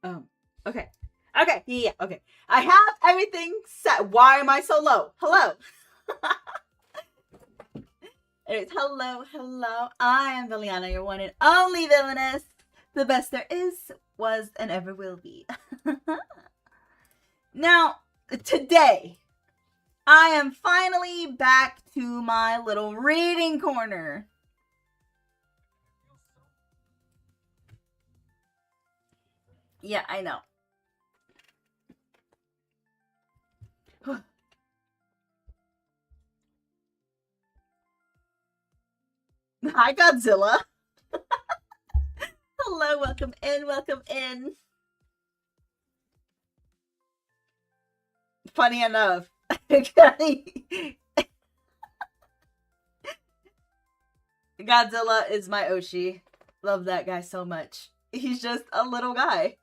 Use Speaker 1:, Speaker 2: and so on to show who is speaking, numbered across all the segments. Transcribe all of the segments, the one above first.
Speaker 1: Okay. Okay, yeah, okay. I have everything set. Why am I so low? Hello. It's hello, hello. I am Viliana, your one and only villainess. The best there is, was, and ever will be. Now, today, I am finally back to my little reading corner. Yeah, I know. Hi, Godzilla. Hello, welcome in, welcome in. Funny enough. Godzilla is my Oshi. Love that guy so much. He's just a little guy.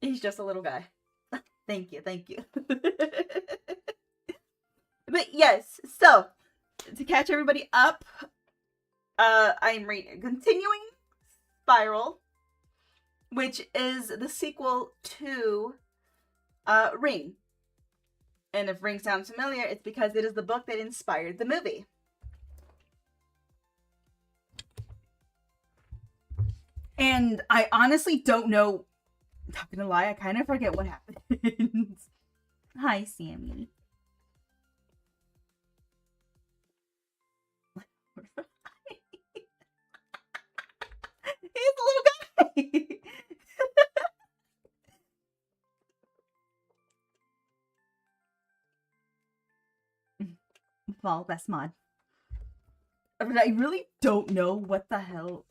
Speaker 1: He's just a little guy. Thank you, thank you. But yes, so to catch everybody up, I'm reading continuing Spiral, which is the sequel to Ring. And if Ring sounds familiar, it's because it is the book that inspired the movie. And I honestly don't know. I'm not gonna lie, I kind of forget what happens. Hi, Sammy. He's a little guy. Well, best mod. I mean, I really don't know what the hell.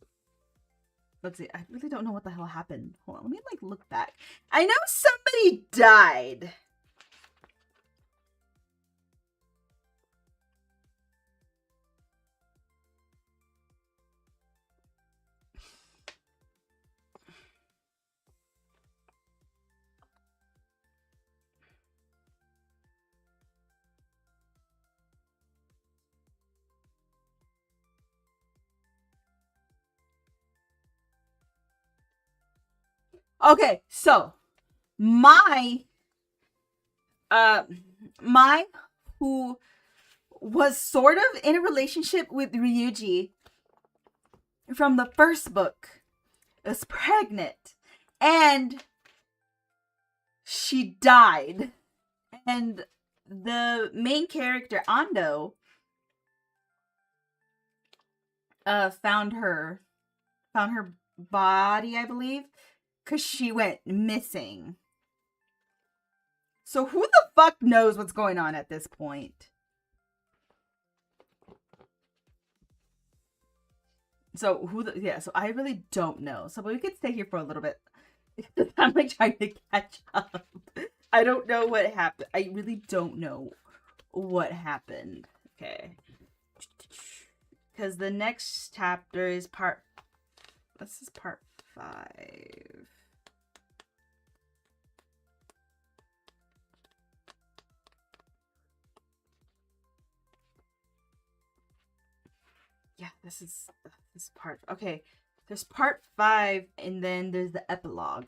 Speaker 1: Let's see. I really don't know what the hell happened. Hold on. Let me look back. I know somebody died. Okay, so my who was sort of in a relationship with Ryuji from the first book is pregnant and she died. And the main character, Ando, found her body, I believe, because she went missing. So who the fuck knows what's going on at this point? So so I really don't know. So we could stay here for a little bit. I'm trying to catch up. I don't know what happened. I really don't know what happened. Okay. Because the next chapter is this is part 5. Yeah, this is part. Okay, there's part 5, and then there's the epilogue.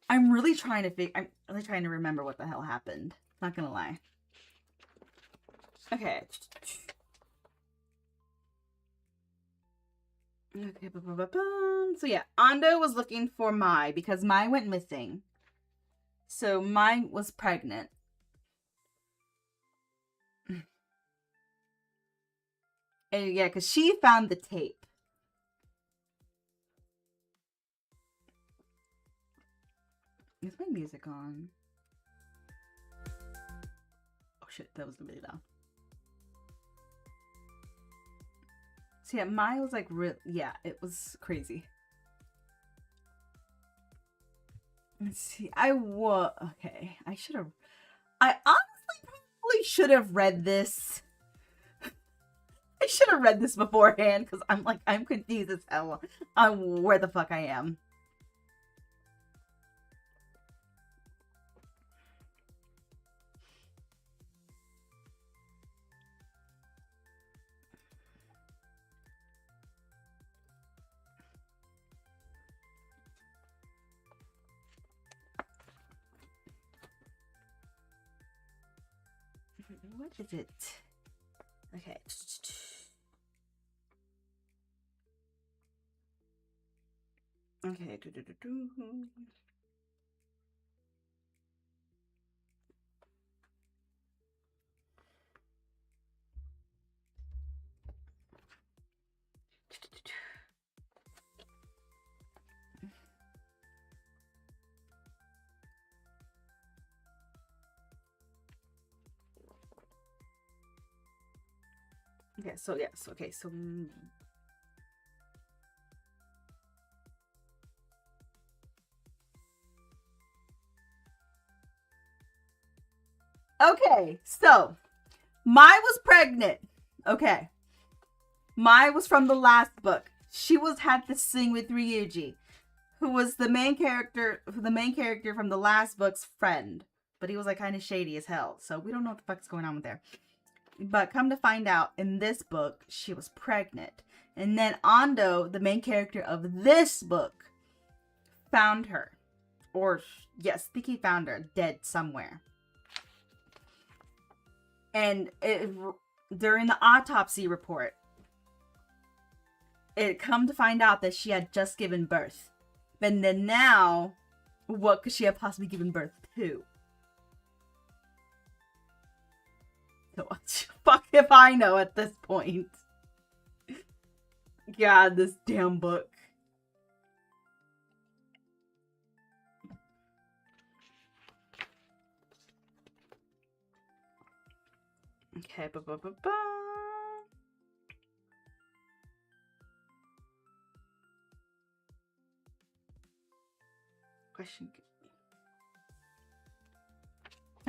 Speaker 1: I'm really trying to remember what the hell happened. Not gonna lie. Okay. Okay. So yeah, Ando was looking for Mai because Mai went missing. So Mai was pregnant. And yeah, because she found the tape. Is my music on? Oh shit, that was really loud. So yeah, Mai was yeah, it was crazy. Let's see, okay, I honestly probably should have read this. I should have read this beforehand because I'm confused as hell on where the fuck I am. what is it? Okay. Okay. Okay, so yes, okay, so okay, so Mai was pregnant. Okay. Mai was from the last book. She had to sing with Ryuji, who was the main character from the last book's friend. But he was like kind of shady as hell. So we don't know what the fuck's going on with there. But come to find out, in this book, she was pregnant. And then Ando, the main character of this book, found her. Or, yes, I think he found her dead somewhere. And during the autopsy report, it come to find out that she had just given birth. And then now, what could she have possibly given birth to? So, fuck if I know at this point. God, this damn book. Okay, question.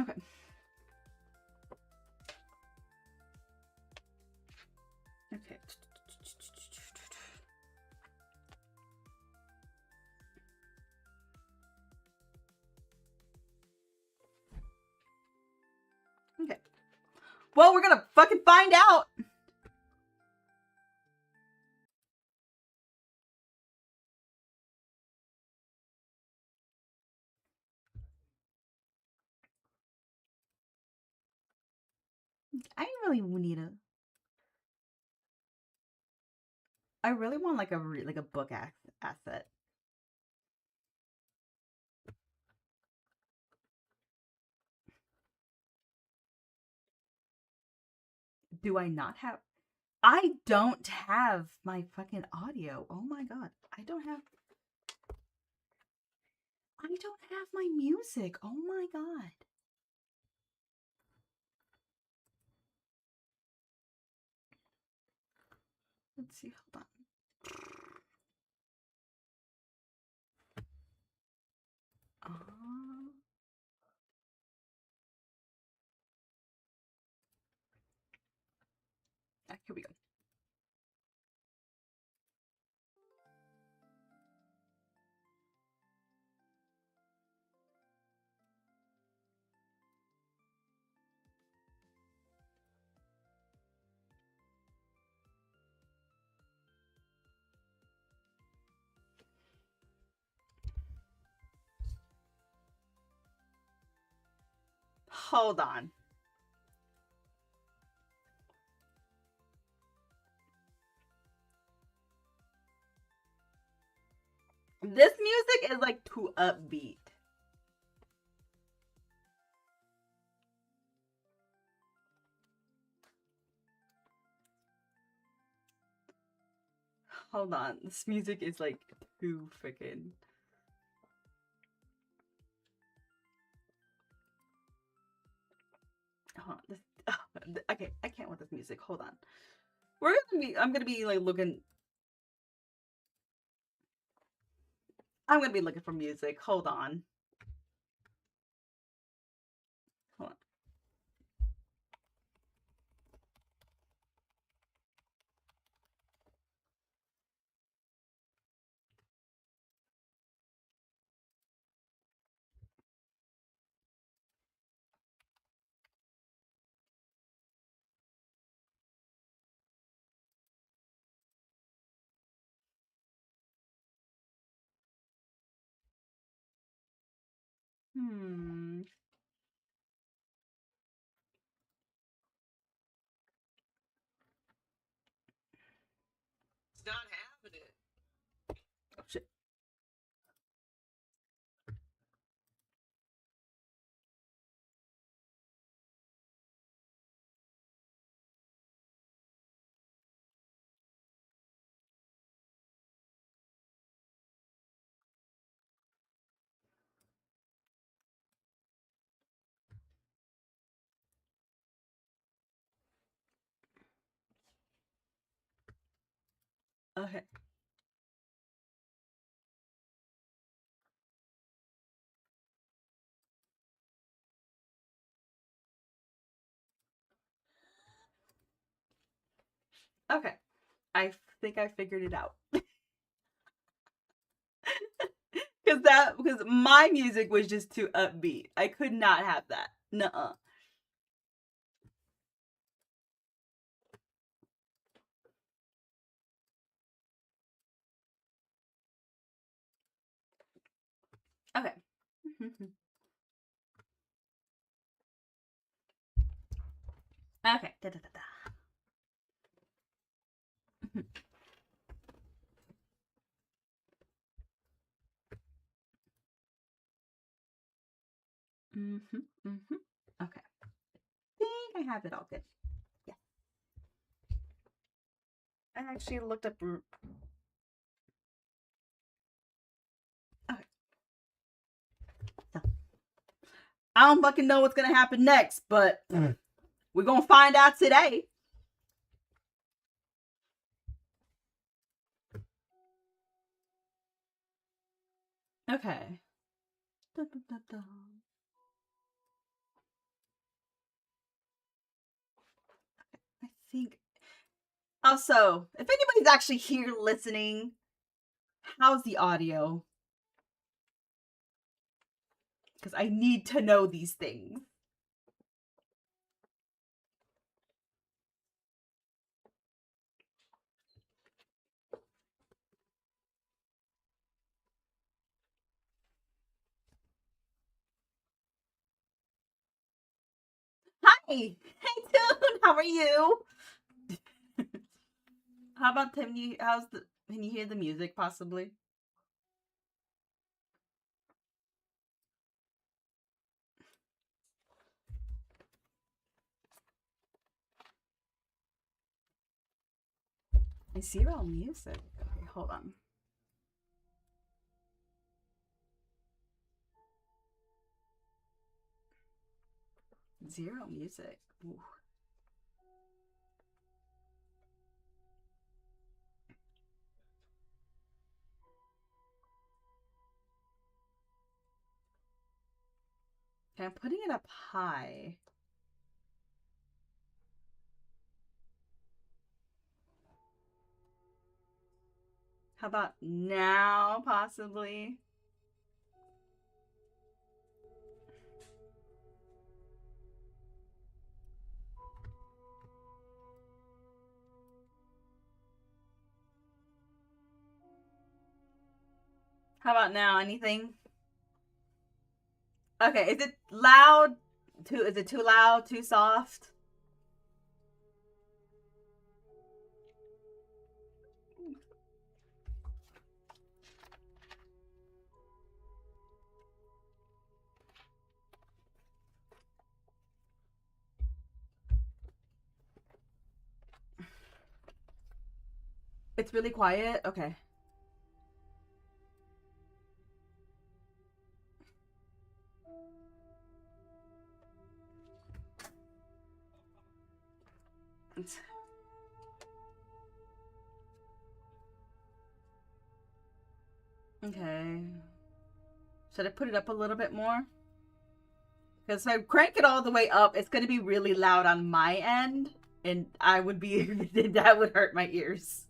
Speaker 1: Okay. Okay. Okay. Well, we're gonna fucking find out. I really need a. I really want like a book asset. Do I not have? I don't have my fucking audio. Oh my god. I don't have my music. Oh my god. Let's see. Hold on. Here we go. Hold on. This music is like too upbeat. Hold on. This music is like too freaking. Okay, I can't with this music. Hold on. I'm gonna be like looking. I'm gonna be looking for music. Hold on. Hold on. Hmm. not having it. Oh shit. Okay. Okay. I think I figured it out. because my music was just too upbeat. I could not have that. Nuh-uh. Okay. Okay. Da, da, da, da. Okay. I think I have it all good. Yeah. I actually looked up. Okay. So, I don't fucking know what's gonna happen next, but we're gonna find out today. Okay. Da, da, da, da. I think. Also, if anybody's actually here listening, how's the audio? Because I need to know these things. Hi! Hey, Toon! How are you? How about can you hear the music possibly? Zero music. Okay, hold on. Zero music. Ooh. Okay, I'm putting it up high. How about now, possibly? How about now? Anything? Okay, is it loud? Is it too loud? Too soft? It's really quiet? Okay. Okay. Should I put it up a little bit more? Because if I crank it all the way up, it's going to be really loud on my end. And I would be... that would hurt my ears.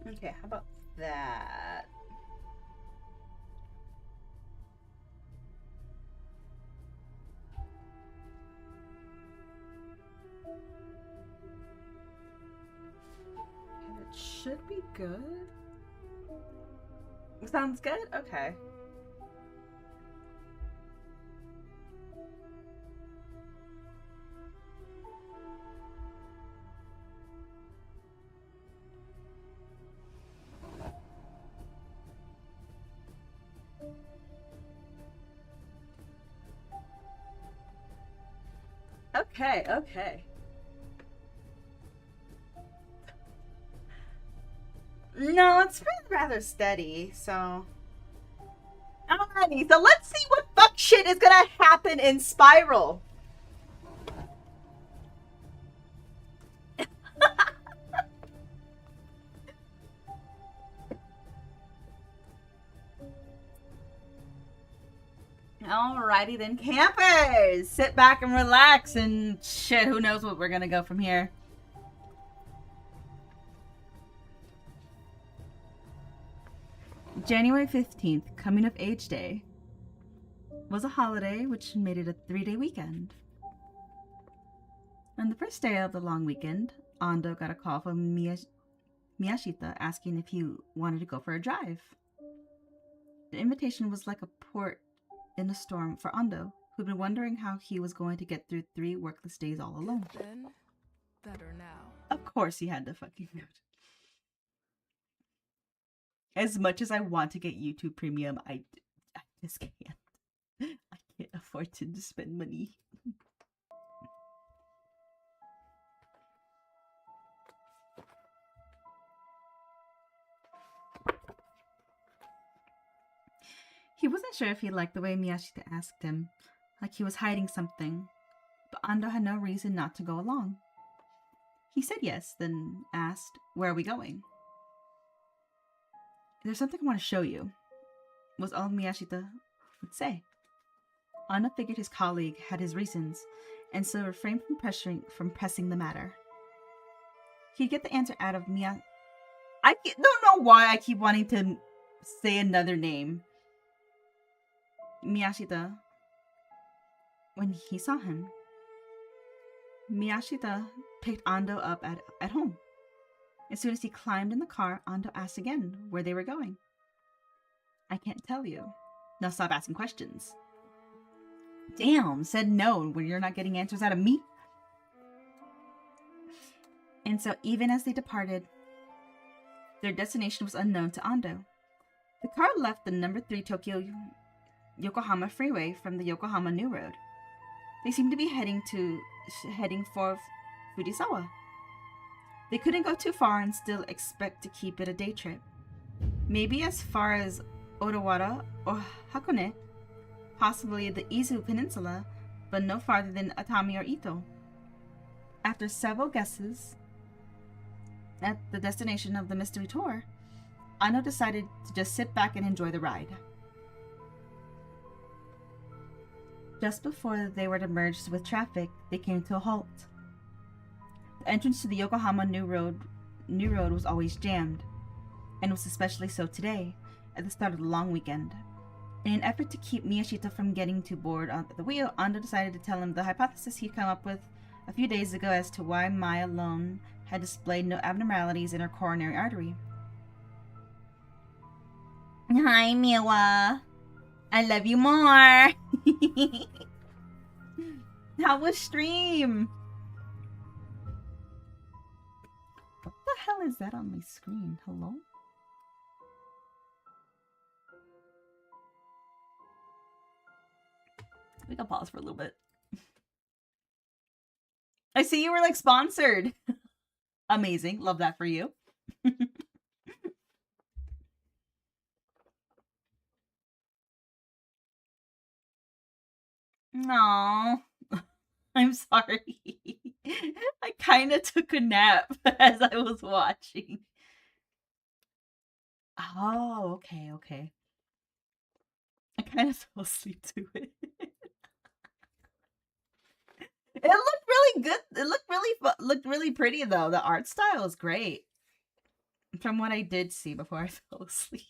Speaker 1: Okay, how about that? Okay, that should be good. Sounds good? Okay. Okay, okay. No, it's rather steady, so... Alrighty, so let's see what fuck shit is gonna happen in Spiral. Alrighty then, campers! Sit back and relax and shit, who knows what we're gonna go from here. January 15th, coming of age day, was a holiday which made it a 3-day weekend. On the first day of the long weekend, Ando got a call from Miyashita asking if he wanted to go for a drive. The invitation was like a port in a storm for Ando, who'd been wondering how he was going to get through 3 workless days all alone.
Speaker 2: Then, better now.
Speaker 1: Of course he had to fucking go. As much as I want to get YouTube Premium, I just can't. I can't afford to spend money. He wasn't sure if he liked the way Miyashita asked him, like he was hiding something, but Ando had no reason not to go along. He said yes, then asked, "Where are we going?" "There's something I want to show you," was all Miyashita would say. Ando figured his colleague had his reasons, and so refrained from pressing the matter. He'd get the answer out of I don't know why I keep wanting to say another name. Miyashita when he saw him. Miyashita picked Ando up at home. As soon as he climbed in the car, Ando asked again where they were going. "I can't tell you." "Now stop asking questions." Damn, said no when you're not getting answers out of me. And so even as they departed, their destination was unknown to Ando. The car left the number 3 Tokyo Yokohama freeway from the Yokohama New Road. They seemed to be heading for Fujisawa. They couldn't go too far and still expect to keep it a day trip. Maybe as far as Odawara or Hakone, possibly the Izu Peninsula, but no farther than Atami or Ito. After several guesses at the destination of the mystery tour, Ando decided to just sit back and enjoy the ride. Just before they were to merge with traffic, they came to a halt. The entrance to the Yokohama New Road was always jammed, and was especially so today, at the start of the long weekend. In an effort to keep Miyashita from getting too bored at the wheel, Ando decided to tell him the hypothesis he'd come up with a few days ago as to why Mai alone had displayed no abnormalities in her coronary artery. "Hi, Miwa. I love you more." How was stream? What the hell is that on my screen? Hello? We can pause for a little bit. I see you were like sponsored. Amazing. Love that for you. No. I'm sorry. I kind of took a nap as I was watching. Oh, okay. I kind of fell asleep to it. It looked really good. It looked really pretty though. The art style is great. From what I did see before I fell asleep.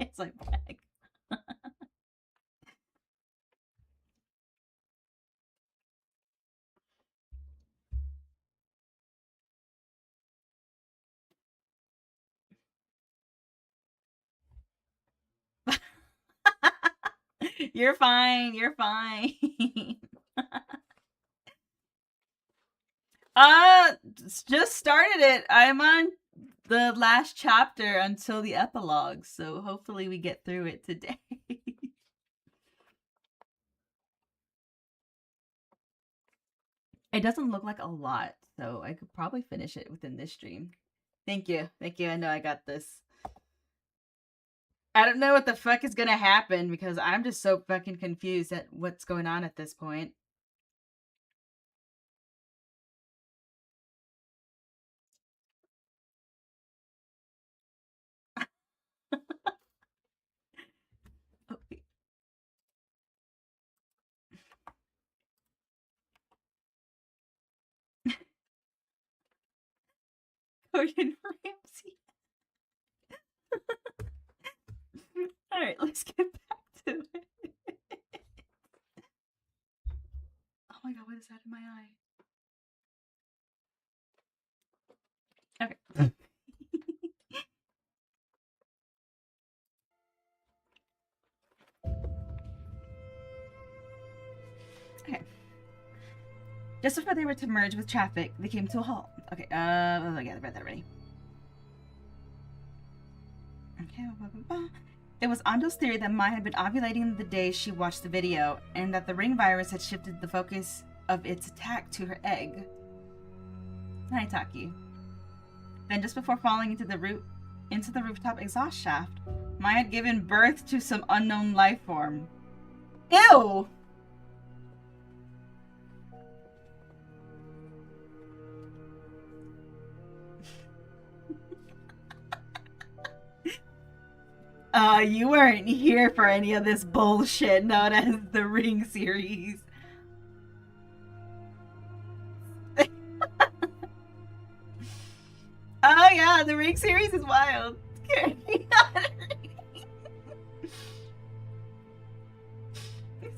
Speaker 1: It's like bag. You're fine. You're fine. Just started it. I'm on the last chapter until the epilogue, so hopefully we get through it today. It doesn't look like a lot, so I could probably finish it within this stream. Thank you. Thank you. I know I got this. I don't know what the fuck is gonna happen because I'm just so fucking confused at what's going on at this point. Okay. Gordon Ramsay. Alright, let's get back to it. Oh my god, what is that in my eye? Okay. Okay. Just before they were to merge with traffic, they came to a halt. Okay, yeah, I read that already. Okay, it was Ando's theory that Mai had been ovulating the day she watched the video, and that the ring virus had shifted the focus of its attack to her egg. Naitaki. Then just before falling into the rooftop exhaust shaft, Mai had given birth to some unknown life form. Ew! You weren't here for any of this bullshit known as the Ring series. Oh yeah, the Ring series is wild.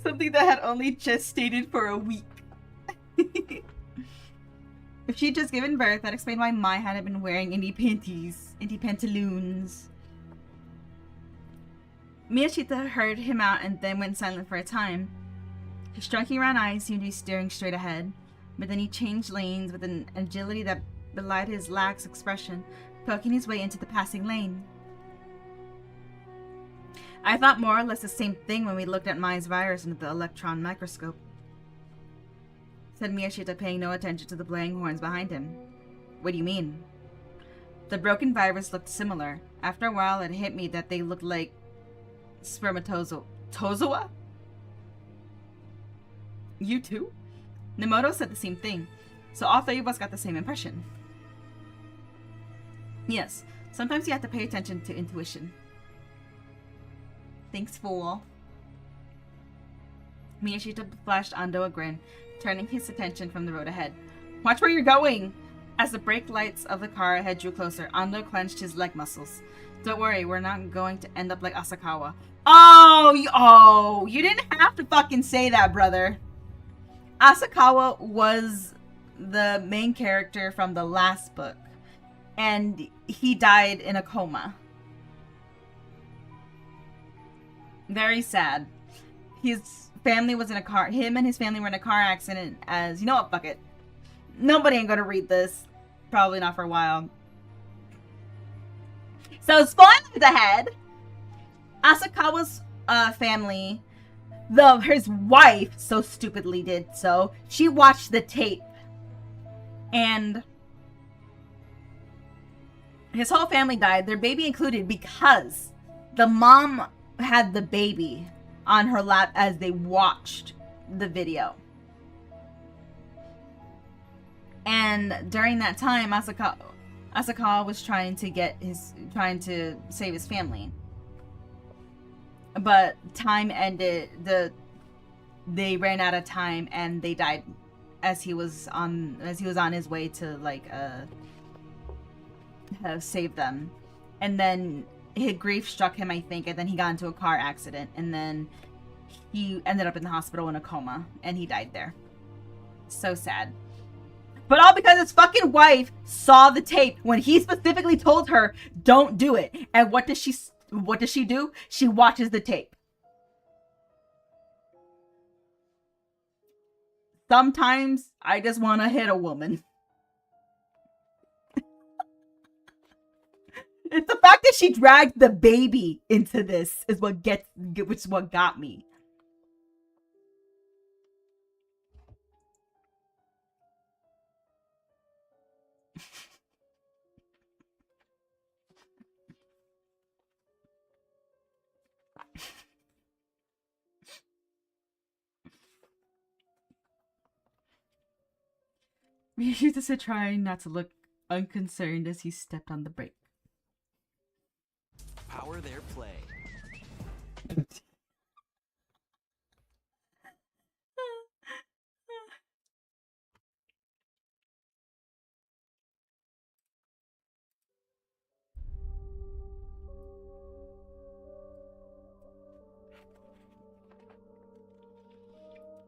Speaker 1: Something that had only gestated for a week. If she'd just given birth, that explained why Mai hadn't been wearing any panties, any pantaloons. Miyashita heard him out and then went silent for a time. His striking round eyes seemed to be staring straight ahead, but then he changed lanes with an agility that belied his lax expression, poking his way into the passing lane. I thought more or less the same thing when we looked at Mai's virus under the electron microscope, said Miyashita, paying no attention to the blaying horns behind him. What do you mean? The broken virus looked similar. After a while, it hit me that they looked like spermatozoa? You too? Nemoto said the same thing, so all three of us got the same impression. Yes, sometimes you have to pay attention to intuition. Thanks, fool. Miyashita flashed Ando a grin, turning his attention from the road ahead. Watch where you're going! As the brake lights of the car ahead drew closer, Ando clenched his leg muscles. Don't worry, we're not going to end up like Asakawa. Oh, you didn't have to fucking say that, brother. Asakawa was the main character from the last book, and he died in a coma. Very sad. His family was in a car. Him and his family were in a car accident as... You know what? Fuck it. Nobody ain't gonna read this. Probably not for a while. So, spoilers ahead. Asakawa's family, his wife so stupidly did so. She watched the tape. And His whole family died, their baby included, because the mom had the baby on her lap as they watched the video. And during that time, Asakawa was trying to save his family. But time ended, they ran out of time and they died as he was on his way to save them. And then his grief struck him, I think, and then he got into a car accident, and then he ended up in the hospital in a coma, and he died there. So sad. But all because his fucking wife saw the tape when he specifically told her, don't do it. And what does she do? She watches the tape. Sometimes I just want to hit a woman. It's the fact that she dragged the baby into this is what got me. Miyashita said, trying not to look unconcerned as he stepped on the brake.
Speaker 3: Power their play.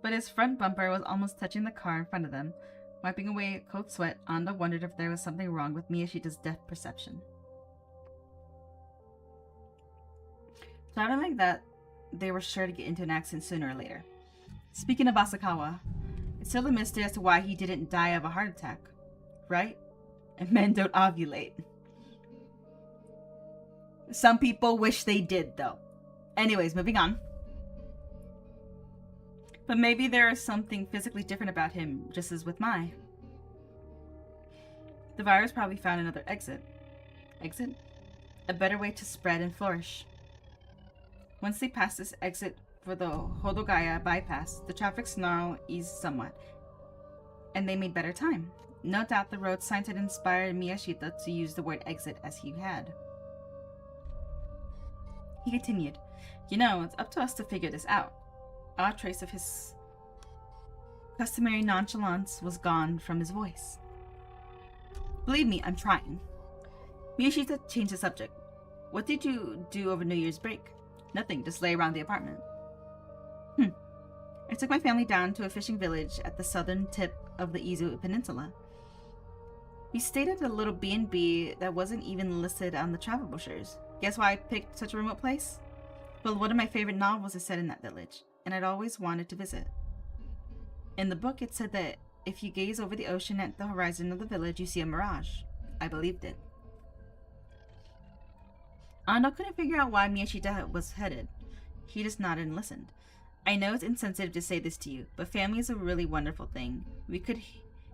Speaker 1: But his front bumper was almost touching the car in front of them. Wiping away a cold sweat, Ando wondered if there was something wrong with Miyashita's depth perception. Driving like that, they were sure to get into an accident sooner or later. Speaking of Asakawa, it's still a mystery as to why he didn't die of a heart attack, right? And men don't ovulate. Some people wish they did, though. Anyways, moving on. But maybe there is something physically different about him, just as with Mai. The virus probably found another exit. Exit? A better way to spread and flourish. Once they passed this exit for the Hodogaya bypass, the traffic snarl eased somewhat, and they made better time. No doubt the road signs had inspired Miyashita to use the word exit as he had. He continued, "You know, it's up to us to figure this out." Odd trace of his customary nonchalance was gone from his voice. "Believe me, I'm trying." Miyashita changed the subject. "What did you do over New Year's break?" "Nothing, just lay around the apartment." I took my family down to a fishing village at the southern tip of the Izu Peninsula. We stayed at a little B&B that wasn't even listed on the travel brochures. Guess why I picked such a remote place? Well, one of my favorite novels is set in that village, and I'd always wanted to visit. In the book, it said that if you gaze over the ocean at the horizon of the village, you see a mirage. I believed it. Ando couldn't figure out why Miyashita was headed. He just nodded and listened. "I know it's insensitive to say this to you, but family is a really wonderful thing. We could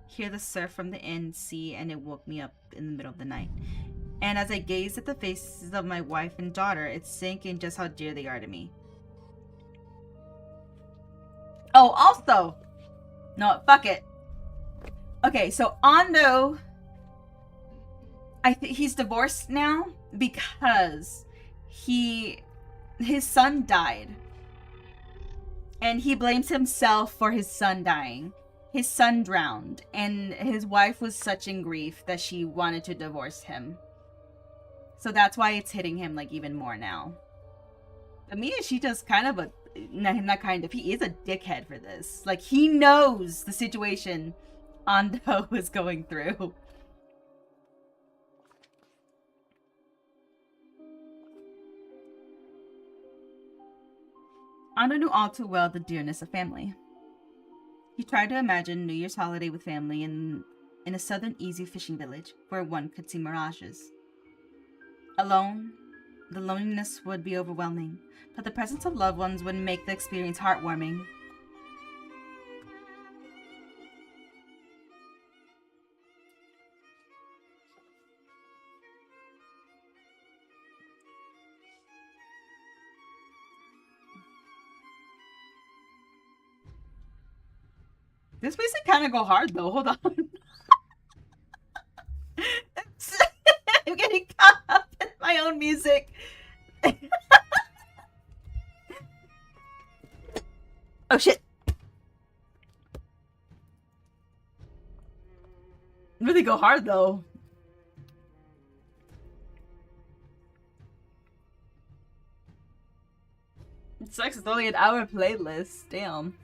Speaker 1: hear the surf from the inn sea, and it woke me up in the middle of the night. And as I gazed at the faces of my wife and daughter, it sank in just how dear they are to me." Oh, also, no, fuck it. Okay, so Ando, I think he's divorced now because his son died. And he blames himself for his son dying. His son drowned, and his wife was such in grief that she wanted to divorce him. So that's why it's hitting him like even more now. But Miyashita's kind of he is a dickhead for this. Like, he knows the situation Ando is going through. Ando knew all too well the dearness of family. He tried to imagine New Year's holiday with family in a southern easy fishing village where one could see mirages. Alone, the loneliness would be overwhelming, but the presence of loved ones would make the experience heartwarming. This music kind of go hard though. Hold on. I'm getting caught up in my own music. Oh shit. Really go hard though. It sucks. It's only an hour playlist. Damn.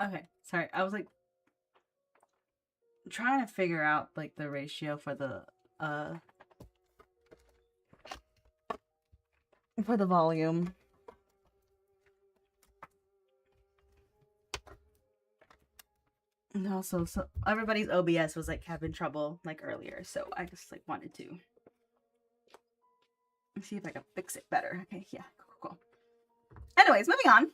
Speaker 1: Okay, sorry. I was like trying to figure out like the ratio for the volume. And also, so everybody's OBS was like having trouble like earlier, so I just like wanted to see if I can fix it better. Okay, yeah, cool. Anyways, moving on.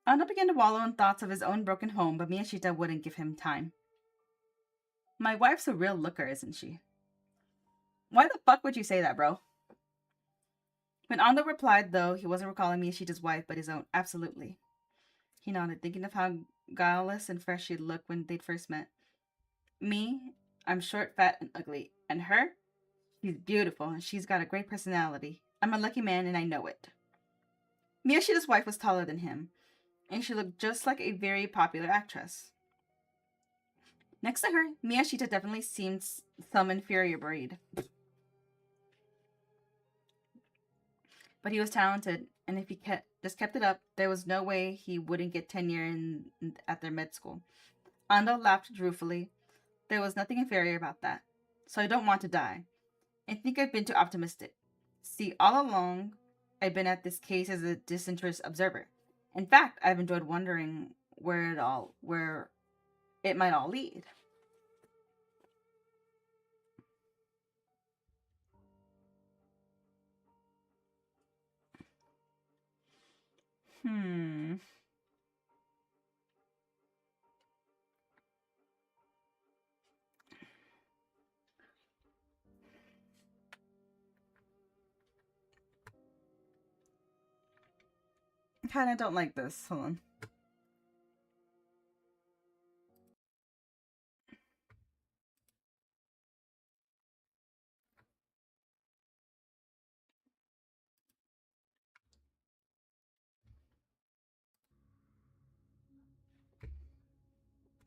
Speaker 1: Anna began to wallow in thoughts of his own broken home, but Miyashita wouldn't give him time. My wife's a real looker, isn't she? Why the fuck would you say that, bro? When Ando replied, though, he wasn't recalling Miyashita's wife, but his own. Absolutely. He nodded, thinking of how guileless and fresh she'd looked when they'd first met. Me, I'm short, fat, and ugly. And her? She's beautiful, and she's got a great personality. I'm a lucky man, and I know it. Miyashita's wife was taller than him, and she looked just like a very popular actress. Next to her, Miyashita definitely seemed some inferior breed. But he was talented, and if he just kept it up, there was no way he wouldn't get tenure at their med school. Ando laughed ruefully. There was nothing inferior about that. So I don't want to die. I think I've been too optimistic. See, all along, I've been at this case as a disinterested observer. In fact, I've enjoyed wondering where it might all lead. kind of don't like this. Hold on.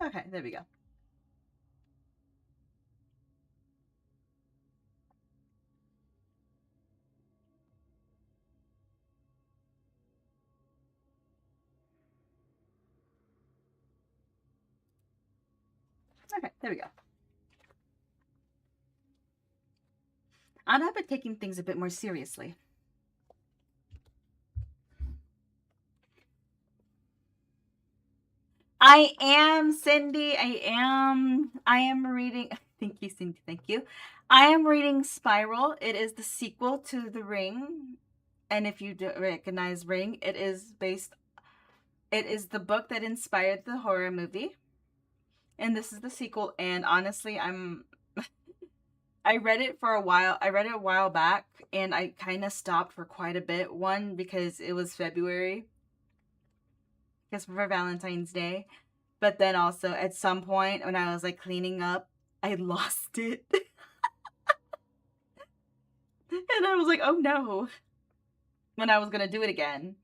Speaker 1: Okay, there we go. Okay, there we go. I've been taking things a bit more seriously. I am, Cindy. I am reading. Thank you, Cindy. Thank you. I am reading Spiral. It is the sequel to The Ring. And if you do recognize Ring, it is the book that inspired the horror movie. And this is the sequel. And honestly, I read it for a while. I read it a while back, and I kind of stopped for quite a bit. One, because it was February, because for Valentine's Day. But then also, at some point, when I was, like, cleaning up, I lost it. And I was like, oh no. When I was going to do it again.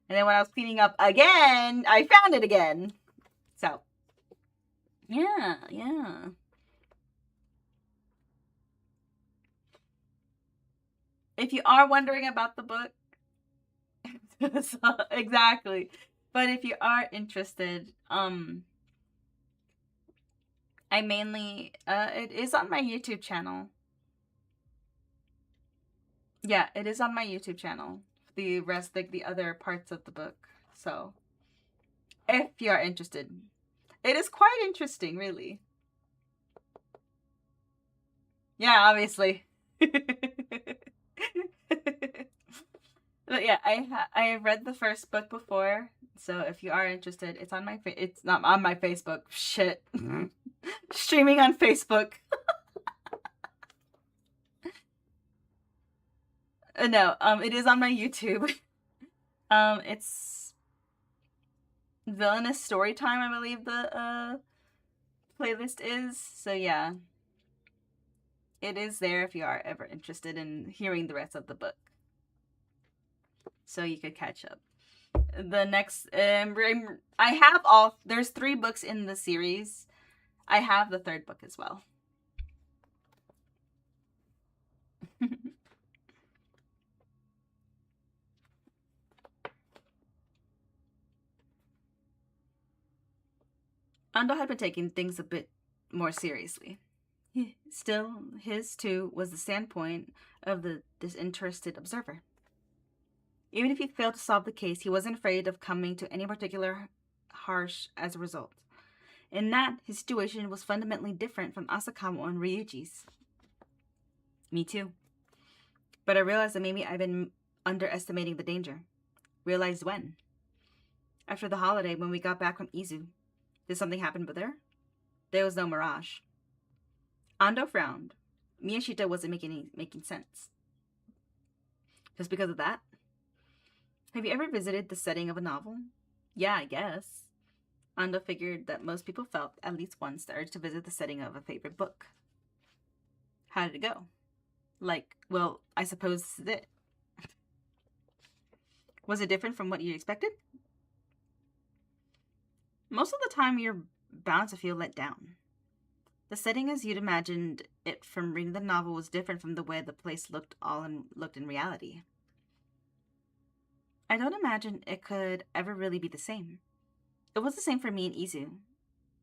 Speaker 1: And then when I was cleaning up again, I found it again. So, yeah. If you are wondering about the book, so, exactly. But if you are interested, I mainly, it is on my YouTube channel. Yeah, it is on my YouTube channel. The rest, like the other parts of the book. So, if you are interested, it is quite interesting, really. Yeah, obviously. But yeah, I have read the first book before, so if you are interested, it's on my it's not on my Facebook. Shit. Streaming on Facebook. No, it is on my YouTube. It's Villainous Storytime, I believe the playlist is. So yeah. It is there if you are ever interested in hearing the rest of the book. So you could catch up. The next, I have there's 3 books in the series. I have the 3rd book as well. Ando had been taking things a bit more seriously. Still, his too was the standpoint of the disinterested observer. Even if he failed to solve the case, he wasn't afraid of coming to any particular harsh as a result. In that, his situation was fundamentally different from Asakawa and Ryuji's. Me too. But I realized that maybe I've been underestimating the danger. Realized when? After the holiday, when we got back from Izu. Did something happen with her? There was no mirage. Ando frowned. Miyashita wasn't making sense. Just because of that? Have you ever visited the setting of a novel? Yeah, I guess. Ando figured that most people felt, at least once, the urge to visit the setting of a favorite book. How did it go? Like, well, I suppose this is it. Was it different from what you expected? Most of the time, you're bound to feel let down. The setting as you'd imagined it from reading the novel was different from the way the place looked in reality. I don't imagine it could ever really be the same. It was the same for me in Izu.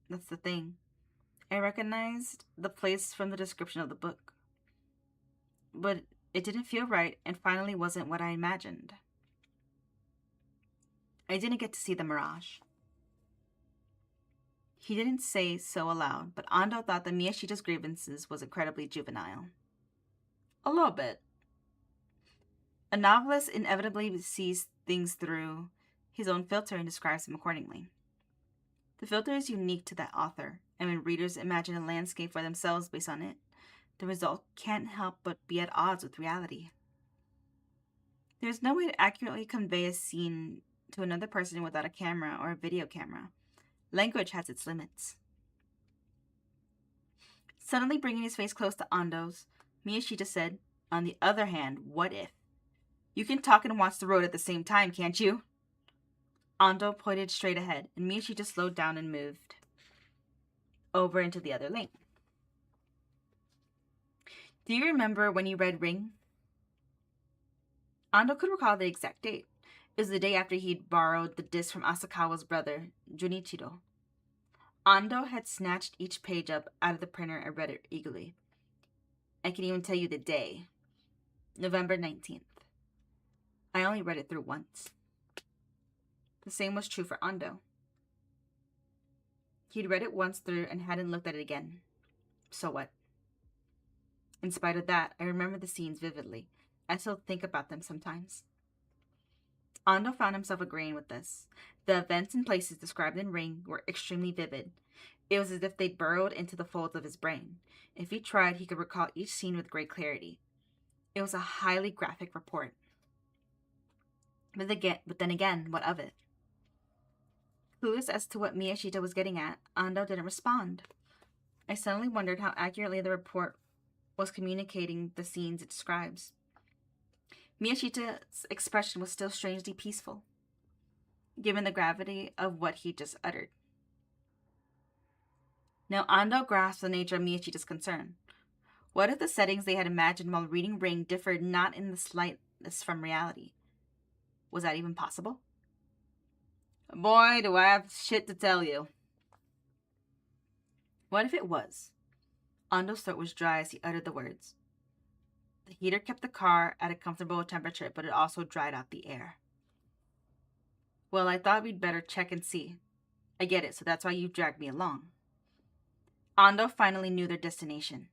Speaker 1: That's the thing. I recognized the place from the description of the book. But it didn't feel right and finally wasn't what I imagined. I didn't get to see the mirage. He didn't say so aloud, but Ando thought that Miyashita's grievances was incredibly juvenile. A little bit. A novelist inevitably sees things through his own filter and describes them accordingly. The filter is unique to that author, and when readers imagine a landscape for themselves based on it, the result can't help but be at odds with reality. There's no way to accurately convey a scene to another person without a camera or a video camera. Language has its limits. Suddenly bringing his face close to Ando's, Miyashita said, "On the other hand, what if? You can talk and watch the road at the same time, can't you?" Ando pointed straight ahead, and Miyashita slowed down and moved over into the other lane. "Do you remember when you read Ring?" Ando could recall the exact date. It was the day after he'd borrowed the disc from Asakawa's brother, Junichiro. Ando had snatched each page up out of the printer and read it eagerly. "I can even tell you the day. November 19th. I only read it through once." The same was true for Ando. He'd read it once through and hadn't looked at it again. So what? In spite of that, I remember the scenes vividly. I still think about them sometimes. Ando found himself agreeing with this. The events and places described in Ring were extremely vivid. It was as if they'd burrowed into the folds of his brain. If he tried, he could recall each scene with great clarity. It was a highly graphic report. But then again, what of it? Clueless as to what Miyashita was getting at, Ando didn't respond. I suddenly wondered how accurately the report was communicating the scenes it describes. Miyashita's expression was still strangely peaceful, given the gravity of what he just uttered. Now Ando grasped the nature of Miyashita's concern. What if the settings they had imagined while reading Ring differed not in the slightest from reality? Was that even possible? Boy, do I have shit to tell you. What if it was? Ando's throat was dry as he uttered the words. The heater kept the car at a comfortable temperature, but it also dried out the air. Well, I thought we'd better check and see. I get it, so that's why you dragged me along. Ando finally knew their destination.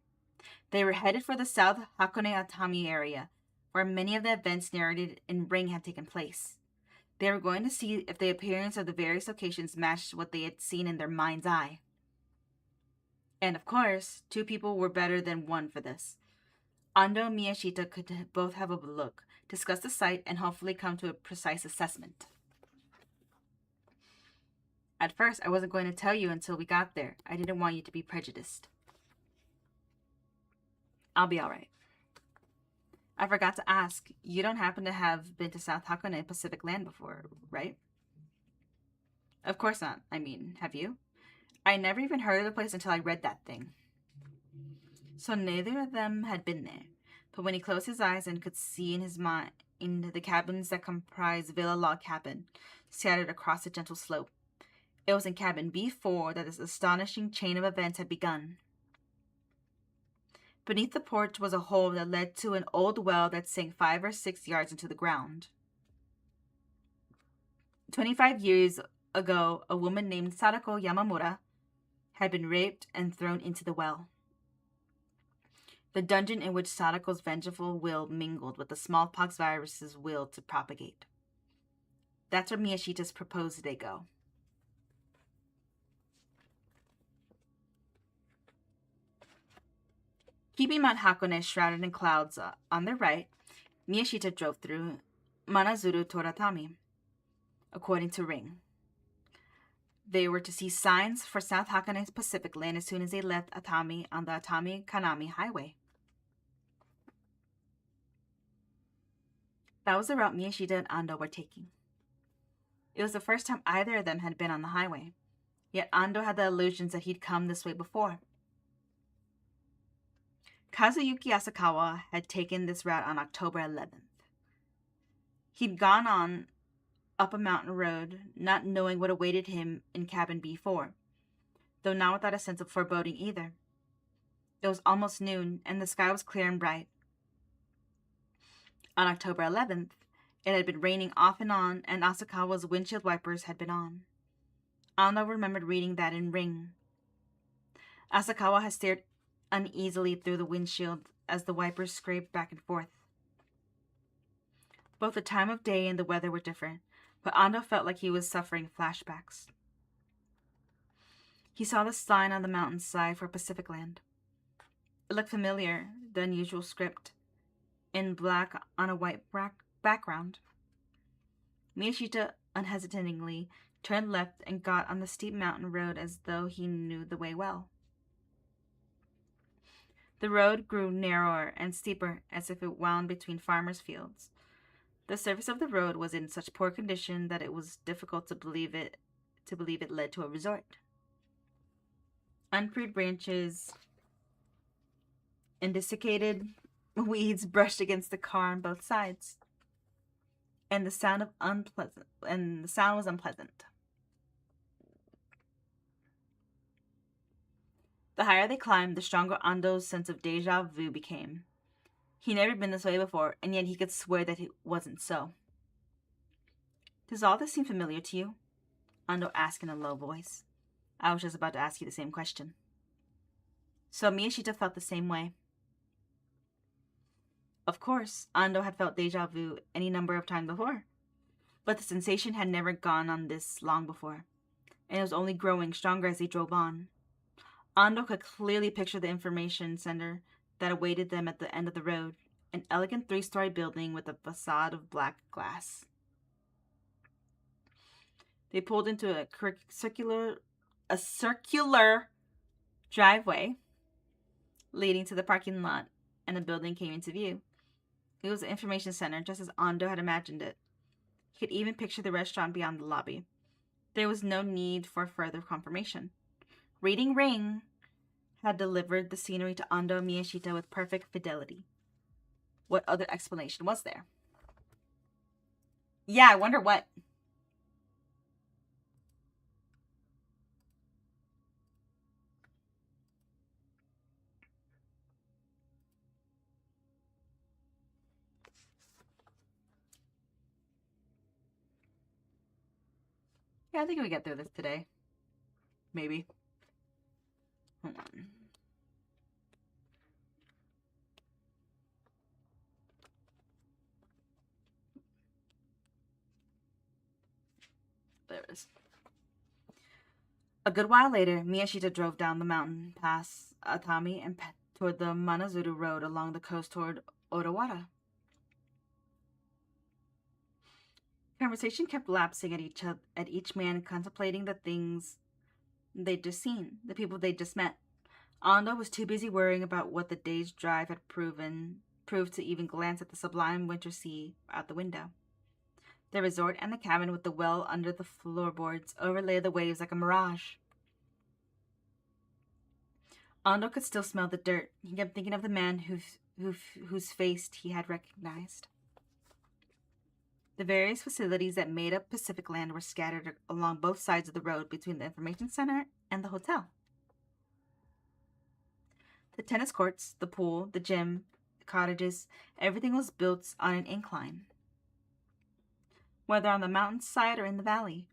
Speaker 1: They were headed for the South Hakone Atami area, where many of the events narrated in Ring had taken place. They were going to see if the appearance of the various locations matched what they had seen in their mind's eye. And of course, two people were better than one for this. Ando and Miyashita could both have a look, discuss the site, and hopefully come to a precise assessment. At first, I wasn't going to tell you until we got there. I didn't want you to be prejudiced. I'll be all right. I forgot to ask, you don't happen to have been to South Hakone Pacific Land before, right? Of course not. I mean, have you? I never even heard of the place until I read that thing. So neither of them had been there. But when he closed his eyes and could see in his mind the cabins that comprised Villa Log Cabin, scattered across the gentle slope, it was in cabin B4 that this astonishing chain of events had begun. Beneath the porch was a hole that led to an old well that sank 5 or 6 yards into the ground. 25 years ago, a woman named Sadako Yamamura had been raped and thrown into the well. The dungeon in which Sadako's vengeful will mingled with the smallpox virus's will to propagate. That's where Miyashita's proposed they go. Keeping Mount Hakone shrouded in clouds on their right, Miyashita drove through Manazuru Toratami, according to Ring. They were to see signs for South Hakone's Pacific Land as soon as they left Atami on the Atami-Kanami Highway. That was the route Miyashita and Ando were taking. It was the first time either of them had been on the highway, yet Ando had the illusions that he'd come this way before. Kazuyuki Asakawa had taken this route on October 11th. He'd gone on up a mountain road, not knowing what awaited him in cabin B4, though not without a sense of foreboding either. It was almost noon, and the sky was clear and bright. On October 11th, it had been raining off and on, and Asakawa's windshield wipers had been on. Ando remembered reading that in Ring. Asakawa had stared uneasily through the windshield as the wipers scraped back and forth. Both the time of day and the weather were different, but Ando felt like he was suffering flashbacks. He saw the sign on the mountainside for Pacific Land. It looked familiar, the unusual script, in black on a white background. Miyashita unhesitatingly, turned left, and got on the steep mountain road as though he knew the way well. The road grew narrower and steeper, as if it wound between farmers' fields. The surface of the road was in such poor condition that it was difficult to believe it led to a resort. Unpruned branches and desiccated weeds brushed against the car on both sides, and the sound was unpleasant. The higher they climbed, the stronger Ando's sense of deja vu became. He'd never been this way before, and yet he could swear that it wasn't so. Does all this seem familiar to you? Ando asked in a low voice. I was just about to ask you the same question. So Miyashita felt the same way. Of course, Ando had felt deja vu any number of times before, but the sensation had never gone on this long before, and it was only growing stronger as they drove on. Ando could clearly picture the information center that awaited them at the end of the road, an elegant 3-story building with a facade of black glass. They pulled into a circular driveway leading to the parking lot, and the building came into view. It was an information center, just as Ando had imagined it. He could even picture the restaurant beyond the lobby. There was no need for further confirmation. Reading Ring had delivered the scenery to Ando and Miyashita with perfect fidelity. What other explanation was there? Yeah, I wonder what. Yeah, I think we get through this today. Maybe. Hold on. There it is. A good while later, Miyashita drove down the mountain, past Atami, and toward the Manazuru Road along the coast toward Odawara. Conversation kept lapsing at each man contemplating the things they'd just seen, the people they'd just met. Ando was too busy worrying about what the day's drive had proved to even glance at the sublime winter sea out the window. The resort and the cabin with the well under the floorboards overlay the waves like a mirage. Ando could still smell the dirt. He kept thinking of the man whose face he had recognized. The various facilities that made up Pacific Land were scattered along both sides of the road between the information center and the hotel. The tennis courts, the pool, the gym, the cottages, everything was built on an incline, whether on the mountainside or in the valley.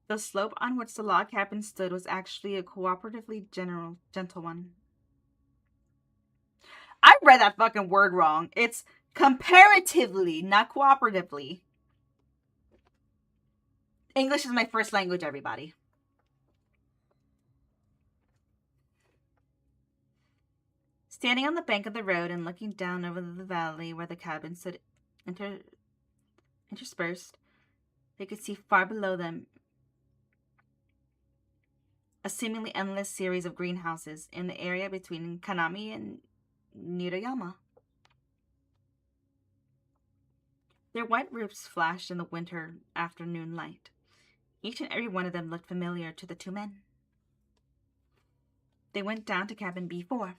Speaker 1: The slope on which the log cabin stood was actually a cooperatively gentle one. I read that fucking word wrong. It's comparatively, not cooperatively. English is my first language, everybody. Standing on the bank of the road and looking down over the valley where the cabin stood interspersed, they could see far below them a seemingly endless series of greenhouses in the area between Kanami and Nirayama. Their white roofs flashed in the winter afternoon light. Each and every one of them looked familiar to the two men. They went down to cabin B4.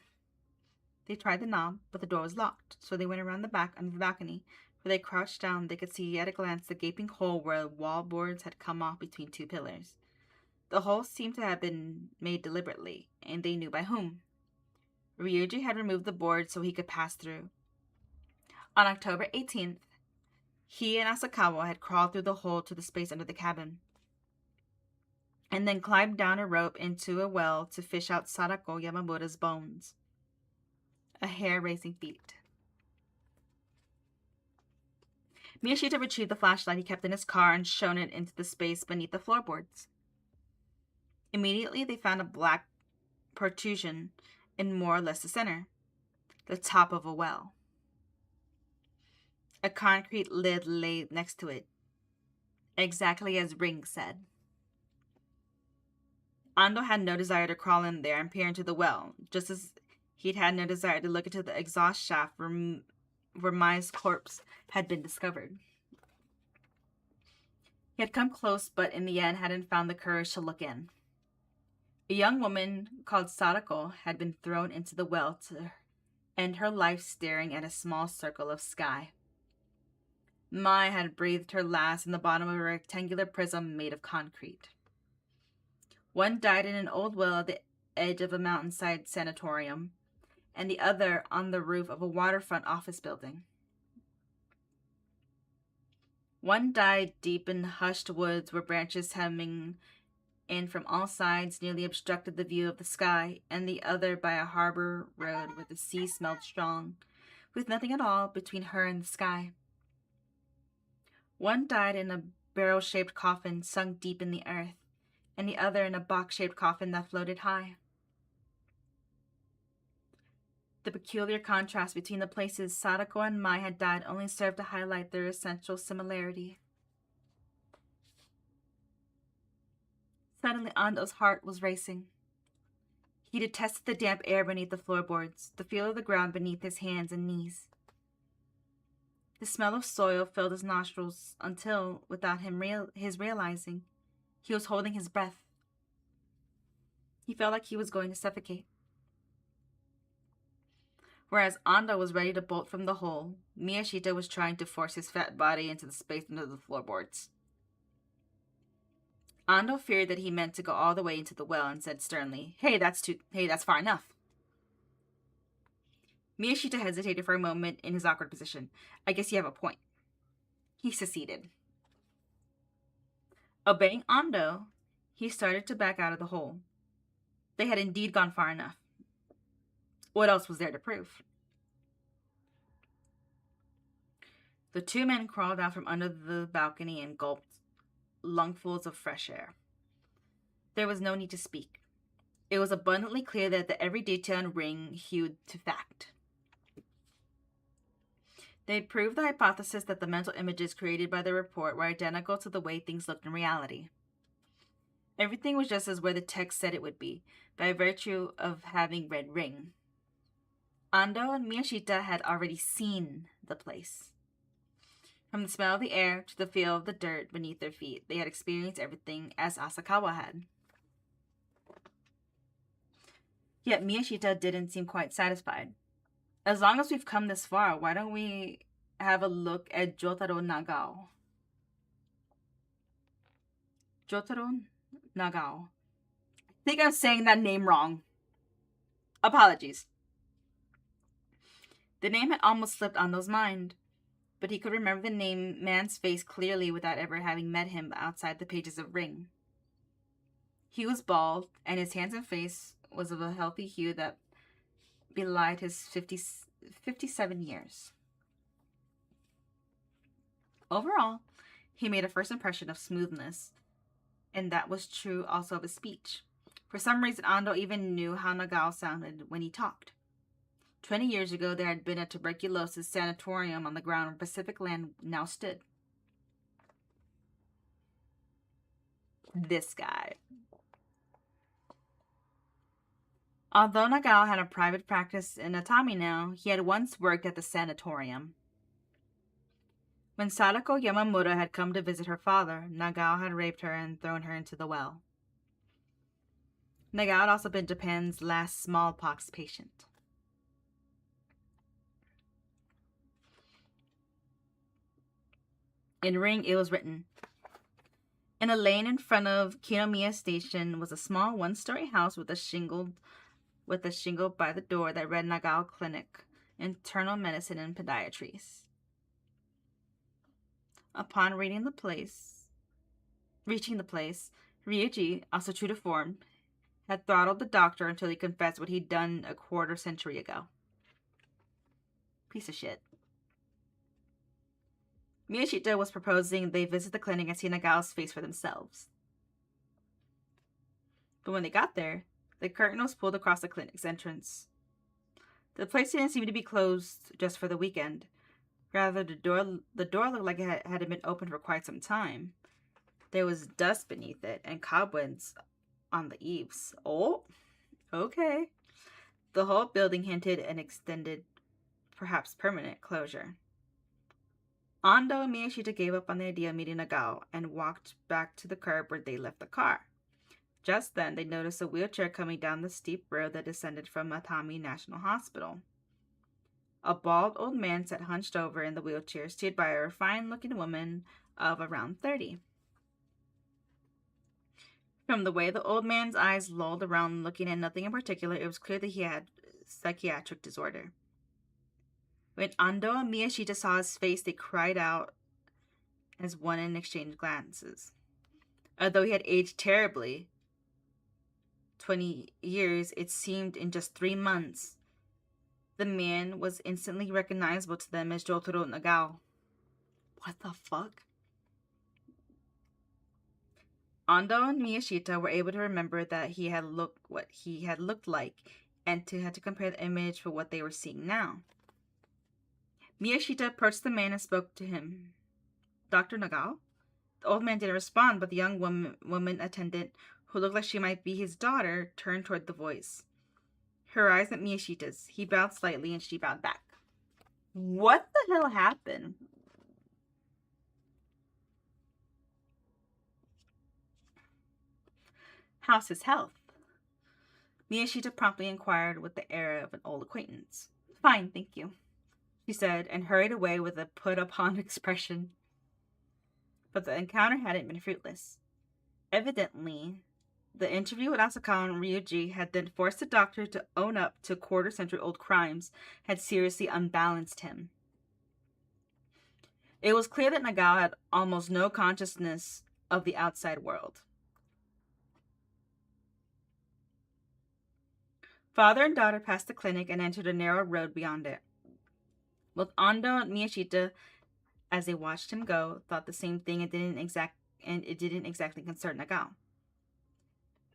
Speaker 1: They tried the knob, but the door was locked, so they went around the back under the balcony. Where they crouched down, they could see at a glance the gaping hole where wall boards had come off between two pillars. The hole seemed to have been made deliberately, and they knew by whom. Ryuji had removed the board so he could pass through. On October 18th, he and Asakawa had crawled through the hole to the space under the cabin, and then climbed down a rope into a well to fish out Sadako Yamamura's bones. A hair-raising feat. Miyashita retrieved the flashlight he kept in his car and shone it into the space beneath the floorboards. Immediately, they found a black protrusion in more or less the center, the top of a well. A concrete lid lay next to it. exactly as Ring said. Ando had no desire to crawl in there and peer into the well, just as he'd had no desire to look into the exhaust shaft where Mai's corpse had been discovered. He had come close, but in the end hadn't found the courage to look in. A young woman called Sadako had been thrown into the well to end her life staring at a small circle of sky. Mai had breathed her last in the bottom of a rectangular prism made of concrete. One died in an old well at the edge of a mountainside sanatorium, and the other on the roof of a waterfront office building. One died deep in hushed woods where branches hemming in from all sides nearly obstructed the view of the sky, and the other by a harbor road where the sea smelled strong, with nothing at all between her and the sky. One died in a barrel-shaped coffin sunk deep in the earth, and the other in a box-shaped coffin that floated high. The peculiar contrast between the places Sadako and Mai had died only served to highlight their essential similarity. Suddenly, Ando's heart was racing. He detested the damp air beneath the floorboards, the feel of the ground beneath his hands and knees. The smell of soil filled his nostrils until, without his realizing, he was holding his breath. He felt like he was going to suffocate. Whereas Ando was ready to bolt from the hole, Miyashita was trying to force his fat body into the space under the floorboards. Ando feared that he meant to go all the way into the well and said sternly, Hey, that's far enough. Miyashita hesitated for a moment in his awkward position. I guess you have a point. He seceded. Obeying Ando, he started to back out of the hole. They had indeed gone far enough. What else was there to prove? The two men crawled out from under the balcony and gulped lungfuls of fresh air. There was no need to speak. It was abundantly clear that every detail in Ring hewed to fact. They had proved the hypothesis that the mental images created by the report were identical to the way things looked in reality. Everything was just as where the text said it would be, by virtue of having read Ring. Ando and Miyashita had already seen the place. From the smell of the air to the feel of the dirt beneath their feet, they had experienced everything as Asakawa had. Yet Miyashita didn't seem quite satisfied. As long as we've come this far, why don't we have a look at Jotaro Nagao? Jotaro Nagao. I think I'm saying that name wrong. Apologies. The name had almost slipped Ando's mind, but he could remember the man's face clearly without ever having met him outside the pages of Ring. He was bald, and his hands and face was of a healthy hue that belied his 57 years. Overall, he made a first impression of smoothness, and that was true also of his speech. For some reason, Ando even knew how Nagao sounded when he talked. 20 years ago, there had been a tuberculosis sanatorium on the ground where Pacific Land now stood. This guy. Although Nagao had a private practice in Atami now, he had once worked at the sanatorium. When Sadako Yamamura had come to visit her father, Nagao had raped her and thrown her into the well. Nagao had also been Japan's last smallpox patient. In Ring, it was written, in a lane in front of Kinomiya Station was a small one-story house with a shingle by the door that read Nagao Clinic, Internal Medicine and Podiatries. Upon reaching the place, Ryuji, also true to form, had throttled the doctor until he confessed what he'd done a quarter century ago. Piece of shit. Miyashita was proposing they visit the clinic and see Nagao's face for themselves. But when they got there, the curtain was pulled across the clinic's entrance. The place didn't seem to be closed just for the weekend. Rather, the door looked like it hadn't been open for quite some time. There was dust beneath it and cobwebs on the eaves. Oh, okay. The whole building hinted an extended, perhaps permanent, closure. Ando and Miyashita gave up on the idea of meeting Nagao and walked back to the curb where they left the car. Just then, they noticed a wheelchair coming down the steep road that descended from Atami National Hospital. A bald old man sat hunched over in the wheelchair, steered by a refined-looking woman of around 30. From the way the old man's eyes lolled around looking at nothing in particular, it was clear that he had psychiatric disorder. When Ando and Miyashita saw his face, they cried out as one and exchanged glances. Although he had aged terribly, 20 years, it seemed in just 3 months, the man was instantly recognizable to them as Jotaro Nagao. What the fuck? Ando and Miyashita were able to remember that what he had looked like, and had to compare the image for what they were seeing now. Miyashita approached the man and spoke to him. Dr. Nagao? The old man didn't respond, but the young woman attendant, who looked like she might be his daughter, turned toward the voice. Her eyes met Miyashita's. He bowed slightly, and she bowed back. What the hell happened? How's his health? Miyashita promptly inquired with the air of an old acquaintance. Fine, thank you, she said, and hurried away with a put-upon expression. But the encounter hadn't been fruitless. Evidently, the interview with Asakawa and Ryuji had then forced the doctor to own up to quarter-century-old crimes had seriously unbalanced him. It was clear that Nagao had almost no consciousness of the outside world. Father and daughter passed the clinic and entered a narrow road beyond it. Both Ando and Miyashita, as they watched him go, thought the same thing and it didn't exactly concern Nagao.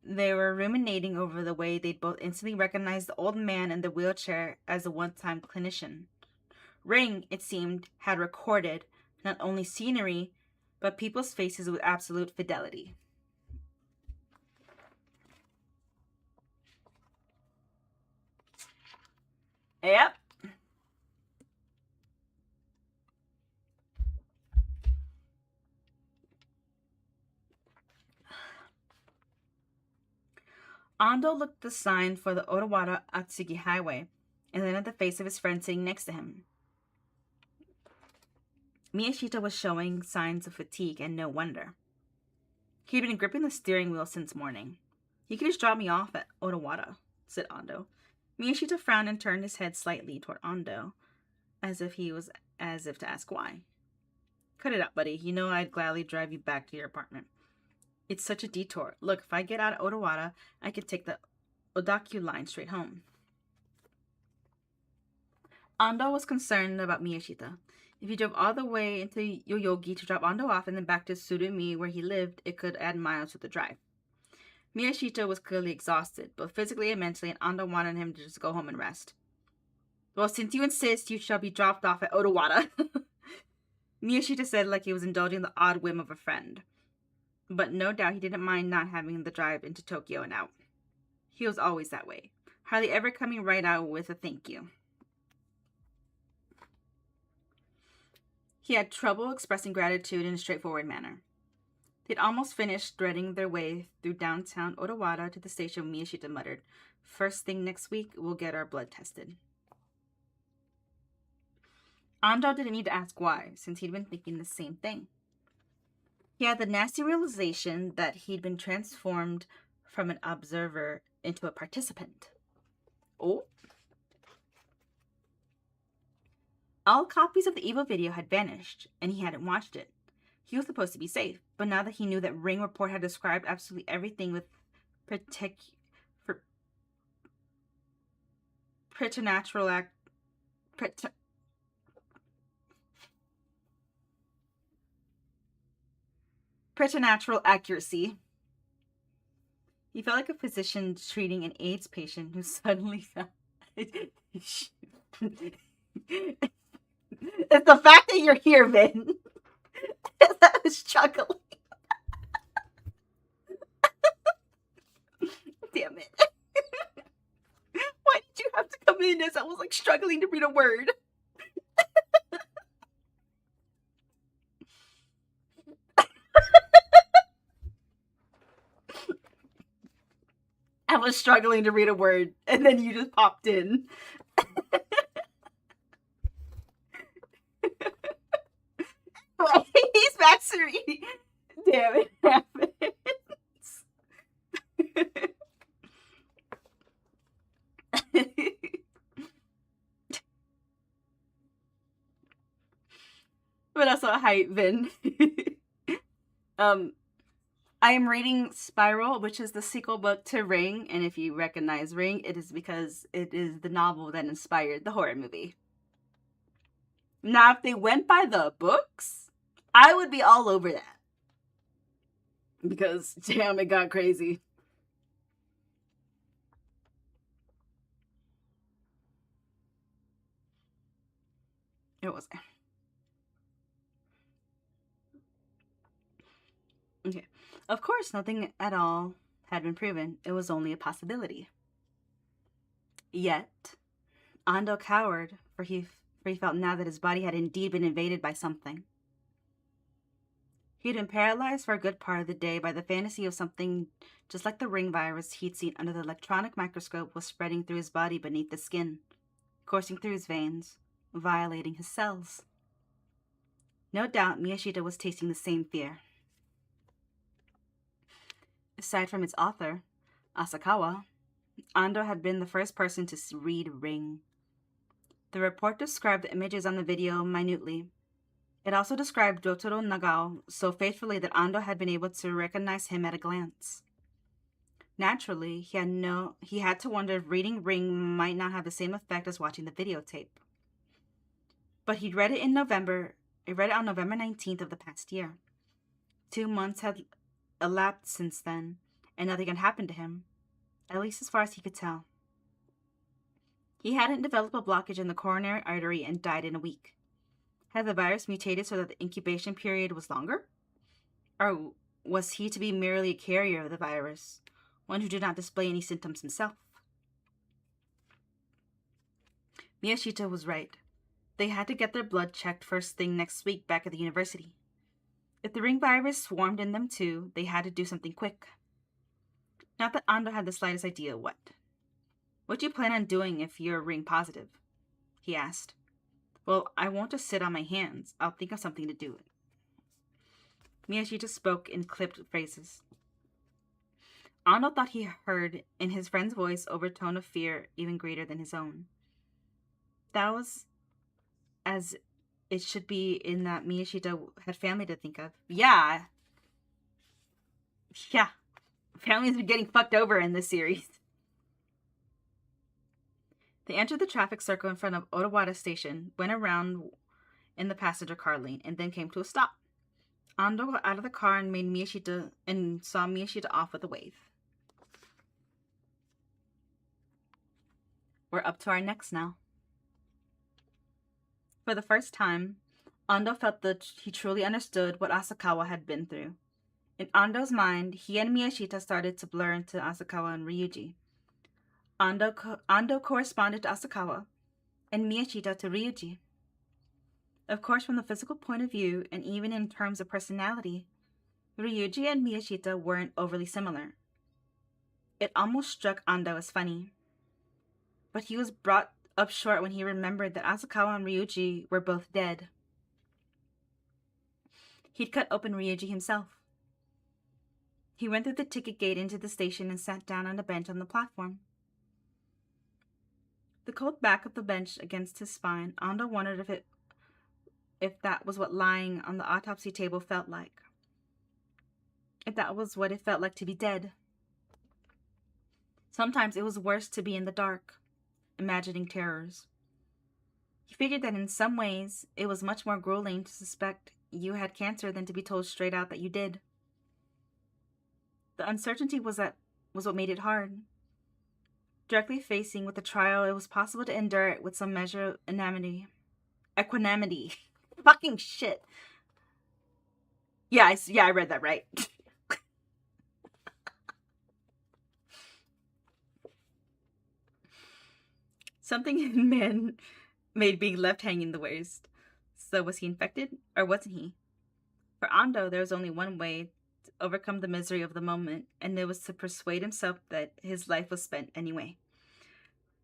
Speaker 1: They were ruminating over the way they'd both instantly recognized the old man in the wheelchair as a one-time clinician. Ring, it seemed, had recorded not only scenery, but people's faces with absolute fidelity. Yep. Ando looked at the sign for the Otawara Atsugi Highway, and then at the face of his friend sitting next to him. Miyashita was showing signs of fatigue, and no wonder. He'd been gripping the steering wheel since morning. "You could just drop me off at Otawara," said Ando. Miyashita frowned and turned his head slightly toward Ando, as if to ask why. "Cut it out, buddy. You know I'd gladly drive you back to your apartment. It's such a detour. Look, if I get out of Otawara, I could take the Odakyu line straight home." Ando was concerned about Miyashita. If he drove all the way into Yoyogi to drop Ando off and then back to Tsurumi where he lived, it could add miles to the drive. Miyashita was clearly exhausted, both physically and mentally, and Ando wanted him to just go home and rest. "Well, since you insist, you shall be dropped off at Otawara," Miyashita said like he was indulging the odd whim of a friend. But no doubt he didn't mind not having the drive into Tokyo and out. He was always that way, hardly ever coming right out with a thank you. He had trouble expressing gratitude in a straightforward manner. They'd almost finished threading their way through downtown Otawara to the station when Miyashita muttered, "First thing next week, we'll get our blood tested." Ando didn't need to ask why, since he'd been thinking the same thing. He had the nasty realization that he'd been transformed from an observer into a participant. Oh. All copies of the evil video had vanished, and he hadn't watched it. He was supposed to be safe, but now that he knew that Ring Report had described absolutely everything with preternatural accuracy, he felt like a physician treating an AIDS patient who suddenly found... It's the fact that you're here, Vin. I was chuckling. a minute, I was like struggling to read a word. I was struggling to read a word, and then you just popped in. He's back to reading. Damn, it happens. But also, hi, Vin. I am reading Spiral, which is the sequel book to Ring, and if you recognize Ring, it is because it is the novel that inspired the horror movie. Now, if they went by the books, I would be all over that. Because, damn, it got crazy. It was. Okay. Of course, nothing at all had been proven. It was only a possibility. Yet, Ando cowered, for he felt now that his body had indeed been invaded by something. He had been paralyzed for a good part of the day by the fantasy of something just like the ring virus he'd seen under the electronic microscope was spreading through his body beneath the skin, coursing through his veins, violating his cells. No doubt Miyashita was tasting the same fear. Aside from its author, Asakawa, Ando had been the first person to read Ring. The report described the images on the video minutely. It also described Jotaro Nagao so faithfully that Ando had been able to recognize him at a glance. Naturally, he had to wonder if reading Ring might not have the same effect as watching the videotape. But he'd read it on November 19th of the past year. 2 months had elapsed since then, and nothing had happened to him, at least as far as he could tell. He hadn't developed a blockage in the coronary artery and died in a week. Had the virus mutated so that the incubation period was longer? Or was he to be merely a carrier of the virus, one who did not display any symptoms himself? Miyashita was right. They had to get their blood checked first thing next week back at the university. If the ring virus swarmed in them too, they had to do something quick. Not that Ando had the slightest idea what. What do you plan on doing if you're ring positive? He asked. Well, I won't just sit on my hands. I'll think of something to do. Miyashita spoke in clipped phrases. Ando thought he heard in his friend's voice overtone of fear even greater than his own. That was as it should be in that Miyashita had family to think of. Yeah. Families are getting fucked over in this series. They entered the traffic circle in front of Otawara Station, went around in the passenger car lane, and then came to a stop. Ando got out of the car and saw Miyashita off with a wave. We're up to our next now. For the first time, Ando felt that he truly understood what Asakawa had been through. In Ando's mind, he and Miyashita started to blur into Asakawa and Ryuji. Ando corresponded to Asakawa, and Miyashita to Ryuji. Of course, from the physical point of view, and even in terms of personality, Ryuji and Miyashita weren't overly similar. It almost struck Ando as funny. But he was brought up short when he remembered that Asakawa and Ryuji were both dead. He'd cut open Ryuji himself. He went through the ticket gate into the station and sat down on a bench on the platform. The cold back of the bench against his spine, Ando wondered if that was what lying on the autopsy table felt like. If that was what it felt like to be dead. Sometimes it was worse to be in the dark, imagining terrors. He figured that in some ways, it was much more grueling to suspect you had cancer than to be told straight out that you did. The uncertainty was what made it hard. Directly facing with the trial, it was possible to endure it with some measure of equanimity. Fucking shit. Yeah, I read that right. Something in man made being left hanging the worst. So was he infected, or wasn't he? For Ando, there was only one way to overcome the misery of the moment, and it was to persuade himself that his life was spent anyway.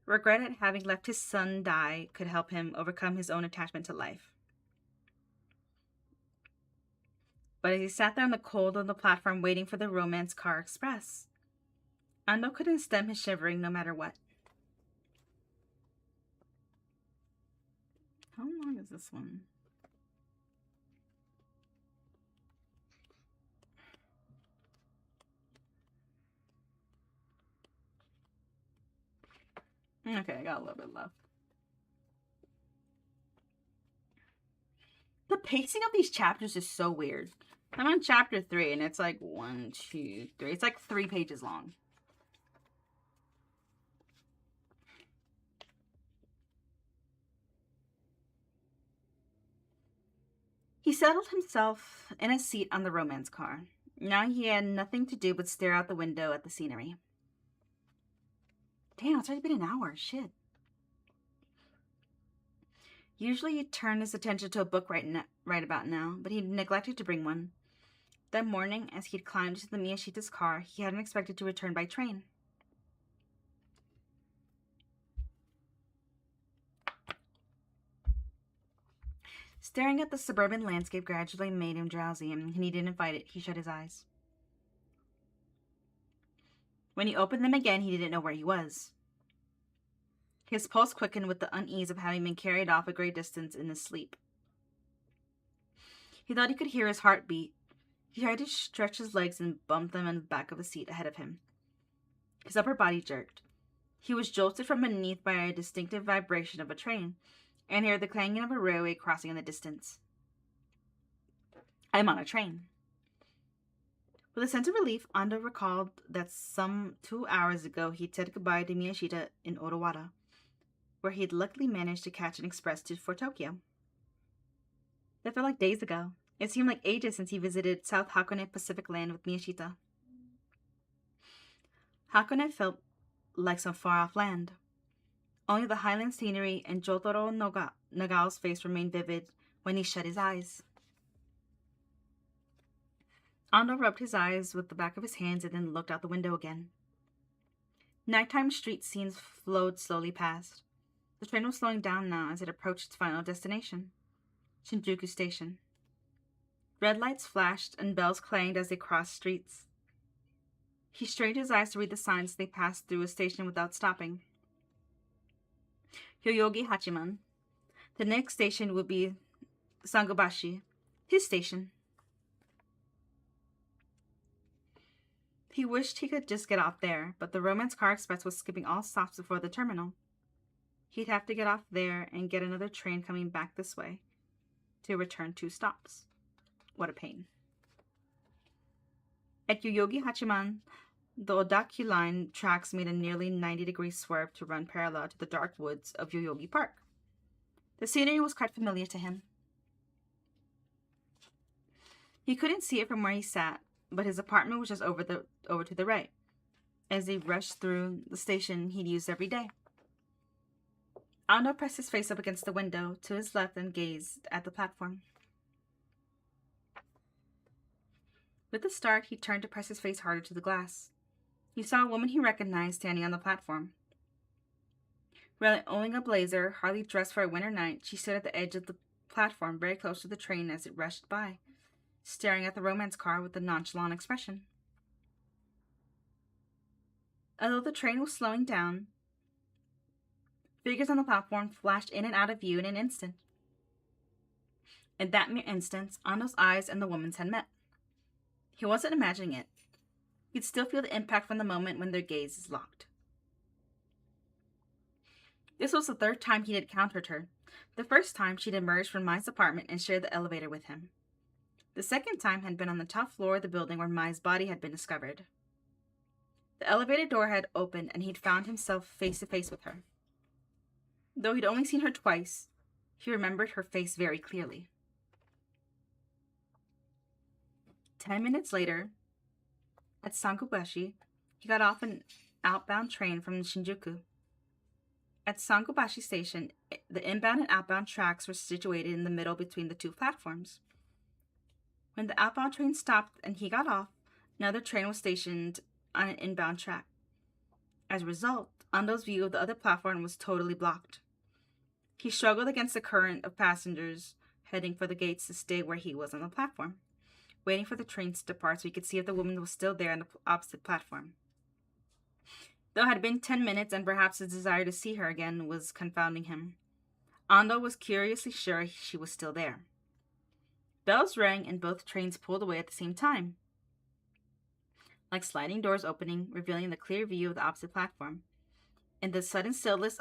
Speaker 1: Regret at having left his son die could help him overcome his own attachment to life. But as he sat there in the cold on the platform waiting for the romance car express, Ando couldn't stem his shivering no matter what. How long is this one? Okay, I got a little bit left. The pacing of these chapters is so weird. I'm on chapter 3, and it's like 1, 2, 3. It's like 3 pages long. He settled himself in a seat on the romance car. Now he had nothing to do but stare out the window at the scenery. Damn, it's already been an hour. Shit. Usually he'd turn his attention to a book right about now, but he neglected to bring one. That morning, as he'd climbed into the Miyashita's car, he hadn't expected to return by train. Staring at the suburban landscape gradually made him drowsy, and he didn't fight it. He shut his eyes. When he opened them again, he didn't know where he was. His pulse quickened with the unease of having been carried off a great distance in his sleep. He thought he could hear his heart beat. He tried to stretch his legs and bumped them in the back of a seat ahead of him. His upper body jerked. He was jolted from beneath by a distinctive vibration of a train, and heard the clanging of a railway crossing in the distance. I'm on a train. With a sense of relief, Ando recalled that some 2 hours ago he'd said goodbye to Miyashita in Odawara, where he'd luckily managed to catch an express for Tokyo. That felt like days ago. It seemed like ages since he visited South Hakone Pacific Land with Miyashita. Hakone felt like some far-off land. Only the highland scenery and Jotaro Nagao's face remained vivid when he shut his eyes. Ando rubbed his eyes with the back of his hands and then looked out the window again. Nighttime street scenes flowed slowly past. The train was slowing down now as it approached its final destination, Shinjuku Station. Red lights flashed and bells clanged as they crossed streets. He strained his eyes to read the signs as they passed through a station without stopping. Yoyogi Hachiman. The next station would be Sangobashi, his station. He wished he could just get off there, but the Romance Car Express was skipping all stops before the terminal. He'd have to get off there and get another train coming back this way to return 2 stops. What a pain. At Yoyogi Hachiman, the Odaki line tracks made a nearly 90-degree swerve to run parallel to the dark woods of Yoyogi Park. The scenery was quite familiar to him. He couldn't see it from where he sat, but his apartment was just over to the right, as he rushed through the station he'd used every day. Ando pressed his face up against the window to his left and gazed at the platform. With a start, he turned to press his face harder to the glass. He saw a woman he recognized standing on the platform. Wearing a blazer, hardly dressed for a winter night, she stood at the edge of the platform very close to the train as it rushed by, staring at the romance car with a nonchalant expression. Although the train was slowing down, figures on the platform flashed in and out of view in an instant. In that mere instant, Ando's eyes and the woman's had met. He wasn't imagining it. He'd still feel the impact from the moment when their gazes locked. This was the 3rd time he'd encountered her. The first time she'd emerged from Mai's apartment and shared the elevator with him. The second time had been on the top floor of the building where Mai's body had been discovered. The elevator door had opened and he'd found himself face to face with her. Though he'd only seen her twice, he remembered her face very clearly. 10 minutes later, at Sangobashi, he got off an outbound train from Shinjuku. At Sangobashi Station, the inbound and outbound tracks were situated in the middle between the two platforms. When the outbound train stopped and he got off, another train was stationed on an inbound track. As a result, Ando's view of the other platform was totally blocked. He struggled against the current of passengers heading for the gates to stay where he was on the platform, waiting for the trains to depart so he could see if the woman was still there on the opposite platform. Though it had been 10 minutes and perhaps his desire to see her again was confounding him, Ando was curiously sure she was still there. Bells rang and both trains pulled away at the same time, like sliding doors opening, revealing the clear view of the opposite platform. In the sudden stillness,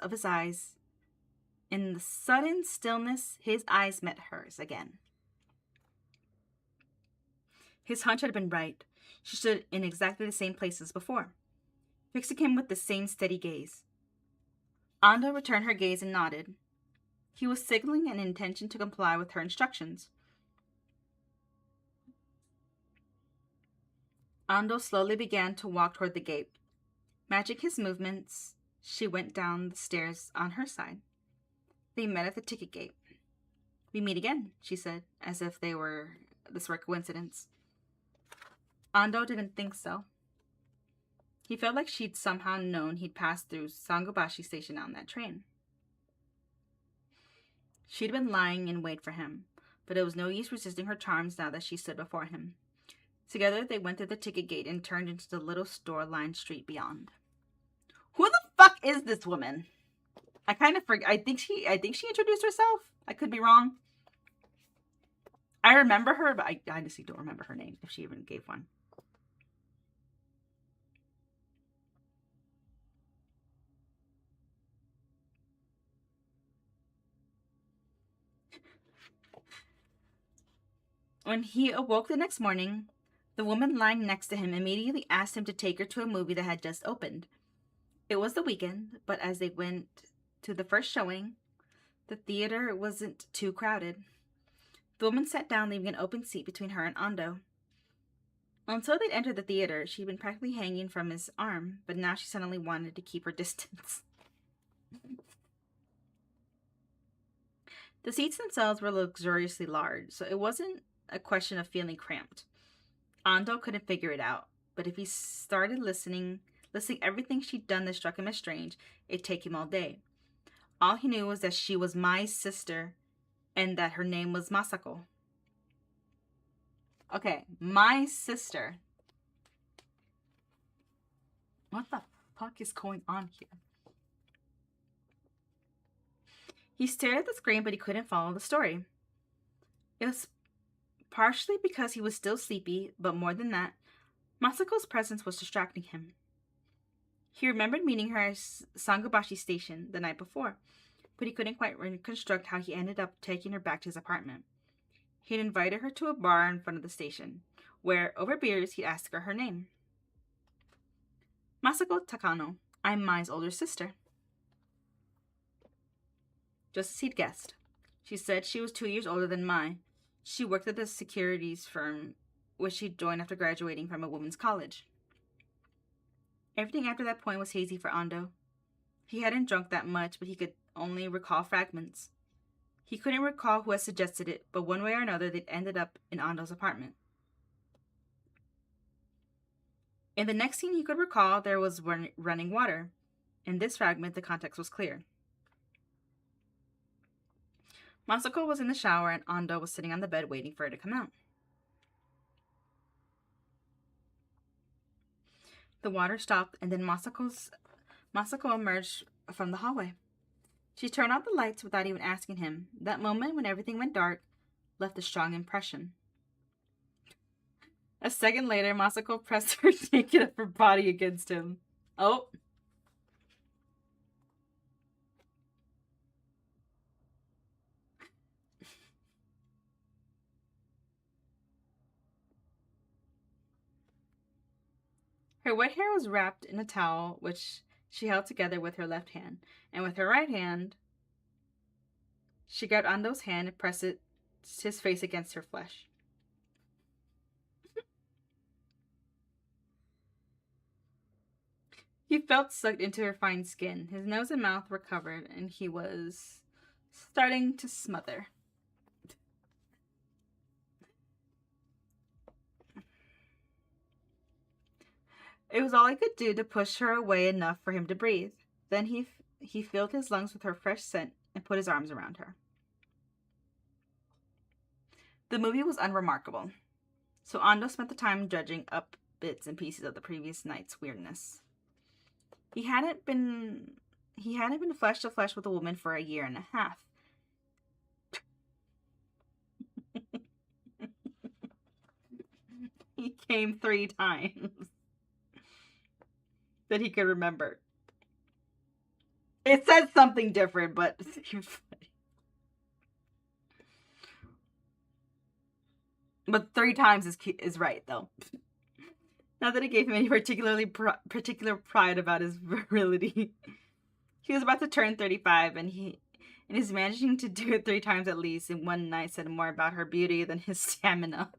Speaker 1: his eyes met hers again. His hunch had been right. She stood in exactly the same place as before, fixing him with the same steady gaze. Ando returned her gaze and nodded. He was signaling an intention to comply with her instructions. Ando slowly began to walk toward the gate. Matching his movements, she went down the stairs on her side. They met at the ticket gate. "We meet again," she said, as if this were a coincidence. Ando didn't think so. He felt like she'd somehow known he'd passed through Sangobashi Station on that train. She'd been lying in wait for him, but it was no use resisting her charms now that she stood before him. Together, they went through the ticket gate and turned into the little store-lined street beyond. Who the fuck is this woman? I kind of forget. I think she introduced herself. I could be wrong. I remember her, but I honestly don't remember her name, if she even gave one. When he awoke the next morning, the woman lying next to him immediately asked him to take her to a movie that had just opened. It was the weekend, but as they went to the first showing, the theater wasn't too crowded. The woman sat down, leaving an open seat between her and Ando. Until they'd entered the theater, she'd been practically hanging from his arm, but now she suddenly wanted to keep her distance. The seats themselves were luxuriously large, so it wasn't a question of feeling cramped. Ando couldn't figure it out, but if he started listing everything she'd done that struck him as strange, it'd take him all day. All he knew was that she was my sister and that her name was Masako. Okay, my sister. What the fuck is going on here? He stared at the screen, but he couldn't follow the story. It was partially because he was still sleepy, but more than that, Masako's presence was distracting him. He remembered meeting her at Sangobashi Station the night before, but he couldn't quite reconstruct how he ended up taking her back to his apartment. He'd invited her to a bar in front of the station, where, over beers, he'd asked her name. "Masako Takano. I'm Mai's older sister." Just as he'd guessed. She said she was 2 years older than Mai. She worked at the securities firm, which she'd joined after graduating from a women's college. Everything after that point was hazy for Ando. He hadn't drunk that much, but he could only recall fragments. He couldn't recall who had suggested it, but one way or another they'd ended up in Ando's apartment. In the next scene he could recall, there was running water. In this fragment, the context was clear. Masako was in the shower and Ando was sitting on the bed waiting for her to come out. The water stopped, and then Masako emerged from the hallway. She turned out the lights without even asking him. That moment, when everything went dark, left a strong impression. A second later, Masako pressed her naked upper body against him. Oh. Her wet hair was wrapped in a towel, which she held together with her left hand, and with her right hand, she grabbed Ando's hand and pressed his face against her flesh. He felt sucked into her fine skin. His nose and mouth were covered, and he was starting to smother. It was all I could do to push her away enough for him to breathe. Then he filled his lungs with her fresh scent and put his arms around her. The movie was unremarkable, so Ando spent the time judging up bits and pieces of the previous night's weirdness. He hadn't been flesh to flesh with a woman for a year and a half. He came 3 times that he could remember. It says something different, but but 3 times is right though. Not that it gave him any particular pride about his virility. He was about to turn 35, and he's managing to do it 3 times at least in one night said more about her beauty than his stamina.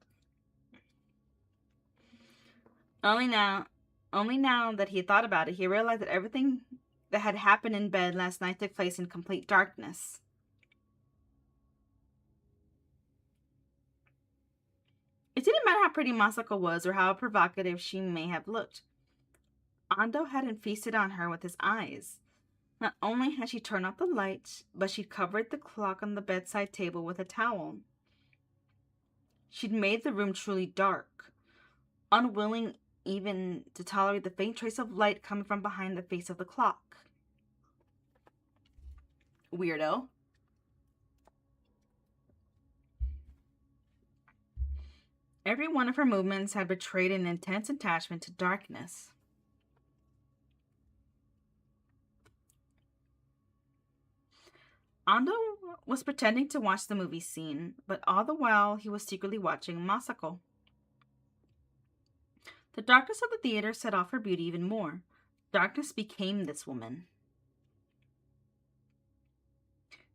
Speaker 1: Only now that he thought about it, he realized that everything that had happened in bed last night took place in complete darkness. It didn't matter how pretty Masako was or how provocative she may have looked. Ando hadn't feasted on her with his eyes. Not only had she turned off the light, but she'd covered the clock on the bedside table with a towel. She'd made the room truly dark, unwilling even to tolerate the faint trace of light coming from behind the face of the clock. Weirdo. Every one of her movements had betrayed an intense attachment to darkness. Ando was pretending to watch the movie scene, but all the while he was secretly watching Masako. The darkness of the theater set off her beauty even more. Darkness became this woman.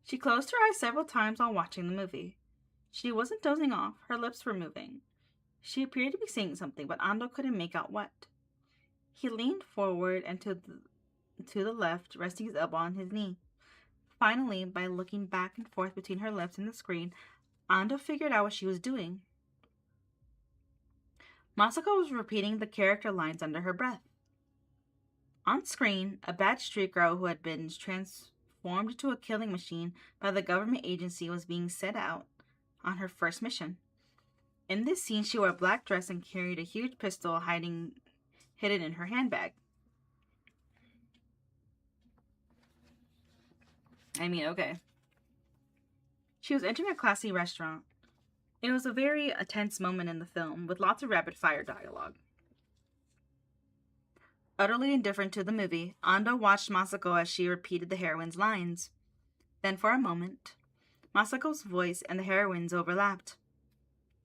Speaker 1: She closed her eyes several times while watching the movie. She wasn't dozing off, her lips were moving. She appeared to be saying something, but Ando couldn't make out what. He leaned forward and to the left, resting his elbow on his knee. Finally, by looking back and forth between her lips and the screen, Ando figured out what she was doing. Masako was repeating the character lines under her breath. On screen, a bad street girl who had been transformed into a killing machine by the government agency was being set out on her first mission. In this scene, she wore a black dress and carried a huge pistol hidden in her handbag. I mean, okay. She was entering a classy restaurant. It was a very tense moment in the film, with lots of rapid-fire dialogue. Utterly indifferent to the movie, Ando watched Masako as she repeated the heroine's lines. Then, for a moment, Masako's voice and the heroine's overlapped.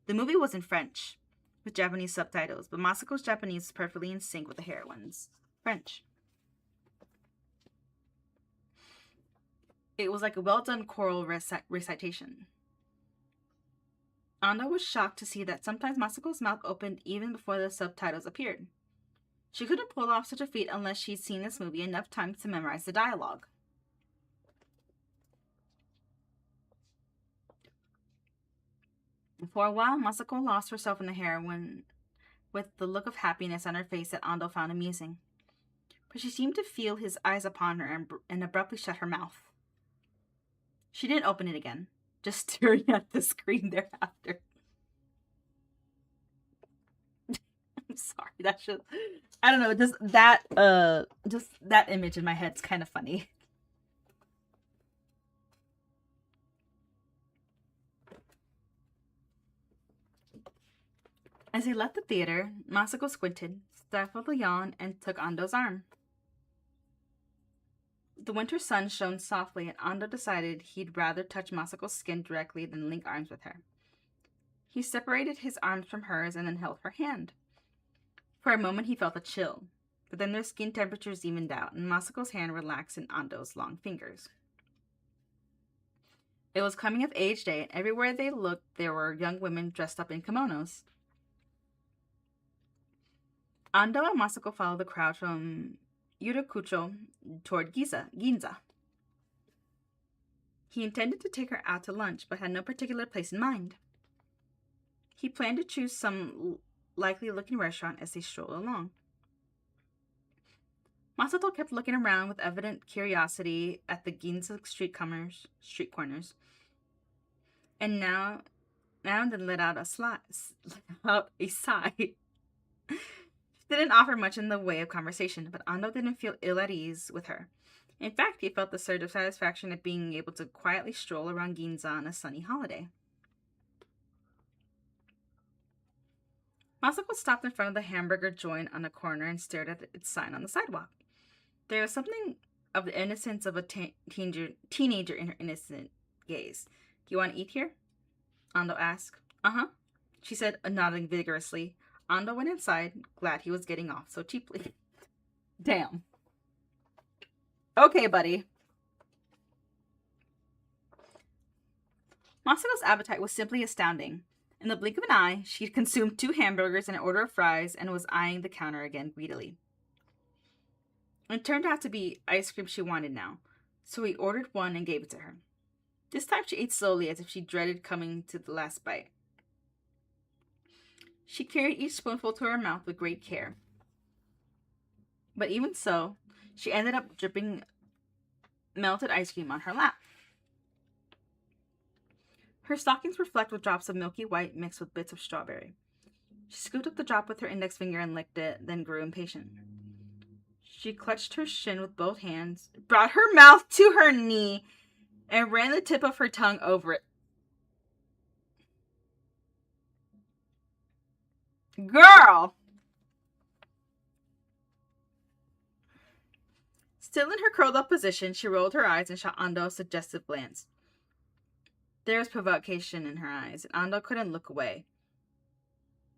Speaker 1: The movie was in French, with Japanese subtitles, but Masako's Japanese was perfectly in sync with the heroine's French. It was like a well-done choral recitation. Ando was shocked to see that sometimes Masako's mouth opened even before the subtitles appeared. She couldn't pull off such a feat unless she'd seen this movie enough times to memorize the dialogue. For a while, Masako lost herself in the heroine with the look of happiness on her face that Ando found amusing. But she seemed to feel his eyes upon her and abruptly shut her mouth. She didn't open it again, just staring at the screen thereafter. I'm sorry, that's just, I don't know, just that image in my head's kind of funny. As they left the theater, Masako squinted, stifled a yawn, and took Ando's arm. The winter sun shone softly, and Ando decided he'd rather touch Masako's skin directly than link arms with her. He separated his arms from hers and then held her hand. For a moment he felt a chill, but then their skin temperatures evened out, and Masako's hand relaxed in Ando's long fingers. It was coming of age day, and everywhere they looked there were young women dressed up in kimonos. Ando and Masako followed the crowd from Yurakucho toward Ginza. He intended to take her out to lunch, but had no particular place in mind. He planned to choose some likely-looking restaurant as they strolled along. Masato kept looking around with evident curiosity at the Ginza street corners, and now and then let out a sigh. She didn't offer much in the way of conversation, but Ando didn't feel ill at ease with her. In fact, he felt the surge of satisfaction at being able to quietly stroll around Ginza on a sunny holiday. Masako stopped in front of the hamburger joint on a corner and stared at its sign on the sidewalk. There was something of the innocence of a teenager in her innocent gaze. "You want to eat here?" Ando asked. "Uh-huh," she said, nodding vigorously. Ando went inside, glad he was getting off so cheaply. Damn. Okay, buddy. Masako's appetite was simply astounding. In the blink of an eye, she had consumed 2 hamburgers and an order of fries and was eyeing the counter again greedily. It turned out to be ice cream she wanted now, so he ordered one and gave it to her. This time she ate slowly as if she dreaded coming to the last bite. She carried each spoonful to her mouth with great care. But even so, she ended up dripping melted ice cream on her lap. Her stockings were flecked with drops of milky white mixed with bits of strawberry. She scooped up the drop with her index finger and licked it, then grew impatient. She clutched her shin with both hands, brought her mouth to her knee, and ran the tip of her tongue over it. Girl! Still in her curled up position, she rolled her eyes and shot Ando a suggestive glance. There was provocation in her eyes, and Ando couldn't look away.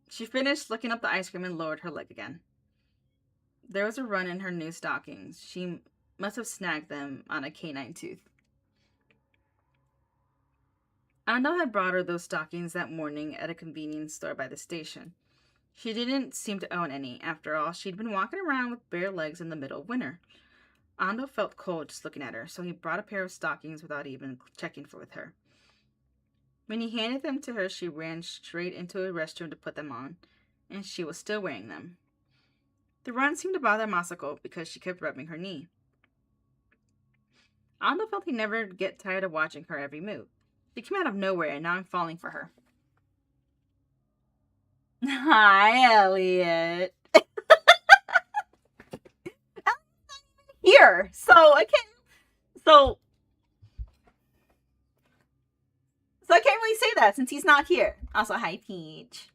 Speaker 1: She finished licking up the ice cream and lowered her leg again. There was a run in her new stockings. She must have snagged them on a canine tooth. Ando had brought her those stockings that morning at a convenience store by the station. She didn't seem to own any. After all, she'd been walking around with bare legs in the middle of winter. Ando felt cold just looking at her, so he brought a pair of stockings without even checking with her. When he handed them to her, she ran straight into a restroom to put them on, and she was still wearing them. The run seemed to bother Masako because she kept rubbing her knee. Ando felt he'd never get tired of watching her every move. She came out of nowhere, and now I'm falling for her. Hi, Elliot. Here, so I can't really say that since he's not here. Also, hi, Peach.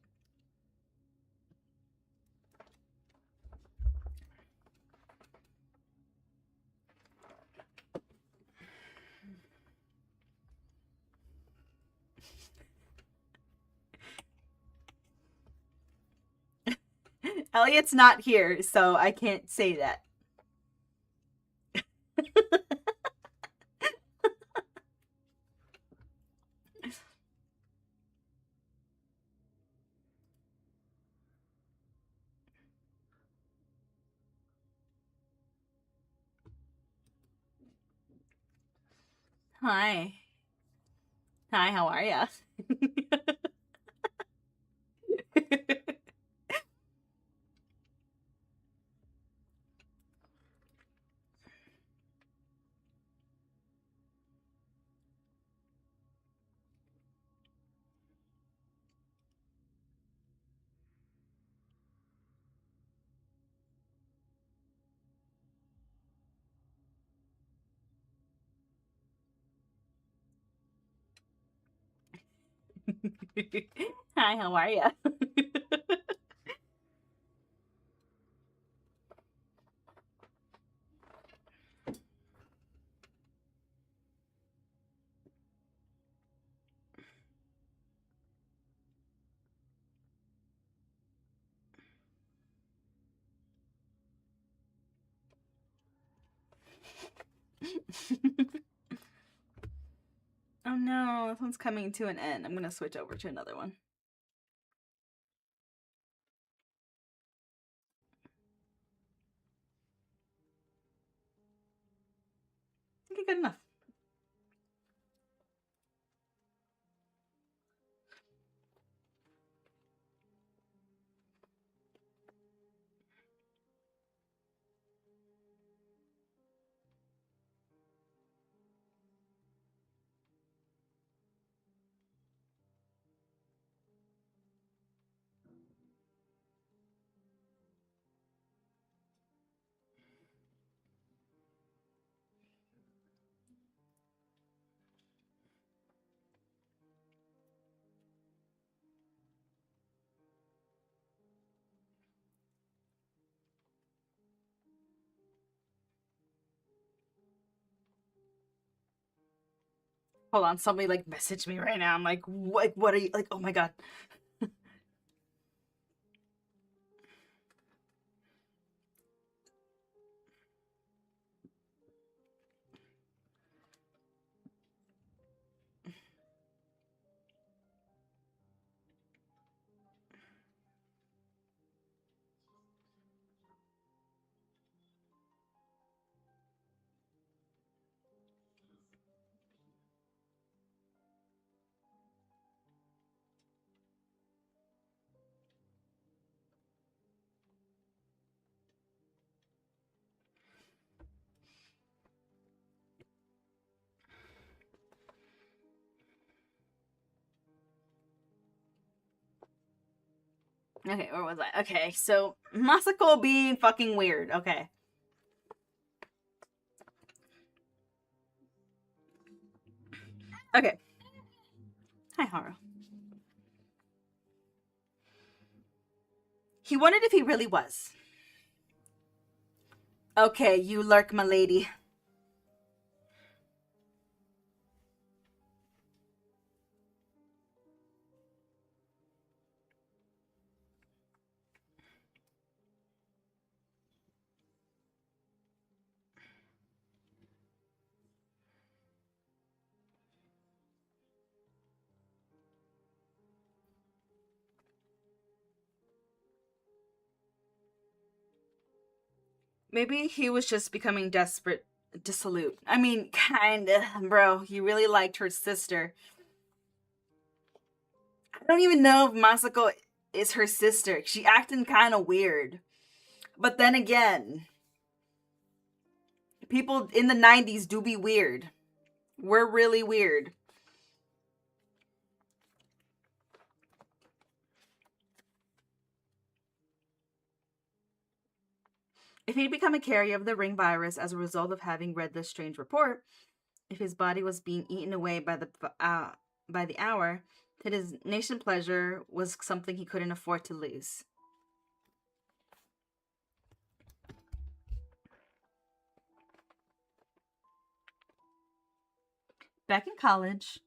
Speaker 1: Elliot's not here, so I can't say that. Hi. Hi, how are ya? Hi, how are ya? Oh no, this one's coming to an end. I'm gonna switch over to another one. Hold on, somebody like message me right now. I'm like, what are you like? Oh my god. Okay, where was I? Okay, so Masako being fucking weird. Okay. Okay. Hi, Haru. He wondered if he really was. Okay, you lurk, my lady. Maybe he was just becoming desperate, dissolute. I mean, kinda, bro. He really liked her sister. I don't even know if Masako is her sister. She acting kind of weird. But then again, people in the 90s do be weird. We're really weird. If he'd become a carrier of the ring virus as a result of having read this strange report, if his body was being eaten away by the hour, that his nation pleasure was something he couldn't afford to lose. Back in college,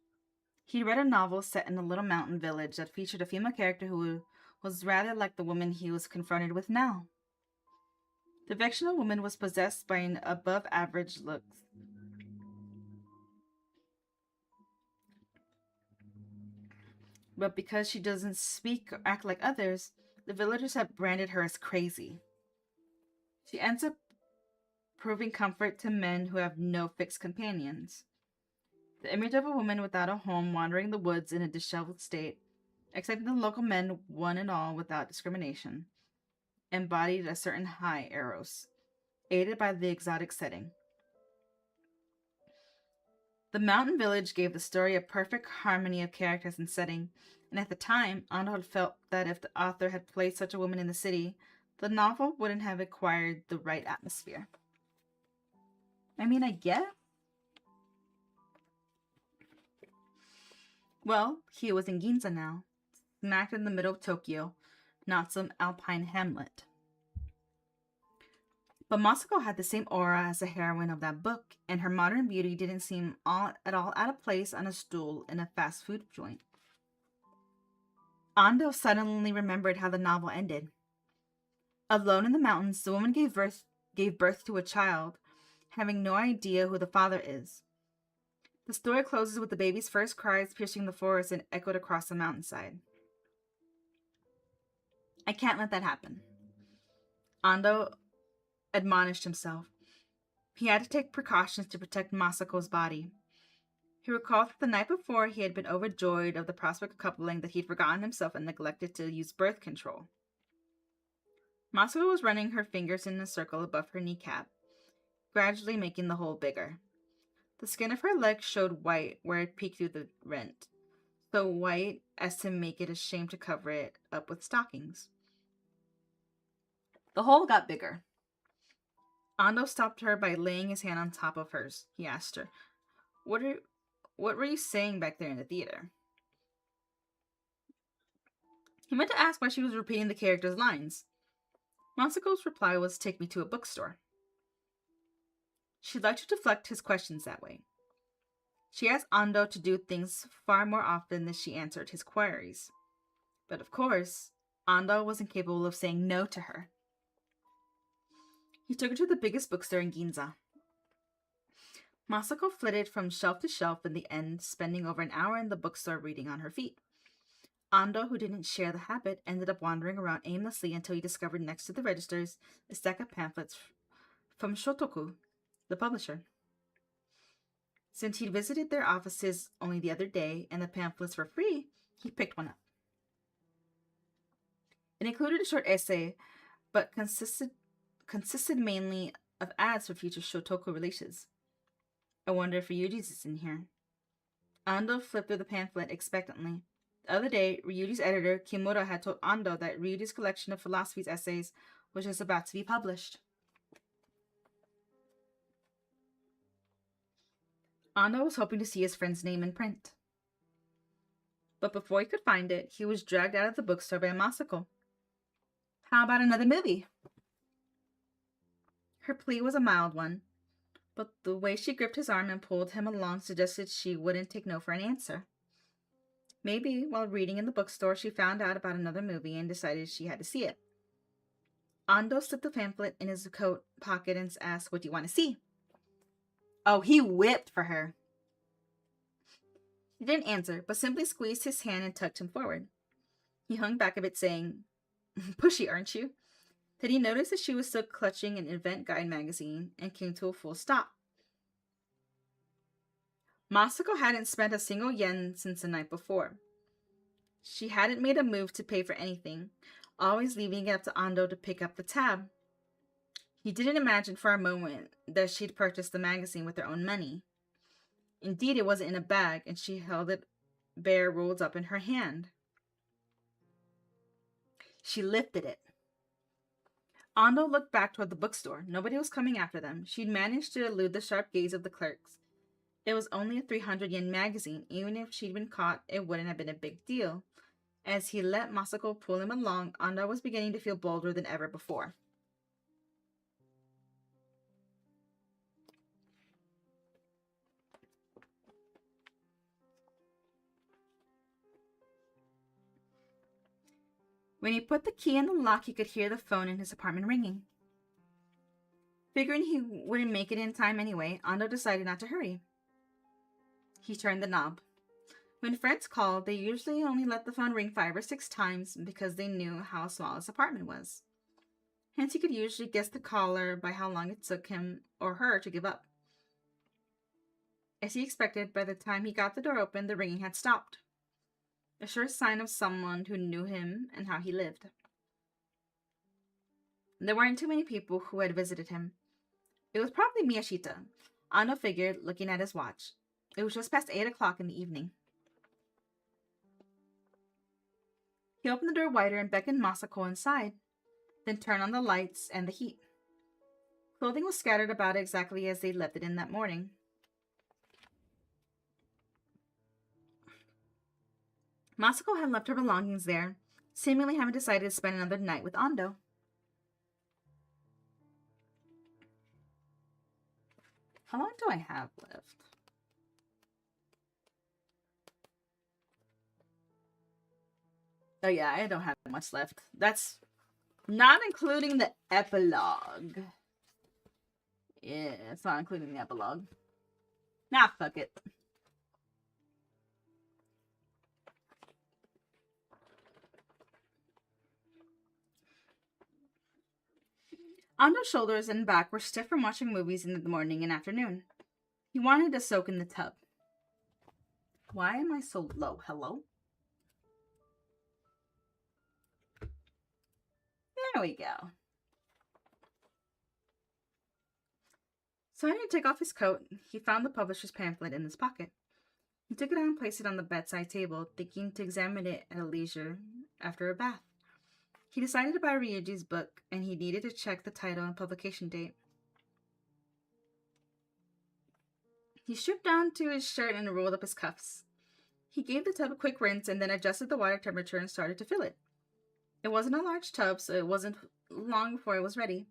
Speaker 1: he read a novel set in a little mountain village that featured a female character who was rather like the woman he was confronted with now. The fictional woman was possessed by an above average looks. But because she doesn't speak or act like others, the villagers have branded her as crazy. She ends up proving comfort to men who have no fixed companions. The image of a woman without a home wandering the woods in a disheveled state, accepting the local men one and all without discrimination, embodied a certain high eros, aided by the exotic setting. The mountain village gave the story a perfect harmony of characters and setting, and at the time, Arnold felt that if the author had placed such a woman in the city, the novel wouldn't have acquired the right atmosphere. I mean, I get. Well, he was in Ginza now, smack in the middle of Tokyo, not some alpine hamlet. But Masako had the same aura as the heroine of that book, and her modern beauty didn't seem at all out of place on a stool in a fast food joint. Ando suddenly remembered how the novel ended. Alone in the mountains, the woman gave birth to a child, having no idea who the father is. The story closes with the baby's first cries piercing the forest and echoed across the mountainside. I can't let that happen. Ando admonished himself. He had to take precautions to protect Masako's body. He recalled that the night before he had been overjoyed of the prospect of coupling that he'd forgotten himself and neglected to use birth control. Masako was running her fingers in a circle above her kneecap, gradually making the hole bigger. The skin of her leg showed white where it peeked through the rent, so white as to make it a shame to cover it up with stockings. The hole got bigger. Ando stopped her by laying his hand on top of hers. He asked her, What were you saying back there in the theater? He meant to ask why she was repeating the character's lines. Masako's reply was, take me to a bookstore. She'd like to deflect his questions that way. She asked Ando to do things far more often than she answered his queries. But of course, Ando was incapable of saying no to her. He took her to the biggest bookstore in Ginza. Masako flitted from shelf to shelf in the end, spending over an hour in the bookstore reading on her feet. Ando, who didn't share the habit, ended up wandering around aimlessly until he discovered next to the registers a stack of pamphlets from Shotoku, the publisher. Since he'd visited their offices only the other day and the pamphlets were free, he picked one up. It included a short essay, but consisted mainly of ads for future Shotoku releases. I wonder if Ryuji's is in here. Ando flipped through the pamphlet expectantly. The other day, Ryuji's editor, Kimura, had told Ando that Ryuji's collection of philosophy essays was just about to be published. Ando was hoping to see his friend's name in print. But before he could find it, he was dragged out of the bookstore by Masako. How about another movie? Her plea was a mild one, but the way she gripped his arm and pulled him along suggested she wouldn't take no for an answer. Maybe, while reading in the bookstore, she found out about another movie and decided she had to see it. Ando slipped the pamphlet in his coat pocket and asked, "What do you want to see?" Oh, he whipped for her. She didn't answer, but simply squeezed his hand and tugged him forward. He hung back a bit, saying, "Pushy, aren't you?" Then he noticed that she was still clutching an event guide magazine and came to a full stop. Masako hadn't spent a single yen since the night before. She hadn't made a move to pay for anything, always leaving it up to Ando to pick up the tab. He didn't imagine for a moment that she'd purchased the magazine with her own money. Indeed, it wasn't in a bag, and she held it bare rolled up in her hand. She lifted it. Ando looked back toward the bookstore. Nobody was coming after them. She'd managed to elude the sharp gaze of the clerks. It was only a 300 yen magazine. Even if she'd been caught, it wouldn't have been a big deal. As he let Masako pull him along, Ando was beginning to feel bolder than ever before. When he put the key in the lock, he could hear the phone in his apartment ringing. Figuring he wouldn't make it in time anyway, Ando decided not to hurry. He turned the knob. When friends called, they usually only let the phone ring 5 or 6 times because they knew how small his apartment was. Hence, he could usually guess the caller by how long it took him or her to give up. As he expected, by the time he got the door open, the ringing had stopped. A sure sign of someone who knew him and how he lived. There weren't too many people who had visited him. It was probably Miyashita, Ando figured, looking at his watch. It was just past 8 o'clock in the evening. He opened the door wider and beckoned Masako inside, then turned on the lights and the heat. Clothing was scattered about exactly as they'd left it in that morning. Masako had left her belongings there, seemingly having decided to spend another night with Ando. How long do I have left? Oh yeah, I don't have much left. That's not including the epilogue. Yeah, it's not including the epilogue. Nah, fuck it. Ando's shoulders and back were stiff from watching movies in the morning and afternoon. He wanted to soak in the tub. Why am I so low? Hello? There we go. So having to take off his coat, he found the publisher's pamphlet in his pocket. He took it out and placed it on the bedside table, thinking to examine it at leisure after a bath. He decided to buy Ryuji's book, and he needed to check the title and publication date. He stripped down to his shirt and rolled up his cuffs. He gave the tub a quick rinse and then adjusted the water temperature and started to fill it. It wasn't a large tub, so it wasn't long before it was ready.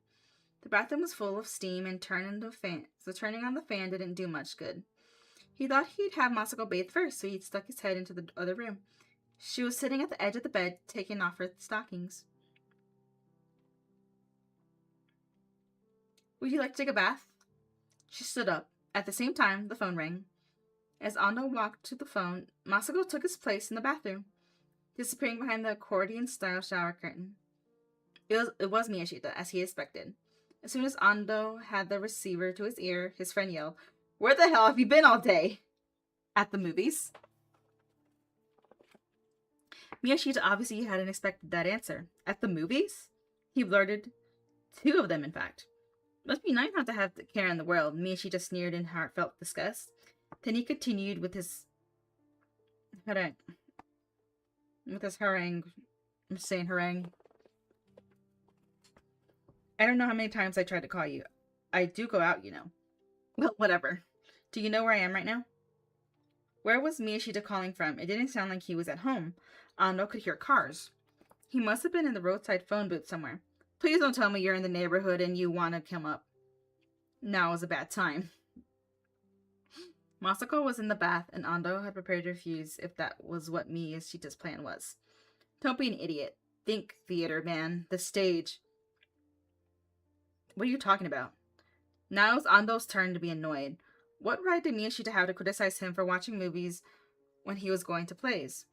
Speaker 1: The bathroom was full of steam, and turning on the fan didn't do much good. He thought he'd have Masako bathe first, so he'd stuck his head into the other room. She was sitting at the edge of the bed, taking off her stockings. Would you like to take a bath? She stood up. At the same time, the phone rang. As Ando walked to the phone, Masako took his place in the bathroom, disappearing behind the accordion-style shower curtain. It was Miyashita, as he expected. As soon as Ando had the receiver to his ear, his friend yelled, "Where the hell have you been all day?" At the movies? Miyashita obviously hadn't expected that answer. At the movies? He blurted. 2 of them, in fact. Must be nice not to have the care in the world, Miyashita sneered in heartfelt disgust. Then he continued with his harangue. I'm saying harangue. I don't know how many times I tried to call you. I do go out, you know. Well, whatever. Do you know where I am right now? Where was Miyashita calling from? It didn't sound like he was at home. Ando could hear cars. He must have been in the roadside phone booth somewhere. Please don't tell me you're in the neighborhood and you want to come up. Now is a bad time. Masako was in the bath, and Ando had prepared to refuse if that was what Miyashita's plan was. Don't be an idiot. Think theater, man. The stage. What are you talking about? Now it was Ando's turn to be annoyed. What right did Miyashita have to criticize him for watching movies when he was going to plays?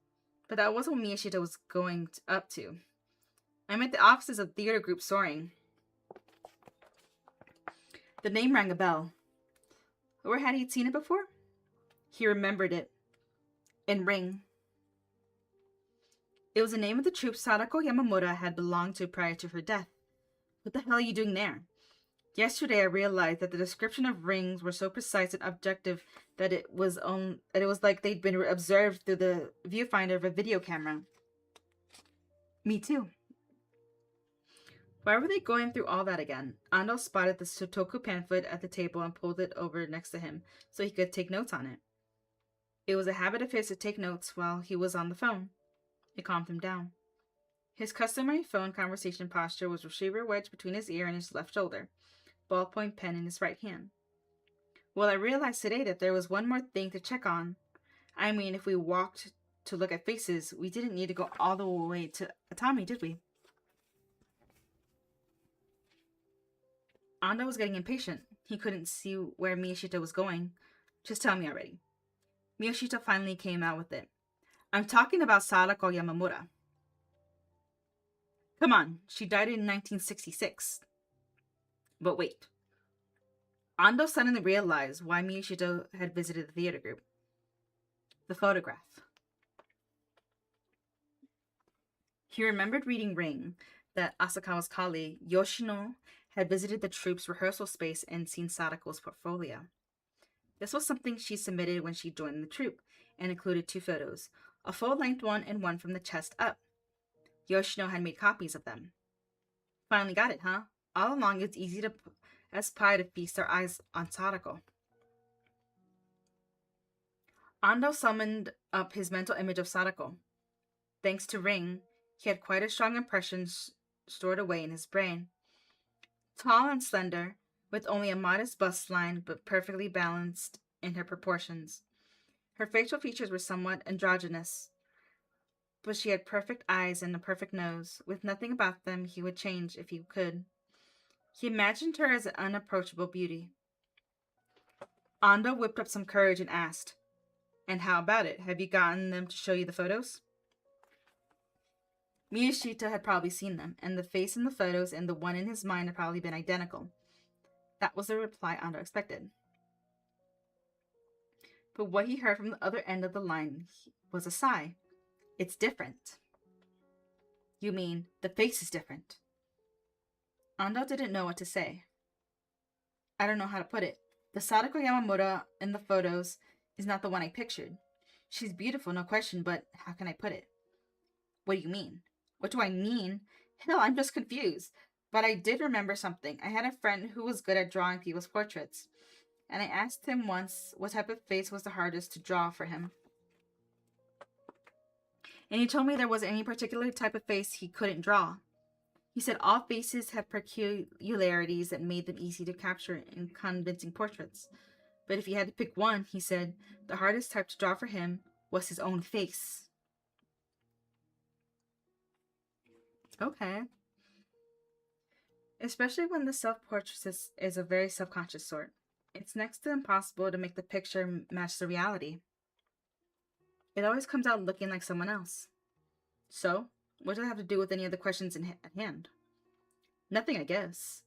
Speaker 1: But that wasn't what Miyashita was going up to. I'm at the offices of theater group Soaring. The name rang a bell. Where had he seen it before? He remembered it. In Ring. It was the name of the troupe Sadako Yamamura had belonged to prior to her death. What the hell are you doing there? Yesterday I realized that the description of rings were so precise and objective that it was like they'd been observed through the viewfinder of a video camera. Me too. Why were they going through all that again? Ando spotted the Sutoku pamphlet at the table and pulled it over next to him so he could take notes on it. It was a habit of his to take notes while he was on the phone. It calmed him down. His customary phone conversation posture was receiver wedged between his ear and his left shoulder, ballpoint pen in his right hand. Well, I realized today that there was one more thing to check on. I mean, if we walked to look at faces, we didn't need to go all the way to Atami, did we? Ando was getting impatient. He couldn't see where Miyashita was going. Just tell me already. Miyashita finally came out with it. I'm talking about Sadako Yamamura. Come on, she died in 1966. But wait. Ando suddenly realized why Miyashita had visited the theater group. The photograph. He remembered reading Ring that Asakawa's colleague, Yoshino, had visited the troupe's rehearsal space and seen Sadako's portfolio. This was something she submitted when she joined the troupe, and included 2 photos, a full-length one and one from the chest up. Yoshino had made copies of them. Finally got it, huh? All along, it's easy as pie to feast our eyes on Sadako. Ando summoned up his mental image of Sadako. Thanks to Ring, he had quite a strong impression stored away in his brain. Tall and slender, with only a modest bust line but perfectly balanced in her proportions. Her facial features were somewhat androgynous, but she had perfect eyes and a perfect nose, with nothing about them he would change if he could. He imagined her as an unapproachable beauty. Ando whipped up some courage and asked, "And how about it? Have you gotten them to show you the photos?" Miyashita had probably seen them, and the face in the photos and the one in his mind had probably been identical. That was the reply Ando expected. But what he heard from the other end of the line was a sigh. It's different. You mean, the face is different. Ando didn't know what to say. I don't know how to put it. The Sadako Yamamura in the photos is not the one I pictured. She's beautiful, no question, but how can I put it? What do you mean? What do I mean? Hell, I'm just confused. But I did remember something. I had a friend who was good at drawing people's portraits, and I asked him once what type of face was the hardest to draw for him. And he told me there wasn't any particular type of face he couldn't draw. He said all faces had peculiarities that made them easy to capture in convincing portraits, But if he had to pick one, he said, the hardest type to draw for him was his own face. Okay. Especially when the self-portrait is a very subconscious sort. It's next to impossible to make the picture match the reality. It always comes out looking like someone else. So, what does it have to do with any of the questions at hand? Nothing, I guess.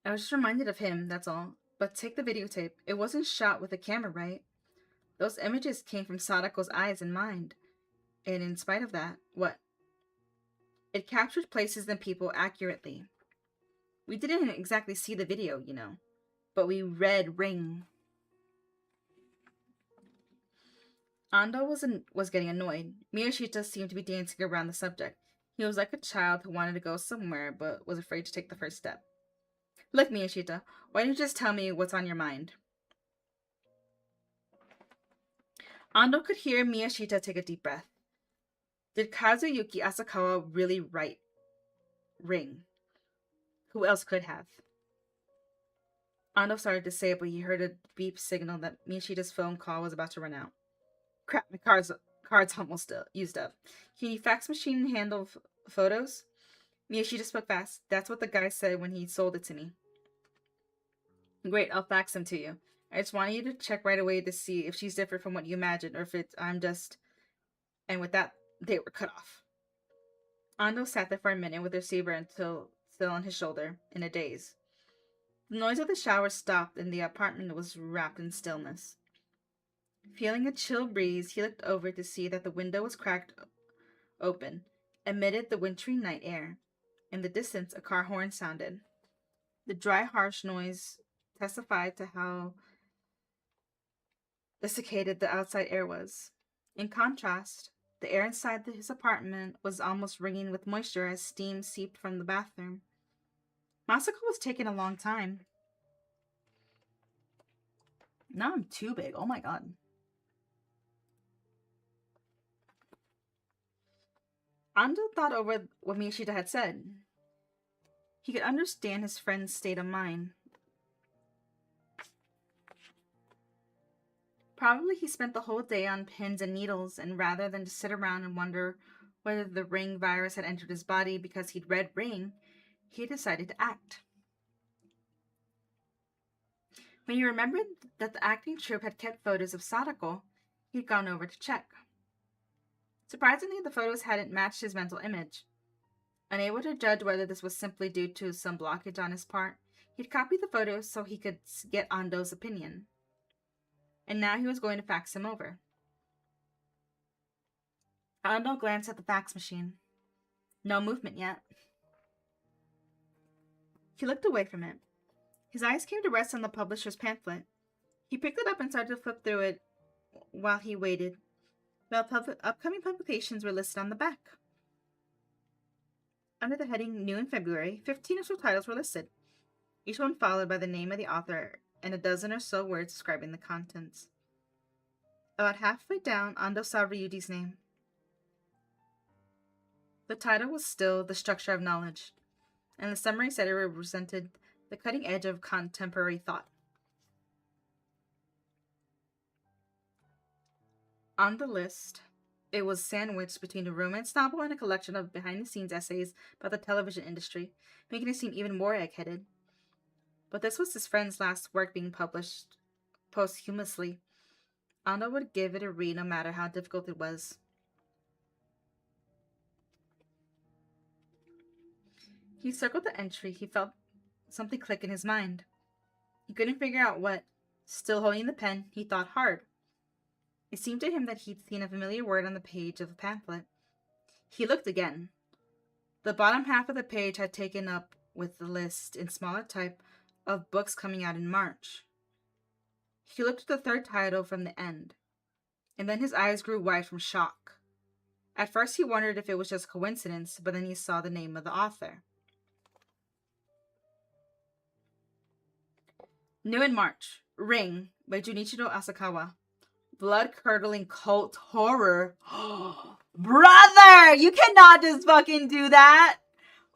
Speaker 1: I was just reminded of him, that's all. But take the videotape. It wasn't shot with a camera, right? Those images came from Sadako's eyes and mind. And in spite of that, what? It captured places and people accurately. We didn't exactly see the video, you know. But we read ring. Ando was getting annoyed. Miyashita seemed to be dancing around the subject. He was like a child who wanted to go somewhere, but was afraid to take the first step. Look, Miyashita, why don't you just tell me what's on your mind? Ando could hear Miyashita take a deep breath. Did Kazuyuki Asakawa really write ring? Who else could have? Ando started to say it, but he heard a beep signal that Miyashita's phone call was about to run out. Crap, my card's almost used up. Can you fax machine handle photos? Miyashita spoke fast. That's what the guy said when he sold it to me. Great, I'll fax them to you. I just wanted you to check right away to see if she's different from what you imagined, or if I'm just... And with that, they were cut off. Ando sat there for a minute with the receiver until still on his shoulder, in a daze. The noise of the shower stopped and the apartment was wrapped in stillness. Feeling a chill breeze, he looked over to see that the window was cracked open, emitted the wintry night air. In the distance, a car horn sounded. The dry, harsh noise testified to how desiccated the outside air was. In contrast, the air inside his apartment was almost ringing with moisture as steam seeped from the bathroom. Masako was taking a long time. Now I'm too big. Oh my god. Ando thought over what Miyashita had said. He could understand his friend's state of mind. Probably he spent the whole day on pins and needles, and rather than to sit around and wonder whether the ring virus had entered his body because he'd read ring, he decided to act. When he remembered that the acting troupe had kept photos of Sadako, he'd gone over to check. Surprisingly, the photos hadn't matched his mental image. Unable to judge whether this was simply due to some blockage on his part, he'd copied the photos so he could get Ando's opinion. And now he was going to fax him over. Ando glanced at the fax machine. No movement yet. He looked away from it. His eyes came to rest on the publisher's pamphlet. He picked it up and started to flip through it while he waited. The upcoming publications were listed on the back. Under the heading New in February, 15 or so titles were listed, each one followed by the name of the author and a dozen or so words describing the contents. About halfway down, Ando saw Ryuji's name. The title was still The Structure of Knowledge, and the summary said it represented the cutting edge of contemporary thought. On the list, it was sandwiched between a romance novel and a collection of behind-the-scenes essays about the television industry, making it seem even more egg-headed. But this was his friend's last work being published posthumously. Ando would give it a read no matter how difficult it was. He circled the entry. He felt something click in his mind. He couldn't figure out what. Still holding the pen, he thought hard. It seemed to him that he'd seen a familiar word on the page of the pamphlet. He looked again. The bottom half of the page had taken up with the list, in smaller type, of books coming out in March. He looked at the third title from the end, and then his eyes grew wide from shock. At first he wondered if it was just coincidence, but then he saw the name of the author. New in March, Ring, by Junichiro Asakawa. Blood-curdling cult horror. Brother! You cannot just fucking do that!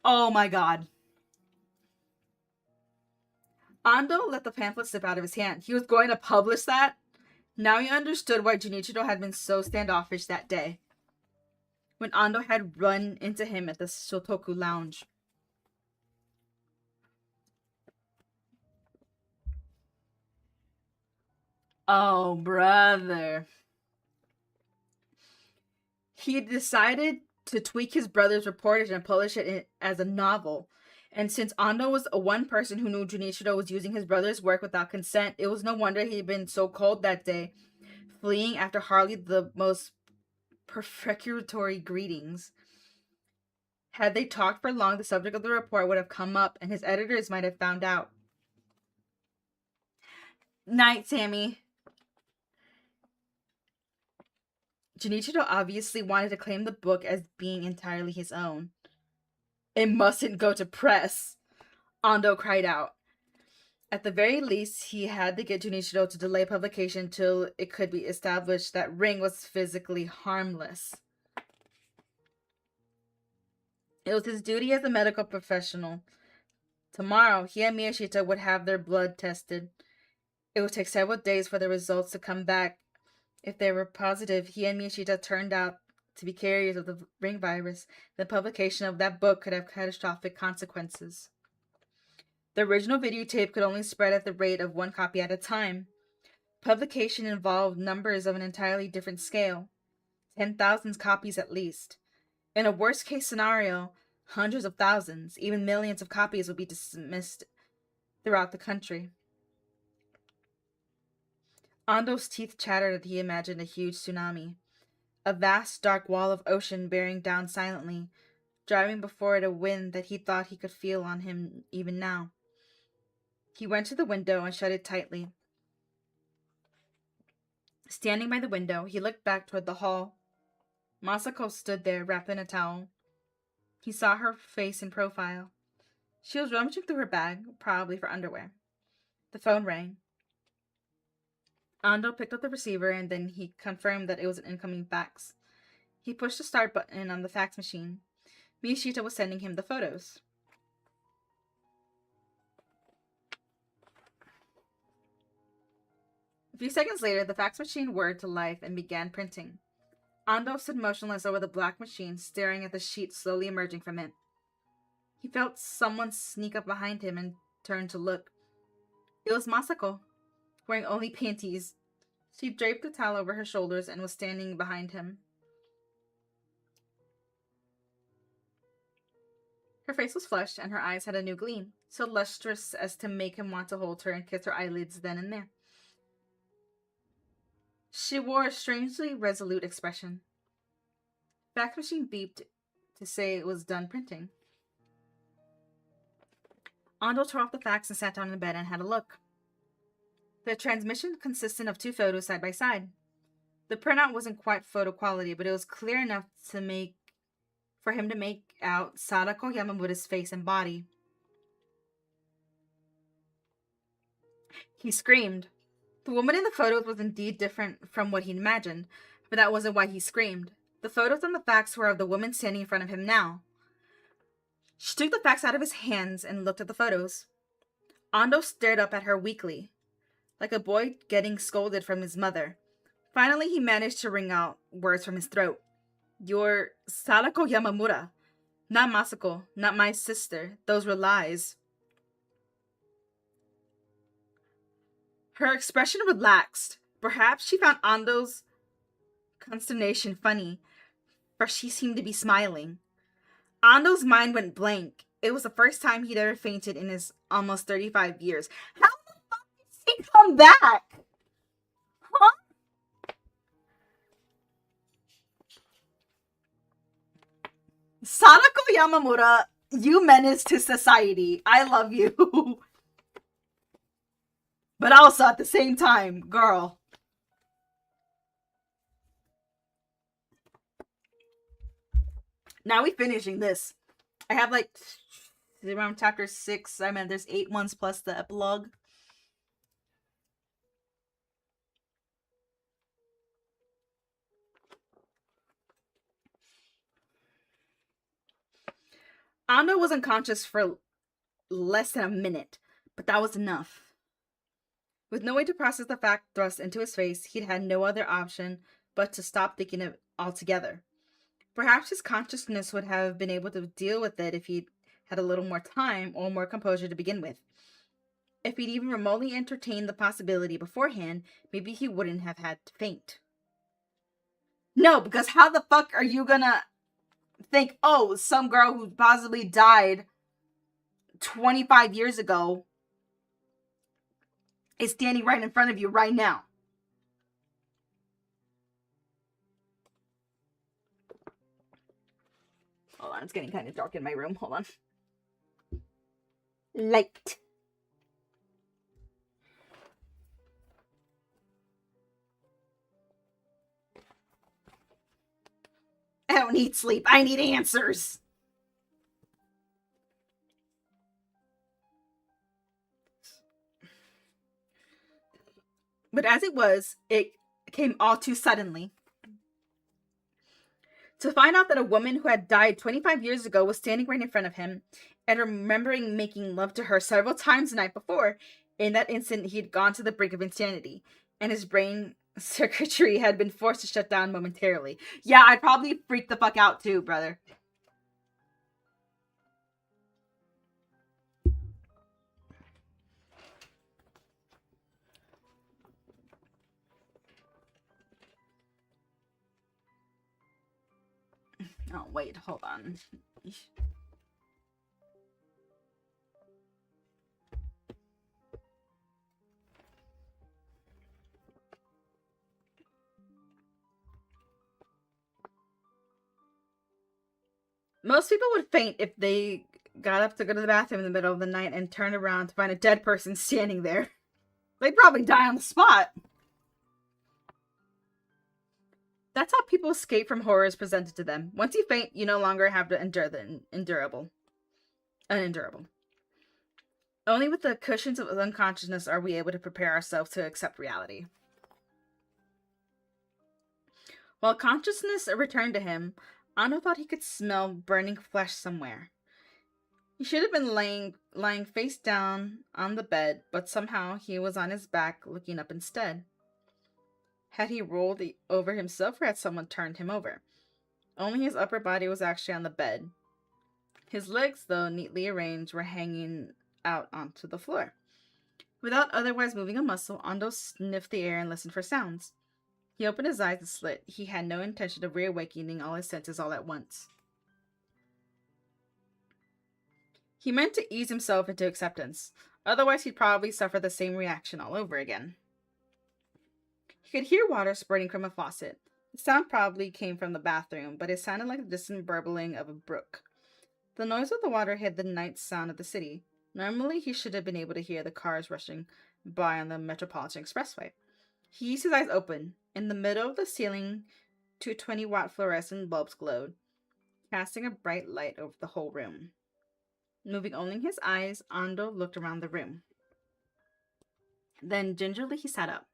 Speaker 1: Oh my god. Ando let the pamphlet slip out of his hand. He was going to publish that? Now he understood why Junichiro had been so standoffish that day, when Ando had run into him at the Shotoku lounge. Oh, brother. He decided to tweak his brother's reportage and publish it as a novel. And since Ando was one person who knew Junichiro was using his brother's work without consent, it was no wonder he'd been so cold that day, fleeing after hardly the most precatory greetings. Had they talked for long, the subject of the report would have come up, and his editors might have found out. Night, Sammy. Junichiro obviously wanted to claim the book as being entirely his own. It mustn't go to press, Ando cried out. At the very least, he had to get Junichiro to delay publication till it could be established that Ring was physically harmless. It was his duty as a medical professional. Tomorrow, he and Miyashita would have their blood tested. It would take several days for the results to come back. If they were positive, he and Miyashita turned out to be carriers of the Ring virus, the publication of that book could have catastrophic consequences. The original videotape could only spread at the rate of 1 copy at a time. Publication involved numbers of an entirely different scale, 10,000 copies at least. In a worst-case scenario, hundreds of thousands, even millions of copies would be dismissed throughout the country. Ando's teeth chattered as he imagined a huge tsunami. A vast, dark wall of ocean bearing down silently, driving before it a wind that he thought he could feel on him even now. He went to the window and shut it tightly. Standing by the window, he looked back toward the hall. Masako stood there, wrapped in a towel. He saw her face in profile. She was rummaging through her bag, probably for underwear. The phone rang. Ando picked up the receiver and then he confirmed that it was an incoming fax. He pushed the start button on the fax machine. Miyashita was sending him the photos. A few seconds later, the fax machine whirred to life and began printing. Ando stood motionless over the black machine, staring at the sheet slowly emerging from it. He felt someone sneak up behind him and turned to look. It was Masako, wearing only panties. She draped the towel over her shoulders and was standing behind him. Her face was flushed and her eyes had a new gleam, so lustrous as to make him want to hold her and kiss her eyelids then and there. She wore a strangely resolute expression. The fax machine beeped to say it was done printing. Ando tore off the fax and sat down in bed and had a look. The transmission consisted of 2 photos side by side. The printout wasn't quite photo quality, but it was clear enough for him to make out Sadako Yamamura's face and body. He screamed. The woman in the photos was indeed different from what he'd imagined, but that wasn't why he screamed. The photos on the fax were of the woman standing in front of him now. She took the fax out of his hands and looked at the photos. Ando stared up at her weakly, like a boy getting scolded from his mother. Finally, he managed to wring out words from his throat. You're Sadako Yamamura. Not Masako. Not my sister. Those were lies. Her expression relaxed. Perhaps she found Ando's consternation funny, for she seemed to be smiling. Ando's mind went blank. It was the first time he'd ever fainted in his almost 35 years. How the fuck did she come back? Huh? Sadako Yamamura, you menace to society. I love you. But also at the same time, girl. Now we finishing this. I have like around chapter 6. I mean, there's 8 months plus the epilogue. Ando was unconscious for less than a minute, But that was enough. With no way to process the fact thrust into his face, he'd had no other option but to stop thinking of it altogether. Perhaps his consciousness would have been able to deal with it if he'd had a little more time or more composure to begin with. If he'd even remotely entertained the possibility beforehand, maybe he wouldn't have had to faint. No, because how the fuck are you gonna think, oh, some girl who possibly died 25 years ago is standing right in front of you right now? Hold on, it's getting kind of dark in my room. Hold on. Light. I don't need sleep. I need answers. But as it was, it came all too suddenly. To find out that a woman who had died 25 years ago was standing right in front of him and remembering making love to her several times the night before, in that instant he'd gone to the brink of insanity, and his brain circuitry had been forced to shut down momentarily. Yeah, I'd probably freak the fuck out too, brother. Oh, wait, hold on. Most people would faint if they got up to go to the bathroom in the middle of the night and turned around to find a dead person standing there. They'd probably die on the spot. That's how people escape from horrors presented to them. Once you faint, you no longer have to endure the unendurable. Only with the cushions of unconsciousness are we able to prepare ourselves to accept reality. While consciousness returned to him, Ano thought he could smell burning flesh somewhere. He should have been lying face down on the bed, but somehow he was on his back looking up instead. Had he rolled over himself, or had someone turned him over? Only his upper body was actually on the bed. His legs, though neatly arranged, were hanging out onto the floor. Without otherwise moving a muscle, Ando sniffed the air and listened for sounds. He opened his eyes and slit. He had no intention of reawakening all his senses all at once. He meant to ease himself into acceptance. Otherwise, he'd probably suffer the same reaction all over again. He could hear water spurting from a faucet. The sound probably came from the bathroom, but it sounded like the distant burbling of a brook. The noise of the water hid the night sound of the city. Normally, he should have been able to hear the cars rushing by on the Metropolitan Expressway. He used his eyes open. In the middle of the ceiling, 2 20-watt fluorescent bulbs glowed, casting a bright light over the whole room. Moving only his eyes, Ando looked around the room. Then, gingerly, he sat up.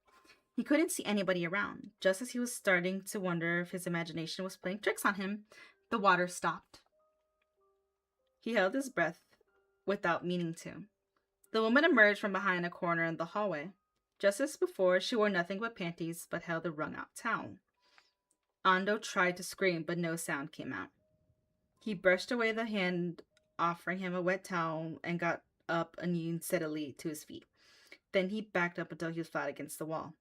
Speaker 1: He couldn't see anybody around. Just as he was starting to wonder if his imagination was playing tricks on him, the water stopped. He held his breath without meaning to. The woman emerged from behind a corner in the hallway. Just as before, she wore nothing but panties, but held a wrung-out towel. Ando tried to scream, but no sound came out. He brushed away the hand offering him a wet towel and got up unsteadily to his feet. Then he backed up until he was flat against the wall.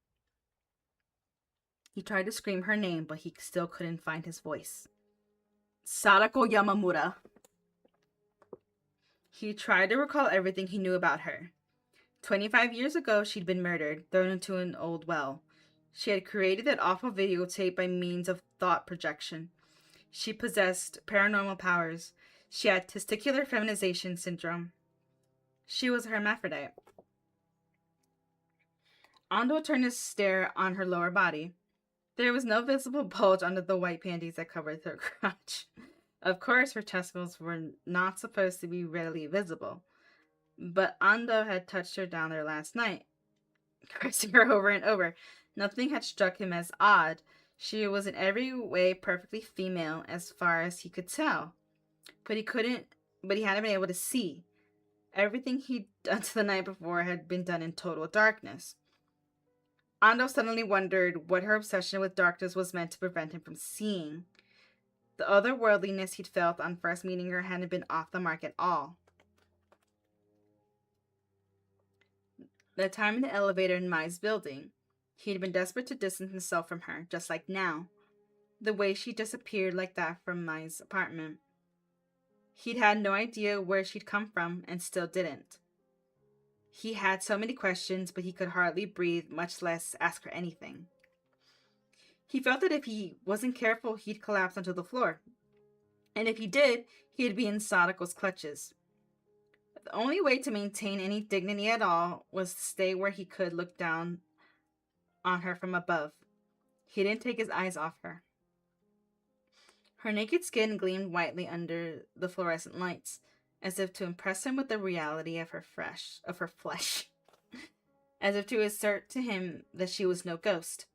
Speaker 1: He tried to scream her name, but he still couldn't find his voice. Sadako Yamamura. He tried to recall everything he knew about her. 25 years ago, she'd been murdered, thrown into an old well. She had created that awful videotape by means of thought projection. She possessed paranormal powers. She had testicular feminization syndrome. She was a hermaphrodite. Ando turned to stare on her lower body. There was no visible bulge under the white panties that covered her crotch. Of course, her testicles were not supposed to be readily visible. But Ando had touched her down there last night, caressing her over and over. Nothing had struck him as odd. She was in every way perfectly female as far as he could tell. But he hadn't been able to see. Everything he'd done the night before had been done in total darkness. Ando suddenly wondered what her obsession with darkness was meant to prevent him from seeing. The otherworldliness he'd felt on first meeting her hadn't been off the mark at all. The time in the elevator in Mai's building, he'd been desperate to distance himself from her, just like now. The way she disappeared like that from Mai's apartment. He'd had no idea where she'd come from, and still didn't. He had so many questions, but he could hardly breathe, much less ask her anything. He felt that if he wasn't careful, he'd collapse onto the floor. And if he did, he'd be in Sadako's clutches. The only way to maintain any dignity at all was to stay where he could look down on her from above. He didn't take his eyes off her. Her naked skin gleamed whitely under the fluorescent lights, as if to impress him with the reality of her flesh, as if to assert to him that she was no ghost.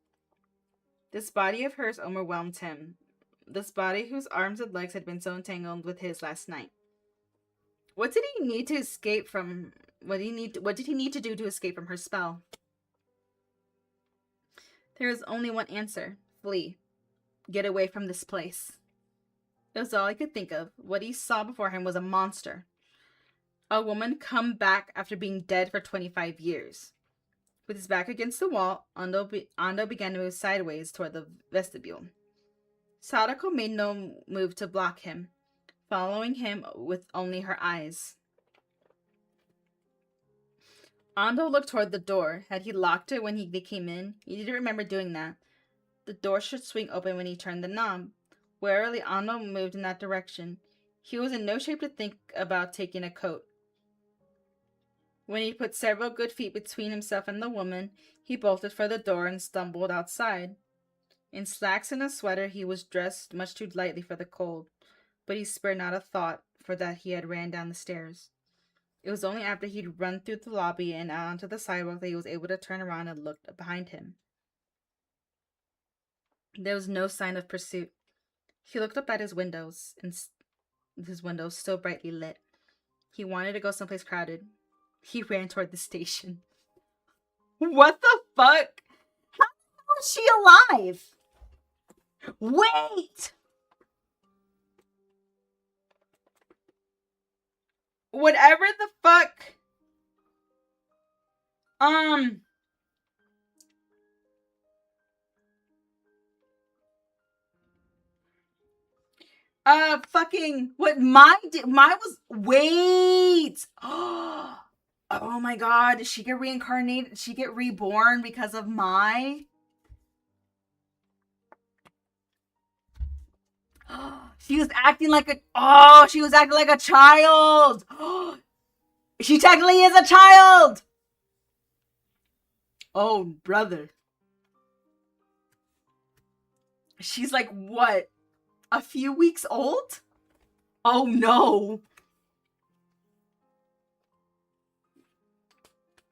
Speaker 1: This body of hers overwhelmed him, this body whose arms and legs had been so entangled with his last night. What did he need to escape from? What did he need to do to escape from her spell? There was only one answer: flee, get away from this place. That was all he could think of. What he saw before him was a monster. A woman come back after being dead for 25 years. With his back against the wall, Ando began to move sideways toward the vestibule. Sadako made no move to block him, following him with only her eyes. Ando looked toward the door. Had he locked it when they came in? He didn't remember doing that. The door should swing open when he turned the knob. Warily, Ando moved in that direction. He was in no shape to think about taking a coat. When he put several good feet between himself and the woman, he bolted for the door and stumbled outside. In slacks and a sweater, he was dressed much too lightly for the cold, but he spared not a thought, for that he had ran down the stairs. It was only after he'd run through the lobby and out onto the sidewalk that he was able to turn around and look behind him. There was no sign of pursuit. He looked up at his windows, and his windows still brightly lit. He wanted to go someplace crowded. He ran toward the station. What the fuck? How is she alive? Wait! Whatever the fuck. Fucking, what mine was, wait. Oh my god, did she get reincarnated? Did she get reborn because of my? She was acting like a child. She technically is a child. Oh, brother. She's like, what? A few weeks old? Oh no.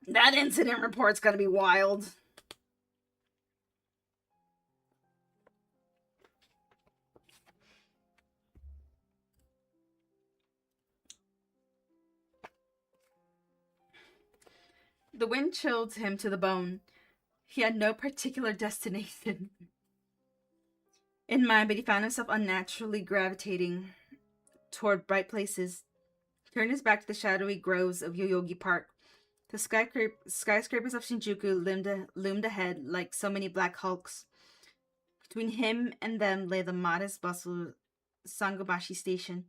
Speaker 1: That incident report's gonna be wild. The wind chilled him to the bone. He had no particular destination in mind, but he found himself unnaturally gravitating toward bright places. He turned his back to the shadowy groves of Yoyogi Park. The skyscrapers of Shinjuku loomed ahead like so many black hulks. Between him and them lay the modest bustle Sangobashi Station,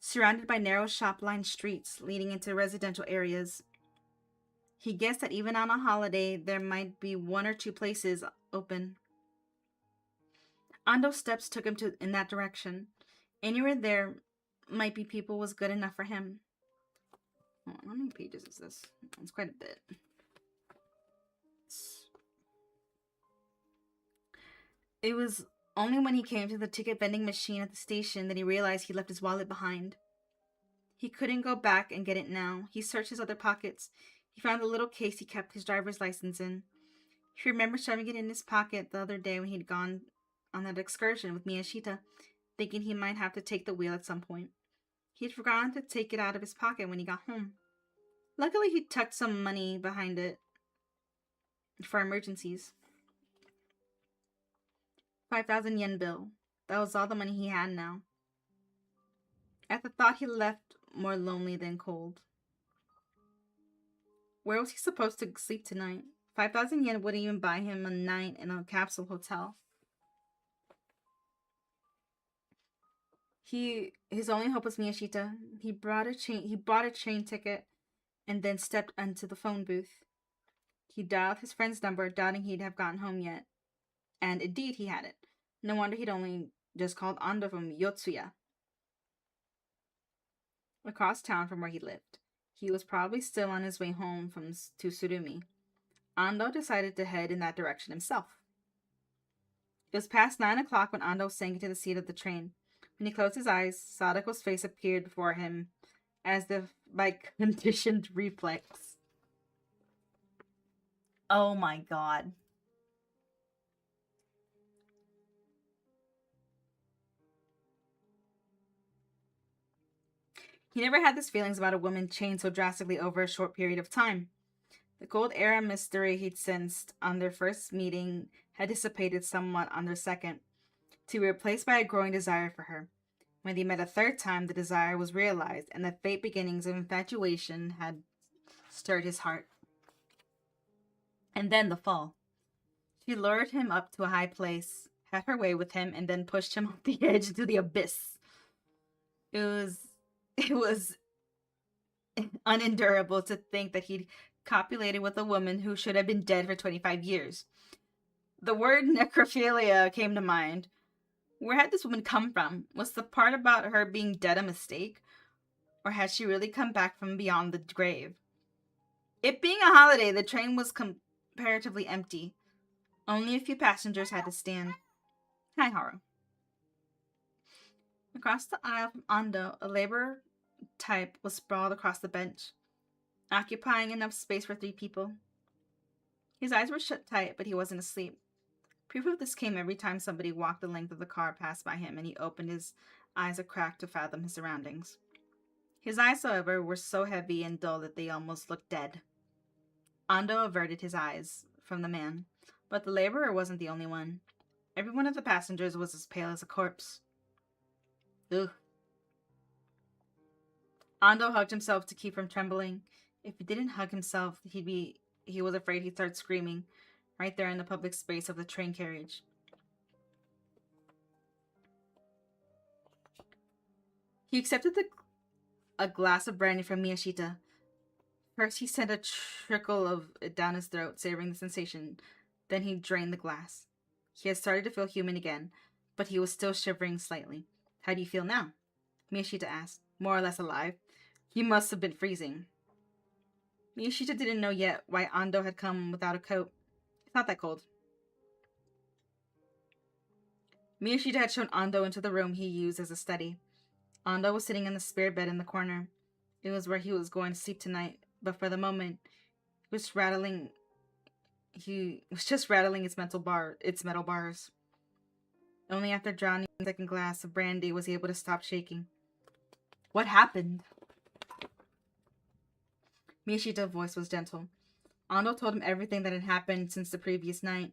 Speaker 1: surrounded by narrow shop-lined streets leading into residential areas. He guessed that even on a holiday, there might be one or two places open. Ando's steps took him in that direction. Anywhere there might be people was good enough for him. Oh, how many pages is this? It's quite a bit. It was only when he came to the ticket vending machine at the station that he realized he left his wallet behind. He couldn't go back and get it now. He searched his other pockets. He found the little case he kept his driver's license in. He remembered shoving it in his pocket the other day when he'd gone on that excursion with Miyashita, thinking he might have to take the wheel at some point. He had forgotten to take it out of his pocket when he got home. Luckily, he tucked some money behind it for emergencies. 5,000 yen bill. That was all the money he had now. At the thought, he left more lonely than cold. Where was he supposed to sleep tonight? 5,000 yen wouldn't even buy him a night in a capsule hotel. His only hope was Miyashita. He bought a train ticket and then stepped into the phone booth. He dialed his friend's number, doubting he'd have gotten home yet. And indeed, he hadn't. No wonder he'd only just called Ando from Yotsuya, across town from where he lived. He was probably still on his way home to Surumi. Ando decided to head in that direction himself. It was past 9 o'clock when Ando sank into the seat of the train. When he closed his eyes, Sadako's face appeared before him, as if by conditioned reflex. Oh my god. He never had these feelings about a woman changed so drastically over a short period of time. The cold air and mystery he'd sensed on their first meeting had dissipated somewhat on their second, to be replaced by a growing desire for her. When they met a third time, the desire was realized, and the faint beginnings of infatuation had stirred his heart. And then the fall. She lured him up to a high place, had her way with him, and then pushed him off the edge into the abyss. It was unendurable to think that he'd copulated with a woman who should have been dead for 25 years. The word necrophilia came to mind. Where had this woman come from? Was the part about her being dead a mistake? Or had she really come back from beyond the grave? It being a holiday, the train was comparatively empty. Only a few passengers had to stand. Hi, Haru. Across the aisle from Ando, a labor type was sprawled across the bench, occupying enough space for 3 people. His eyes were shut tight, but he wasn't asleep. Proof of this came every time somebody walked the length of the car past by him and he opened his eyes a crack to fathom his surroundings. His eyes, however, were so heavy and dull that they almost looked dead. Ando averted his eyes from the man, but the laborer wasn't the only one. Every one of the passengers was as pale as a corpse. Ugh. Ando hugged himself to keep from trembling. If he didn't hug himself, he was afraid he'd start screaming, right there in the public space of the train carriage. He accepted a glass of brandy from Miyashita. First, he sent a trickle of it down his throat, savoring the sensation. Then he drained the glass. He had started to feel human again, but he was still shivering slightly. How do you feel now? Miyashita asked. More or less alive. You must have been freezing. Miyashita didn't know yet why Ando had come without a coat. It's not that cold. Miyashita had shown Ando into the room he used as a study. Ando was sitting in the spare bed in the corner. It was where he was going to sleep tonight, but for the moment, he was just rattling its metal bars. Only after drowning a second glass of brandy was he able to stop shaking. What happened? Miyashita's voice was gentle. Ando told him everything that had happened since the previous night.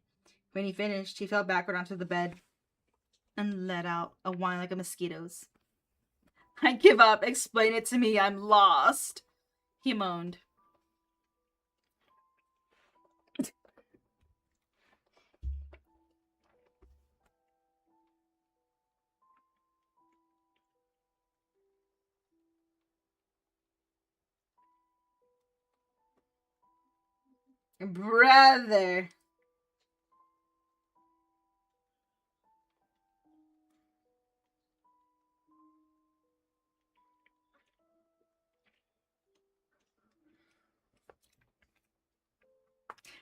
Speaker 1: When he finished, he fell backward onto the bed and let out a whine like a mosquito's. I give up. Explain it to me. I'm lost. He moaned. Brother.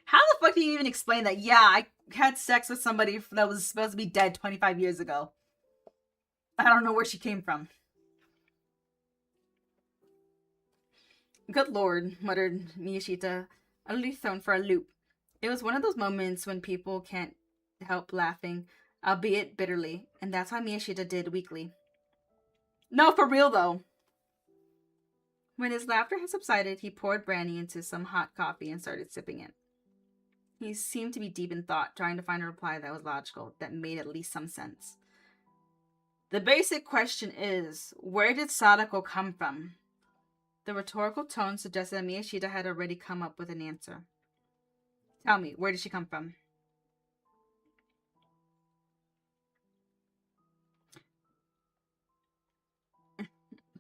Speaker 1: How the fuck do you even explain that? Yeah, I had sex with somebody that was supposed to be dead 25 years ago. I don't know where she came from. Good lord, muttered Miyashita, utterly thrown for a loop. It was one of those moments when people can't help laughing, albeit bitterly, and that's why Miyashita did weakly. No, for real though. When his laughter had subsided, he poured brandy into some hot coffee and started sipping it. He seemed to be deep in thought, trying to find a reply that was logical, that made at least some sense. The basic question is, where did Sadako come from? The rhetorical tone suggested that Miyashita had already come up with an answer. Tell me, where did she come from?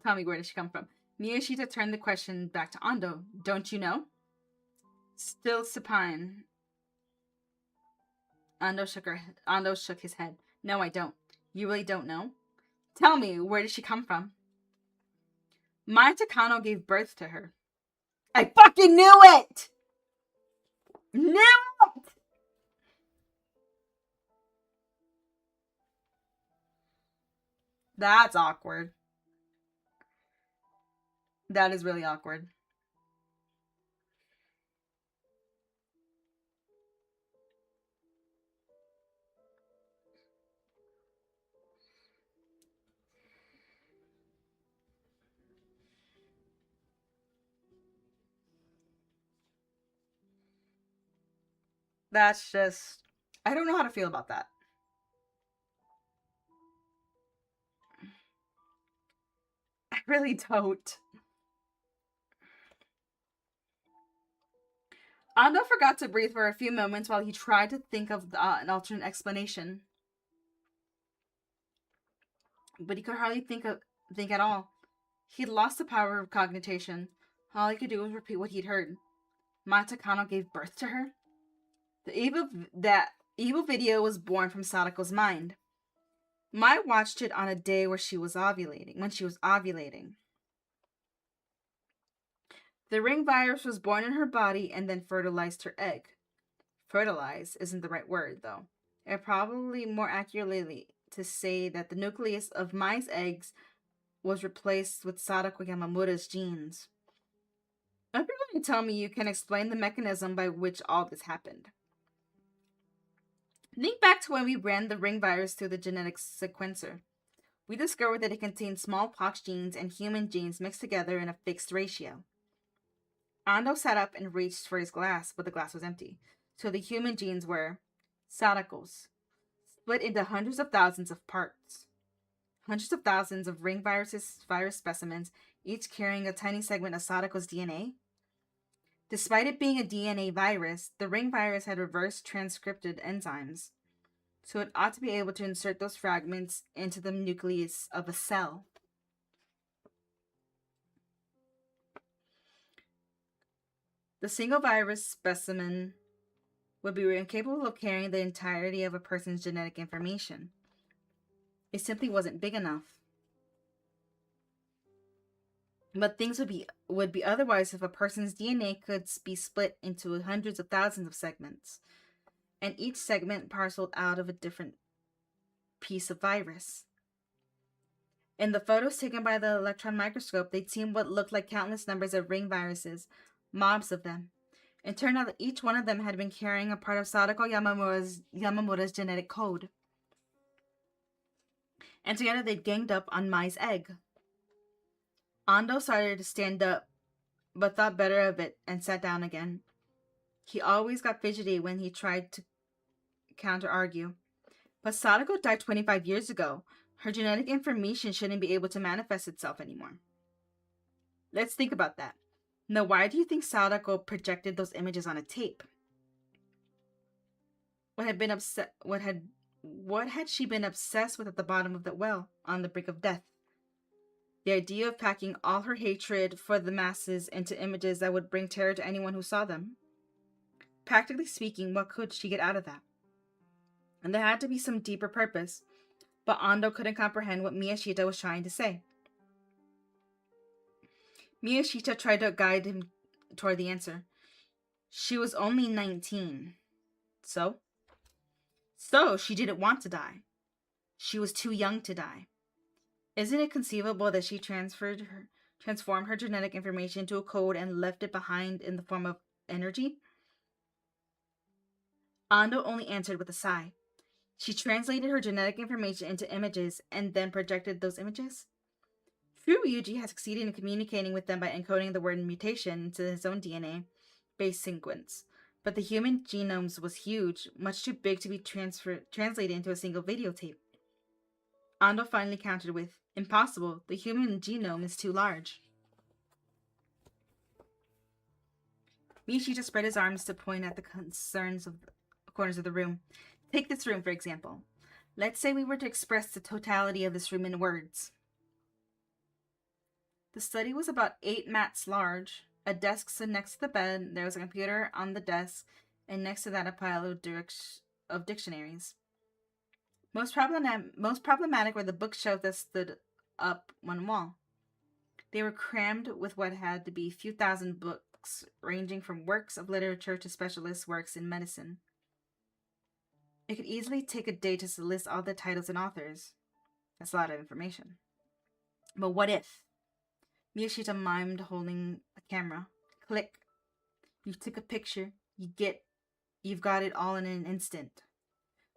Speaker 1: Tell me, where did she come from? Miyashita turned the question back to Ando. Don't you know? Still supine. Ando shook his head. No, I don't. You really don't know? Tell me, where did she come from? Mai Takano gave birth to her. I fucking knew it! Knew it! That's awkward. That is really awkward. That's just... I don't know how to feel about that. I really don't. Ando forgot to breathe for a few moments while he tried to think of an alternate explanation. But he could hardly think at all. He'd lost the power of cognition. All he could do was repeat what he'd heard. Mai Takano gave birth to her? That evil video was born from Sadako's mind. Mai watched it on a day when she was ovulating. The ring virus was born in her body and then fertilized her egg. Fertilize isn't the right word, though. It probably more accurately to say that the nucleus of Mai's eggs was replaced with Sadako Yamamura's genes. If you're going to tell me you can explain the mechanism by which all this happened. Think back to when we ran the ring virus through the genetic sequencer. We discovered that it contained smallpox genes and human genes mixed together in a fixed ratio. Ando sat up and reached for his glass, but the glass was empty. So the human genes were Sadako's, split into hundreds of thousands of parts. Hundreds of thousands of ring virus specimens, each carrying a tiny segment of Sadako's DNA. Despite it being a DNA virus, the ring virus had reverse transcripted enzymes, so it ought to be able to insert those fragments into the nucleus of a cell. The single virus specimen would be incapable of carrying the entirety of a person's genetic information. It simply wasn't big enough. But things would be otherwise if a person's DNA could be split into hundreds of thousands of segments, and each segment parceled out of a different piece of virus. In the photos taken by the electron microscope, they'd seen what looked like countless numbers of ring viruses, mobs of them. It turned out that each one of them had been carrying a part of Sadako Yamamura's genetic code. And together they'd ganged up on Mai's egg. Ando started to stand up, but thought better of it and sat down again. He always got fidgety when he tried to counter-argue. But Sadako died 25 years ago. Her genetic information shouldn't be able to manifest itself anymore. Let's think about that. Now, why do you think Sadako projected those images on a tape? What had she been obsessed with at the bottom of the well, on the brink of death? The idea of packing all her hatred for the masses into images that would bring terror to anyone who saw them. Practically speaking, what could she get out of that? And there had to be some deeper purpose, but Ando couldn't comprehend what Miyashita was trying to say. Miyashita tried to guide him toward the answer. She was only 19. So? So, she didn't want to die. She was too young to die. Isn't it conceivable that she transformed her genetic information into a code and left it behind in the form of energy? Ando only answered with a sigh. She translated her genetic information into images and then projected those images? Ryuji has succeeded in communicating with them by encoding the word mutation into his own DNA-based sequence. But the human genome was huge, much too big to be translated into a single videotape. Ando finally countered with, "Impossible, the human genome is too large." Miyashita spread his arms to point at the corners of the room. Take this room, for example. Let's say we were to express the totality of this room in words. The study was about 8 mats large. A desk stood next to the bed. There was a computer on the desk, and next to that a pile of dictionaries. Most problematic were the bookshelves that stood up one wall. They were crammed with what had to be a few thousand books, ranging from works of literature to specialist works in medicine. It could easily take a day to list all the titles and authors. That's a lot of information. But what if? Miyashita mimed holding a camera. Click. You took a picture. You've got it all in an instant.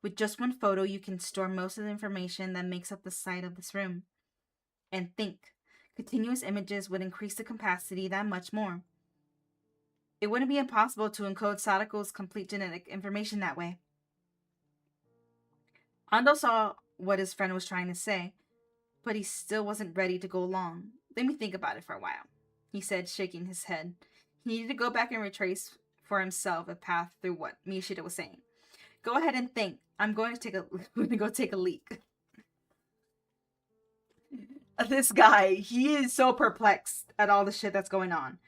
Speaker 1: With just one photo, you can store most of the information that makes up the site of this room. And think. Continuous images would increase the capacity that much more. It wouldn't be impossible to encode Sadako's complete genetic information that way. Ando saw what his friend was trying to say, but he still wasn't ready to go along. Let me think about it for a while, he said, shaking his head. He needed to go back and retrace for himself a path through what Miyashita was saying. Go ahead and think. I'm going to go take a leak. This guy, he is so perplexed at all the shit that's going on.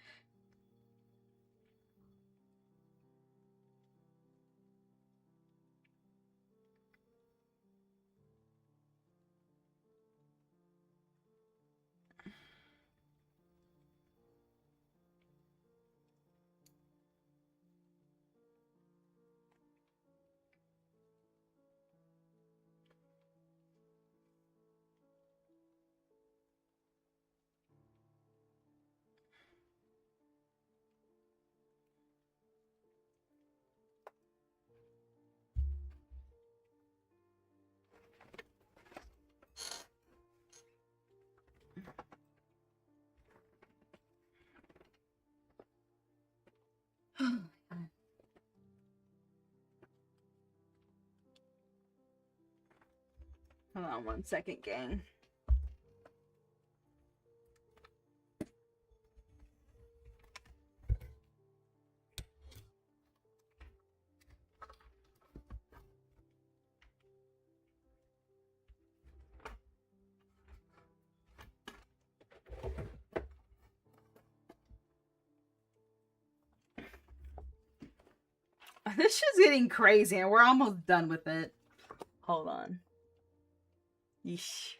Speaker 1: Hold on 1 second, gang. This shit's getting crazy and we're almost done with it. Hold on. Yeesh.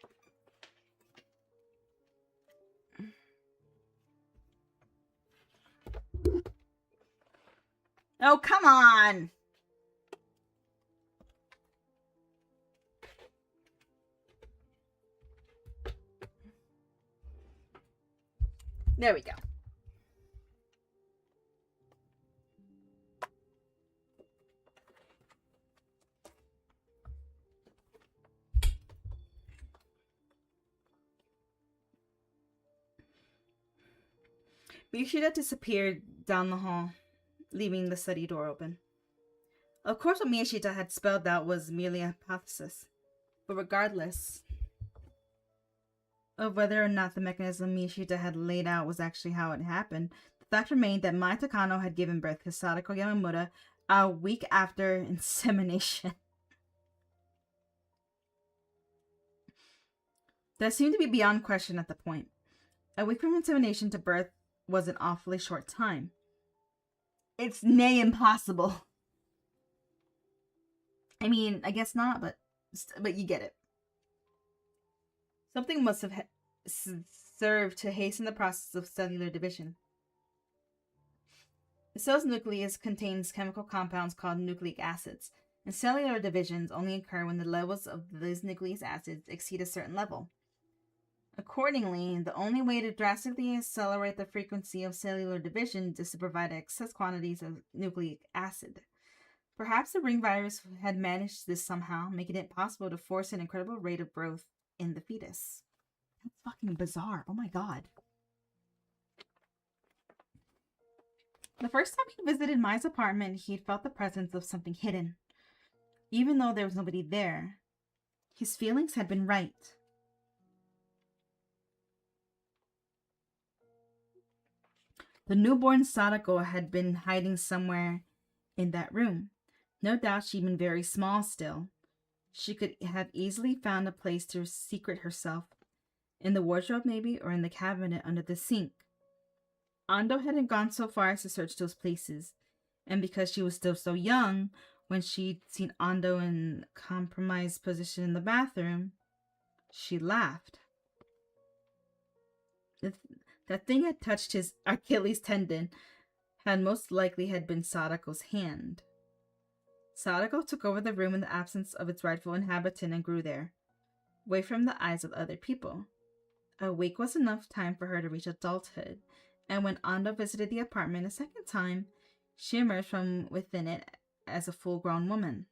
Speaker 1: Oh, come on! There we go. Miyashita disappeared down the hall, leaving the study door open. Of course, what Miyashita had spelled out was merely a hypothesis, but regardless of whether or not the mechanism Miyashita had laid out was actually how it happened, the fact remained that Mai Takano had given birth to Sadako Yamamura a week after insemination. That seemed to be beyond question at the point. A week from insemination to birth was an awfully short time. It's nay impossible. I mean, I guess not, but you get it. Something must have served to hasten the process of cellular division. The cell's nucleus contains chemical compounds called nucleic acids, and cellular divisions only occur when the levels of these nucleic acids exceed a certain level. Accordingly, the only way to drastically accelerate the frequency of cellular division is to provide excess quantities of nucleic acid. Perhaps the ring virus had managed this somehow, making it possible to force an incredible rate of growth in the fetus. That's fucking bizarre. Oh my god. The first time he visited Mai's apartment, he'd felt the presence of something hidden. Even though there was nobody there, his feelings had been right. The newborn Sadako had been hiding somewhere in that room. No doubt she'd been very small still. She could have easily found a place to secret herself. In the wardrobe maybe, or in the cabinet under the sink. Ando hadn't gone so far as to search those places. And because she was still so young, when she'd seen Ando in a compromised position in the bathroom, she laughed. That thing had touched his Achilles tendon, had most likely had been Sadako's hand. Sadako took over the room in the absence of its rightful inhabitant and grew there, away from the eyes of other people. A week was enough time for her to reach adulthood, and when Ando visited the apartment a second time, she emerged from within it as a full-grown woman.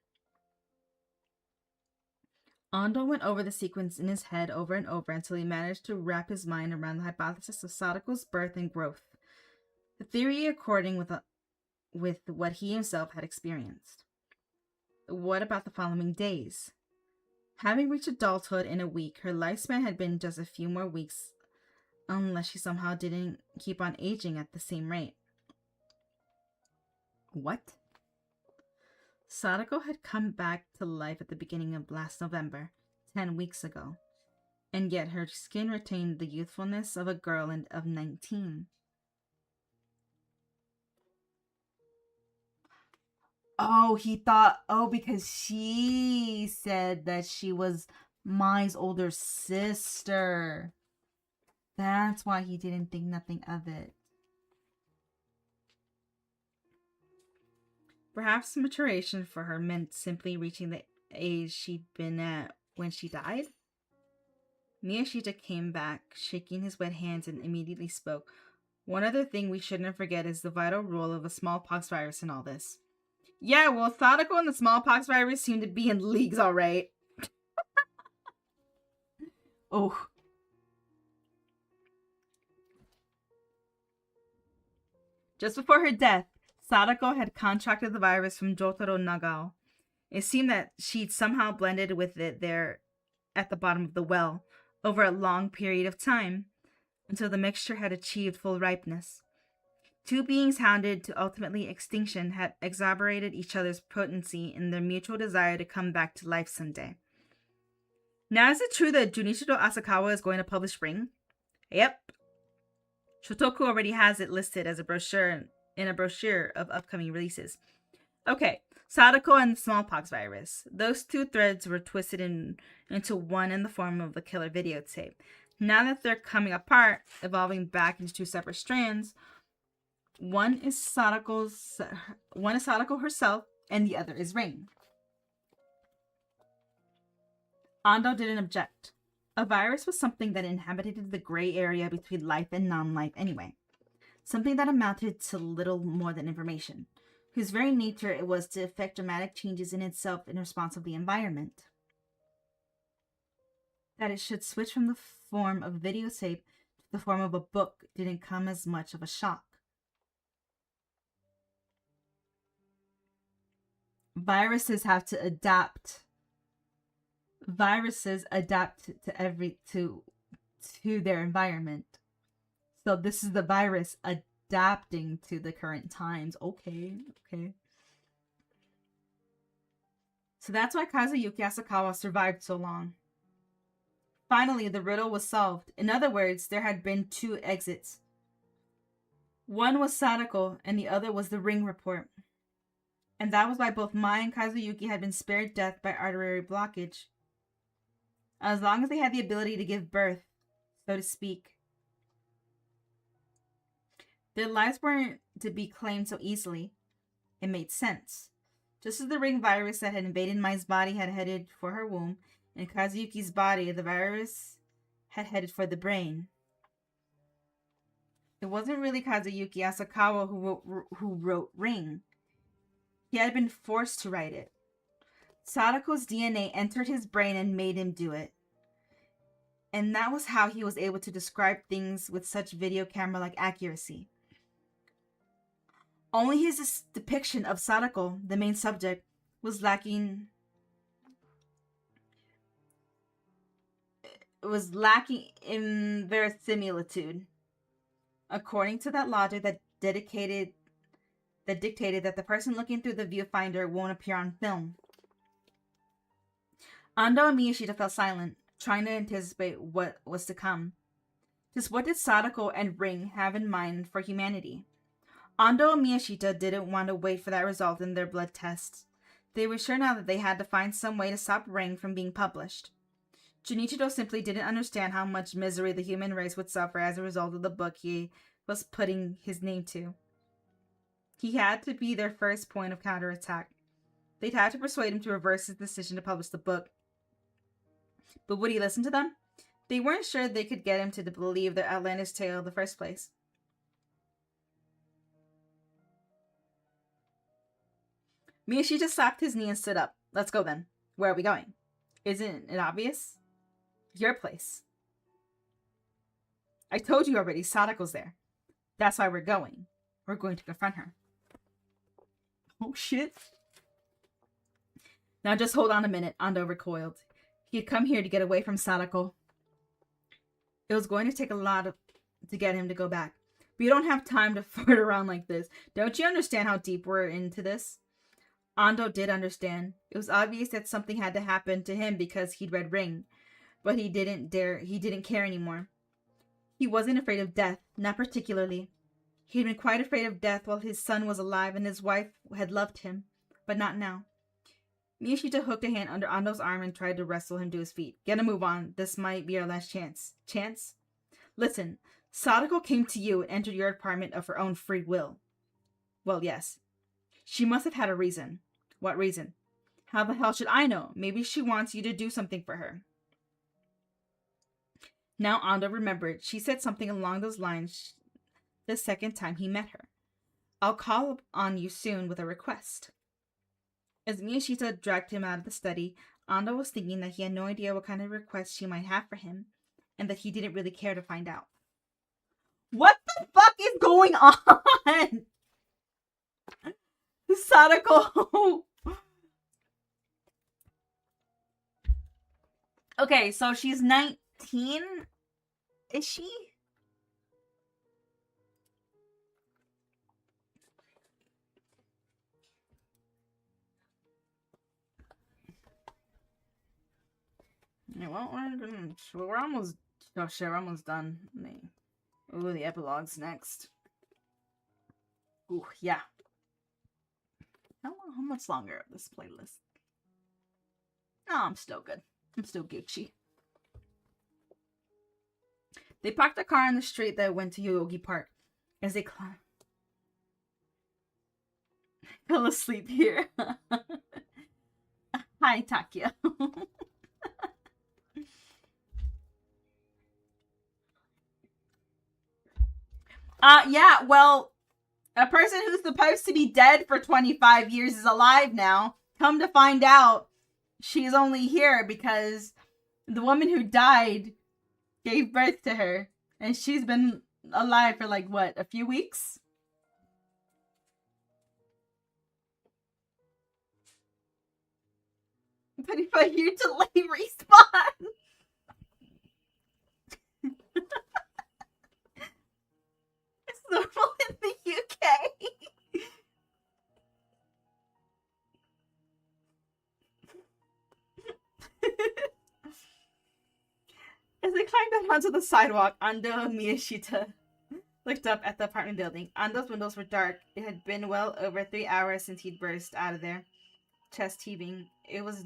Speaker 1: Ando went over the sequence in his head over and over until he managed to wrap his mind around the hypothesis of Sadako's birth and growth, the theory according with what he himself had experienced. What about the following days? Having reached adulthood in a week, her lifespan had been just a few more weeks, unless she somehow didn't keep on aging at the same rate. What? Sadako had come back to life at the beginning of last November, 10 weeks ago, and yet her skin retained the youthfulness of a girl of 19. Oh, he thought, because she said that she was Mai's older sister. That's why he didn't think nothing of it. Perhaps maturation for her meant simply reaching the age she'd been at when she died? Miyashita came back, shaking his wet hands, and immediately spoke. One other thing we shouldn't forget is the vital role of a smallpox virus in all this. Yeah, well, Sadako and the smallpox virus seem to be in leagues, all right. Oh. Just before her death, Sadako had contracted the virus from Jotaro Nagao. It seemed that she'd somehow blended with it there at the bottom of the well over a long period of time, until the mixture had achieved full ripeness. Two beings hounded to ultimately extinction had exacerbated each other's potency in their mutual desire to come back to life someday. Now, is it true that Junichiro Asakawa is going to publish Ring? Yep. Shotoku already has it listed as a brochure of upcoming releases. Okay, Sadako and the smallpox virus. Those two threads were twisted into one in the form of the killer videotape. Now that they're coming apart, evolving back into two separate strands, one is Sadako herself, and the other is Ring. Ando didn't object. A virus was something that inhabited the gray area between life and non-life anyway. Something that amounted to little more than information, whose very nature it was to effect dramatic changes in itself in response of the environment. That it should switch from the form of videotape to the form of a book didn't come as much of a shock. Viruses have to adapt. Viruses adapt to their environment. So this is the virus adapting to the current times. Okay. So that's why Kazuyuki Asakawa survived so long. Finally, the riddle was solved. In other words, there had been two exits. One was Sadako, and the other was the Ring report. And that was why both Mai and Kazuyuki had been spared death by artery blockage. As long as they had the ability to give birth, so to speak. Their lives weren't to be claimed so easily. It made sense. Just as the Ring virus that had invaded Mai's body had headed for her womb, in Kazuyuki's body, the virus had headed for the brain. It wasn't really Kazuyuki Asakawa who wrote Ring. He had been forced to write it. Sadako's DNA entered his brain and made him do it. And that was how he was able to describe things with such video camera-like accuracy. Only his depiction of Sadako, the main subject, was lacking in verisimilitude. According to that logic that dictated that the person looking through the viewfinder won't appear on film. Ando and Miyashita fell silent, trying to anticipate what was to come. Just what did Sadako and Ring have in mind for humanity? Ando and Miyashita didn't want to wait for that result in their blood tests. They were sure now that they had to find some way to stop Ring from being published. Junichiro simply didn't understand how much misery the human race would suffer as a result of the book he was putting his name to. He had to be their first point of counterattack. They'd had to persuade him to reverse his decision to publish the book. But would he listen to them? They weren't sure they could get him to believe their outlandish tale in the first place. Miyashita slapped his knee and stood up. Let's go then. Where are we going? Isn't it obvious? Your place. I told you already, Sadako's there. That's why we're going. We're going to confront her. Oh shit. Now just hold on a minute, Ando recoiled. He had come here to get away from Sadako. It was going to take a lot to get him to go back. We don't have time to flirt around like this. Don't you understand how deep we're into this? Ando did understand. It was obvious that something had to happen to him because he'd read Ring. But he didn't care anymore. He wasn't afraid of death, not particularly. He'd been quite afraid of death while his son was alive and his wife had loved him, but not now. Miyashita hooked a hand under Ando's arm and tried to wrestle him to his feet. Get a move on. This might be our last chance. Chance? Listen, Sadako came to you and entered your apartment of her own free will. Well, yes. She must have had a reason. What reason? How the hell should I know? Maybe she wants you to do something for her. Now Ando remembered. She said something along those lines the second time he met her. I'll call on you soon with a request. As Miyashita dragged him out of the study, Ando was thinking that he had no idea what kind of request she might have for him, and that he didn't really care to find out. What the fuck is going on? Sadako. Okay, so she's 19? Is she? Yeah, well, we're almost... Oh shit, we're almost done. Ooh, the epilogue's next. Ooh, yeah. How much longer of this playlist? No, I'm still good. I'm still Gucci. They parked the car on the street that went to Yogi Park. As they climbed... Fell asleep here. Hi, Takia. Yeah, well, a person who's supposed to be dead for 25 years is alive now. Come to find out, she's only here because the woman who died gave birth to her. And she's been alive for like, what, a few weeks? But if I hear delay respawn. It's normal in the UK. As they climbed out onto the sidewalk, Ando and Miyashita looked up at the apartment building. Ando's windows were dark. It had been well over 3 hours since he'd burst out of there, chest heaving. It was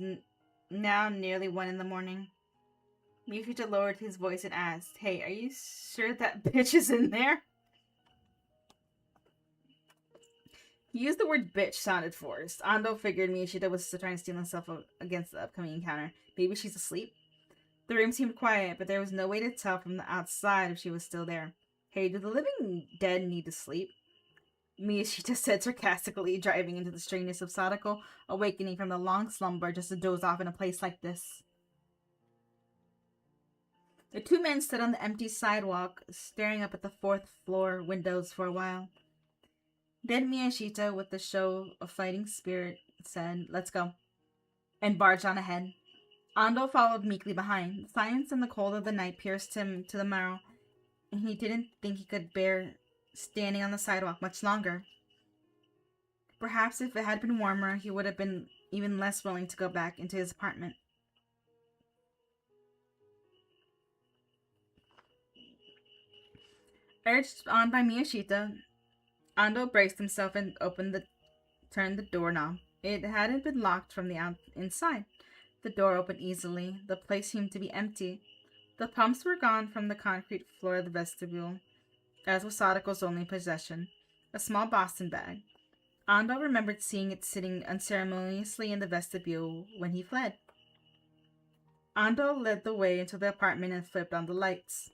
Speaker 1: now nearly 1 in the morning. Miyashita lowered his voice and asked, "Hey, are you sure that bitch is in there?" He used the word bitch, sounded forced. Ando figured Miyashita was trying to steel himself against the upcoming encounter. Maybe she's asleep? The room seemed quiet, but there was no way to tell from the outside if she was still there. Hey, do the living dead need to sleep? Miyashita said sarcastically, driving into the strangeness of Sadako, awakening from the long slumber just to doze off in a place like this. The two men stood on the empty sidewalk, staring up at the fourth-floor windows for a while. Then Miyashita, with the show of fighting spirit, said, "Let's go," and barged on ahead. Ando followed meekly behind. The silence and the cold of the night pierced him to the marrow, and he didn't think he could bear standing on the sidewalk much longer. Perhaps if it had been warmer, he would have been even less willing to go back into his apartment. Urged on by Miyashita, Ando braced himself and turned the doorknob. It hadn't been locked from the inside. The door opened easily. The place seemed to be empty. The pumps were gone from the concrete floor of the vestibule, as was Sadako's only possession, a small Boston bag. Ando remembered seeing it sitting unceremoniously in the vestibule when he fled. Ando led the way into the apartment and flipped on the lights.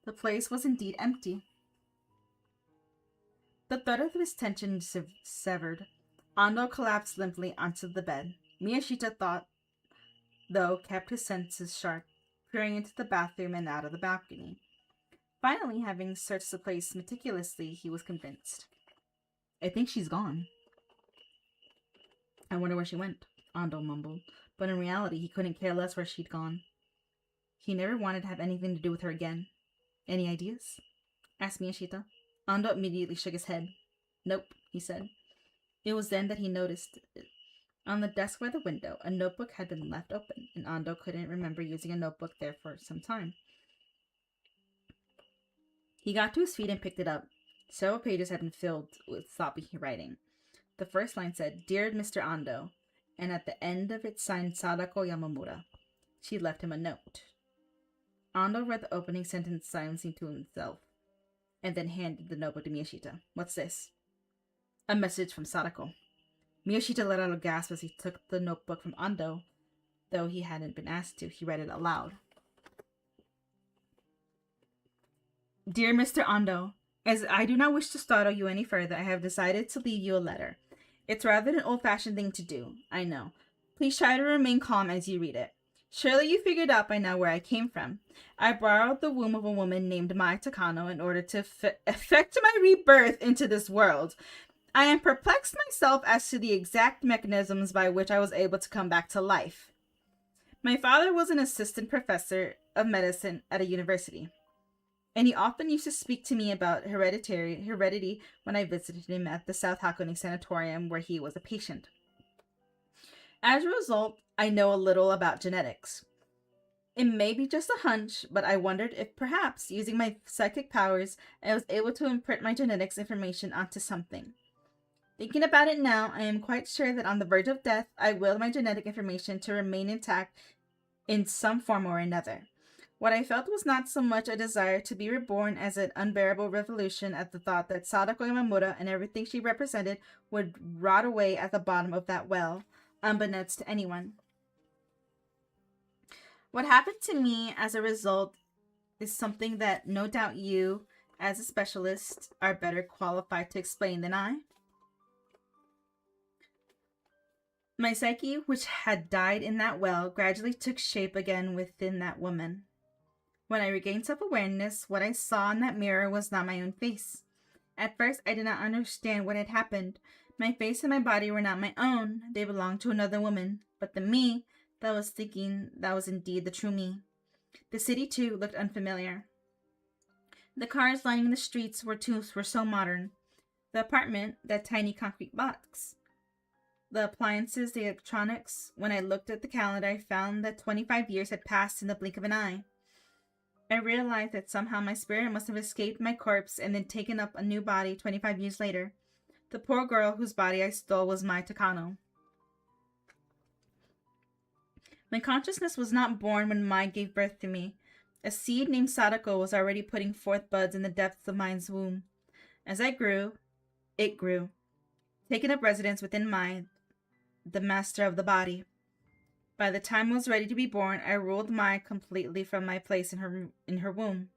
Speaker 1: The place was indeed empty. The thread of his tension severed. Ando collapsed limply onto the bed. Miyashita thought, though, kept his senses sharp, peering into the bathroom and out of the balcony. Finally, having searched the place meticulously, he was convinced. "I think she's gone." "I wonder where she went," Ando mumbled, but in reality he couldn't care less where she'd gone. He never wanted to have anything to do with her again. "Any ideas?" asked Miyashita. Ando immediately shook his head. "Nope," he said. It was then that he noticed it. On the desk by the window, a notebook had been left open, and Ando couldn't remember using a notebook there for some time. He got to his feet and picked it up. Several pages had been filled with sloppy writing. The first line said, "Dear Mr. Ando," and at the end of it signed Sadako Yamamura. She left him a note. Ando read the opening sentence silently to himself, and then handed the notebook to Miyashita. "What's this?" "A message from Sadako." Miyashita let out a gasp as he took the notebook from Ando. Though he hadn't been asked to, he read it aloud. "Dear Mr. Ando, as I do not wish to startle you any further, I have decided to leave you a letter. It's rather an old-fashioned thing to do, I know. Please try to remain calm as you read it. Surely you figured out by now where I came from. I borrowed the womb of a woman named Mai Takano in order to effect my rebirth into this world. I am perplexed myself as to the exact mechanisms by which I was able to come back to life. My father was an assistant professor of medicine at a university, and he often used to speak to me about heredity when I visited him at the South Hakone Sanatorium where he was a patient. As a result, I know a little about genetics. It may be just a hunch, but I wondered if perhaps, using my psychic powers, I was able to imprint my genetics information onto something. Thinking about it now, I am quite sure that on the verge of death, I willed my genetic information to remain intact in some form or another. What I felt was not so much a desire to be reborn as an unbearable revolution at the thought that Sadako Yamamura and everything she represented would rot away at the bottom of that well, unbeknownst to anyone. What happened to me as a result is something that no doubt you, as a specialist, are better qualified to explain than I. My psyche, which had died in that well, gradually took shape again within that woman. When I regained self-awareness, what I saw in that mirror was not my own face. At first, I did not understand what had happened. My face and my body were not my own. They belonged to another woman. But the me that was thinking that was indeed the true me. The city, too, looked unfamiliar. The cars lining the streets were so modern. The apartment, that tiny concrete box. The appliances, the electronics. When I looked at the calendar, I found that 25 years had passed in the blink of an eye. I realized that somehow my spirit must have escaped my corpse and then taken up a new body 25 years later. The poor girl whose body I stole was Mai Takano. My consciousness was not born when Mai gave birth to me. A seed named Sadako was already putting forth buds in the depths of Mai's womb. As I grew, it grew, taking up residence within Mai, the master of the body. By the time I was ready to be born, I ruled Mai completely from my place in her womb.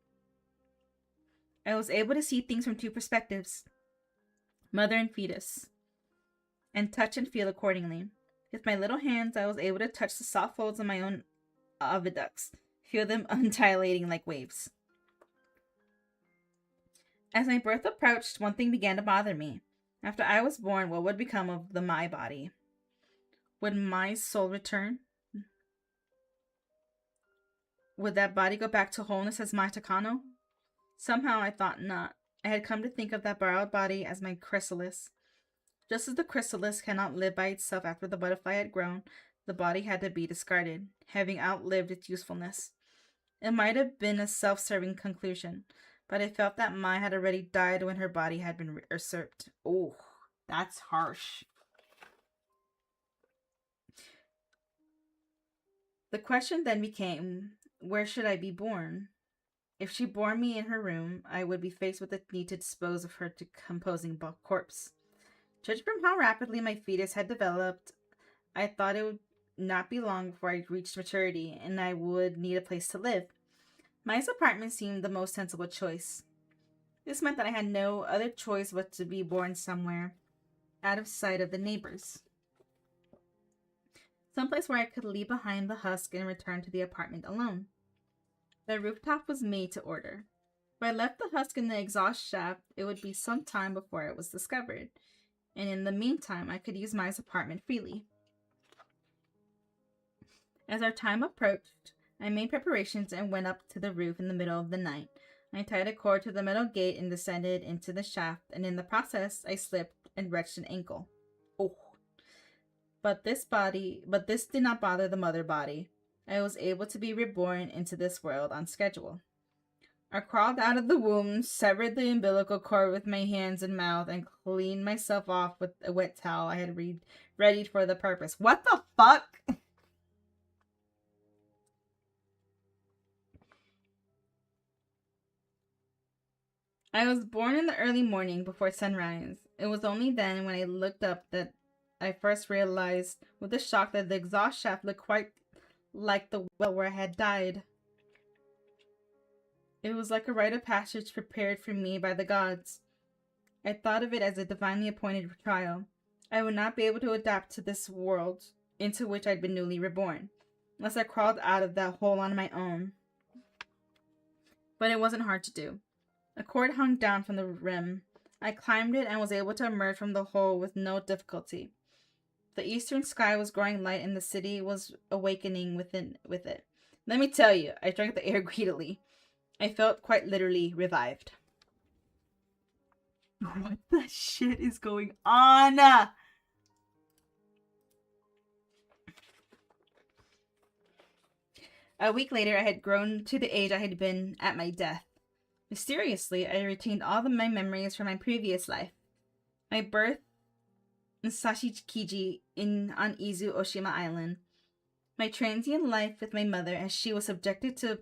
Speaker 1: I was able to see things from two perspectives, mother and fetus, and touch and feel accordingly. With my little hands, I was able to touch the soft folds of my own oviducts, feel them undilating like waves. As my birth approached, one thing began to bother me. After I was born, what would become of the my body? Would my soul return? Would that body go back to wholeness as my Takano? Somehow I thought not. I had come to think of that borrowed body as my chrysalis. Just as the chrysalis cannot live by itself after the butterfly had grown, the body had to be discarded, having outlived its usefulness. It might have been a self-serving conclusion, but I felt that Mai had already died when her body had been usurped. Oh, that's harsh. The question then became, where should I be born? If she bore me in her room, I would be faced with the need to dispose of her decomposing corpse. Judging from how rapidly my fetus had developed, I thought it would not be long before I reached maturity, and I would need a place to live. Mai's apartment seemed the most sensible choice. This meant that I had no other choice but to be born somewhere, out of sight of the neighbors. Someplace where I could leave behind the husk and return to the apartment alone. The rooftop was made to order. If I left the husk in the exhaust shaft, it would be some time before it was discovered, and in the meantime, I could use Mai's apartment freely. As our time approached, I made preparations and went up to the roof in the middle of the night. I tied a cord to the metal gate and descended into the shaft, and in the process, I slipped and wrenched an ankle. Oh. But this did not bother the mother body. I was able to be reborn into this world on schedule. I crawled out of the womb, severed the umbilical cord with my hands and mouth, and cleaned myself off with a wet towel I had readied for the purpose. What the fuck? I was born in the early morning before sunrise. It was only then, when I looked up, that I first realized with a shock that the exhaust shaft looked quite like the well where I had died. It was like a rite of passage prepared for me by the gods. I thought of it as a divinely appointed trial. I would not be able to adapt to this world into which I'd been newly reborn, unless I crawled out of that hole on my own. But it wasn't hard to do. A cord hung down from the rim. I climbed it and was able to emerge from the hole with no difficulty. The eastern sky was growing light and the city was awakening with it. Let me tell you, I drank the air greedily. I felt quite literally revived. What the shit is going on? A week later, I had grown to the age I had been at my death. Mysteriously, I retained all of my memories from my previous life. My birth in Sashikiji on Izu Oshima Island. My transient life with my mother as she was subjected to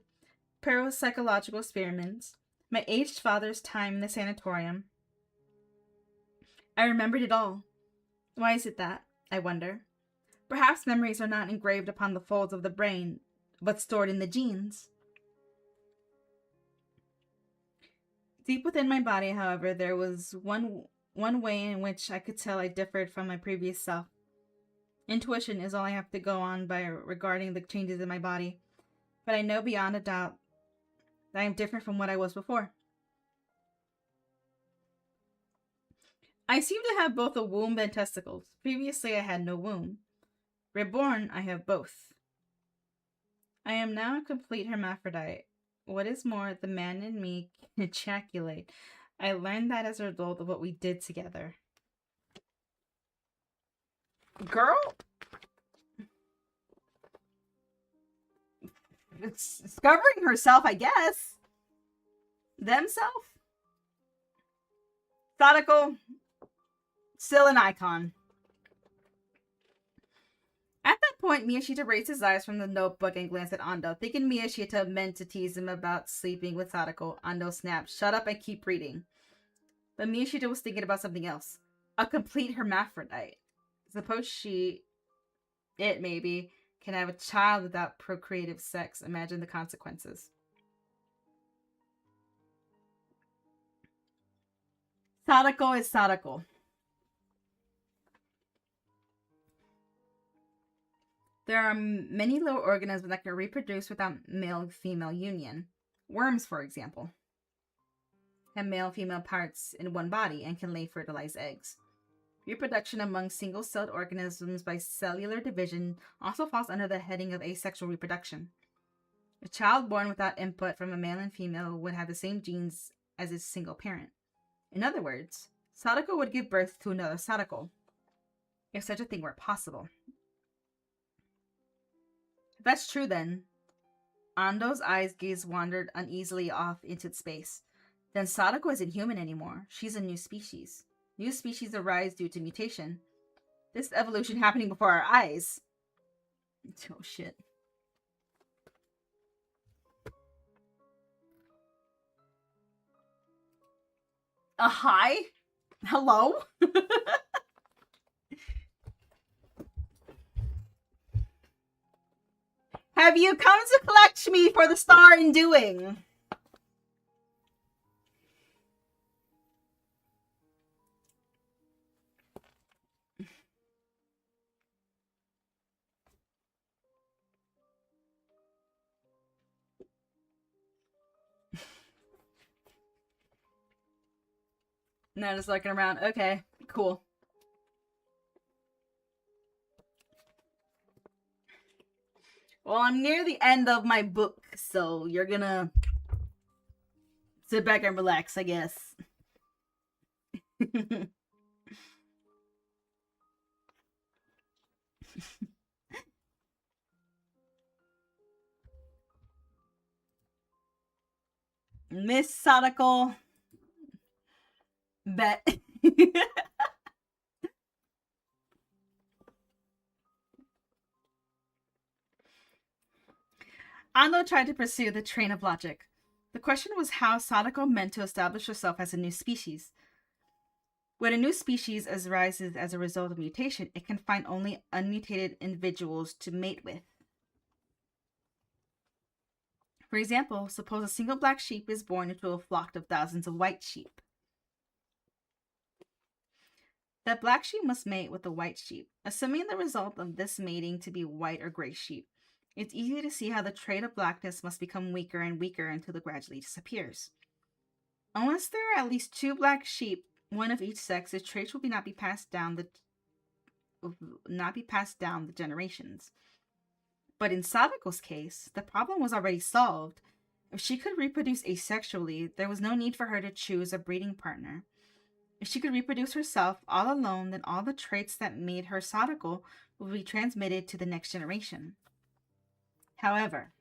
Speaker 1: parapsychological experiments. My aged father's time in the sanatorium. I remembered it all. Why is it that, I wonder? Perhaps memories are not engraved upon the folds of the brain, but stored in the genes. Deep within my body, however, there was one way in which I could tell I differed from my previous self. Intuition is all I have to go on by regarding the changes in my body, but I know beyond a doubt that I am different from what I was before. I seem to have both a womb and testicles. Previously, I had no womb. Reborn, I have both. I am now a complete hermaphrodite. What is more, the man in me can ejaculate. I learned that as a result of what we did together. Girl? It's discovering herself, I guess. Themself? Sadako, still an icon. At that point, Miyashita raised his eyes from the notebook and glanced at Ando. Thinking Miyashita meant to tease him about sleeping with Sadako, Ando snapped, "Shut up and keep reading." But Miyashita was thinking about something else. A complete hermaphrodite. Suppose maybe, can have a child without procreative sex. Imagine the consequences. Sadako is Sadako. There are many lower organisms that can reproduce without male-female union. Worms, for example, have male-female parts in one body and can lay fertilized eggs. Reproduction among single-celled organisms by cellular division also falls under the heading of asexual reproduction. A child born without input from a male and female would have the same genes as its single parent. In other words, Sadako would give birth to another Sadako, if such a thing were possible. If that's true, then Ando's eyes gaze wandered uneasily off into space. Then Sadako isn't human anymore. She's a new species. New species arise due to mutation. This evolution happening before our eyes. Oh shit. Hi? Hello? Have you come to collect me for the star in doing? No, just looking around. Okay, cool. Well, I'm near the end of my book, so you're gonna sit back and relax, I guess. Miss Sadako. Bet. Ando tried to pursue the train of logic. The question was how Sadako meant to establish herself as a new species. When a new species arises as a result of mutation, it can find only unmutated individuals to mate with. For example, suppose a single black sheep is born into a flock of thousands of white sheep. That black sheep must mate with the white sheep, assuming the result of this mating to be white or gray sheep. It's easy to see how the trait of blackness must become weaker and weaker until it gradually disappears. Unless there are at least 2 black sheep, one of each sex, the traits will not be passed down the generations. But in Sadako's case, the problem was already solved. If she could reproduce asexually, there was no need for her to choose a breeding partner. If she could reproduce herself all alone, then all the traits that made her Sadako would be transmitted to the next generation. However,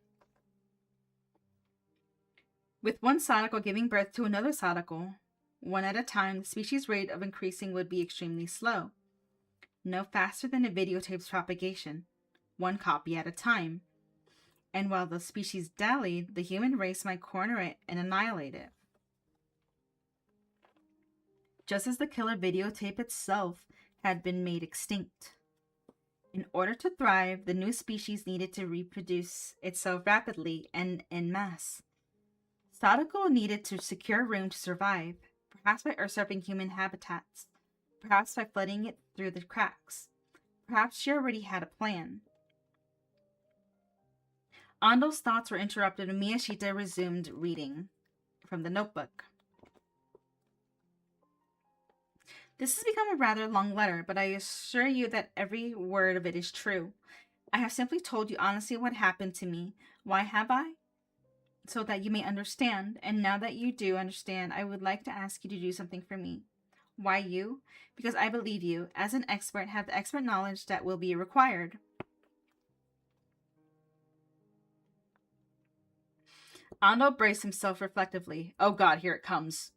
Speaker 1: with one Sadako giving birth to another Sadako, one at a time, the species rate of increasing would be extremely slow. No faster than a videotape's propagation, one copy at a time. And while the species dallied, the human race might corner it and annihilate it. Just as the killer videotape itself had been made extinct. In order to thrive, the new species needed to reproduce itself rapidly and en masse. Sadako needed to secure room to survive, perhaps by usurping human habitats, perhaps by flooding it through the cracks. Perhaps she already had a plan. Ando's thoughts were interrupted when Miyashita resumed reading from the notebook. This has become a rather long letter, but I assure you that every word of it is true. I have simply told you honestly what happened to me. Why have I? So that you may understand, and now that you do understand, I would like to ask you to do something for me. Why you? Because I believe you, as an expert, have the expert knowledge that will be required. Ando braced himself reflectively. Oh God, here it comes.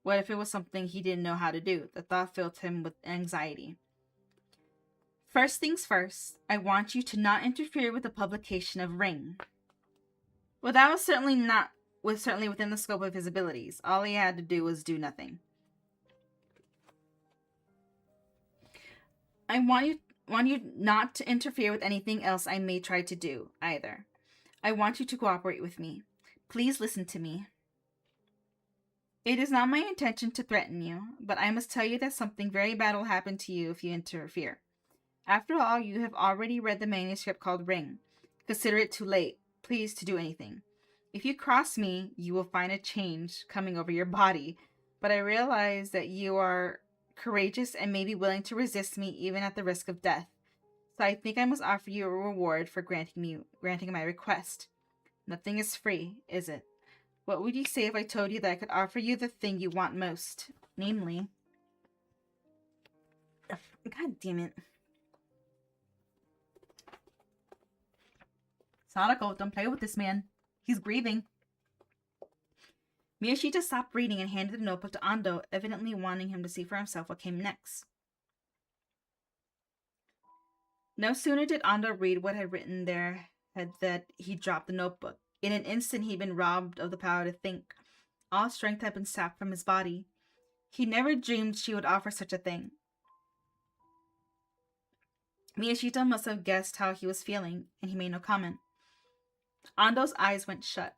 Speaker 1: What if it was something he didn't know how to do? The thought filled him with anxiety. First things first, I want you to not interfere with the publication of Ring. Well, that was certainly within the scope of his abilities. All he had to do was do nothing. I want you not to interfere with anything else I may try to do, either. I want you to cooperate with me. Please listen to me. It is not my intention to threaten you, but I must tell you that something very bad will happen to you if you interfere. After all, you have already read the manuscript called Ring. Consider it too late, please, to do anything. If you cross me, you will find a change coming over your body, but I realize that you are courageous and may be willing to resist me even at the risk of death. So I think I must offer you a reward for granting my request. Nothing is free, is it? What would you say if I told you that I could offer you the thing you want most? Namely... God damn it. Sadako, don't play with this man. He's grieving. Miyashita stopped reading and handed the notebook to Ando, evidently wanting him to see for himself what came next. No sooner did Ando read what had written there that he dropped the notebook. In an instant, he'd been robbed of the power to think. All strength had been sapped from his body. He never dreamed she would offer such a thing. Miyashita must have guessed how he was feeling, and he made no comment. Ando's eyes went shut.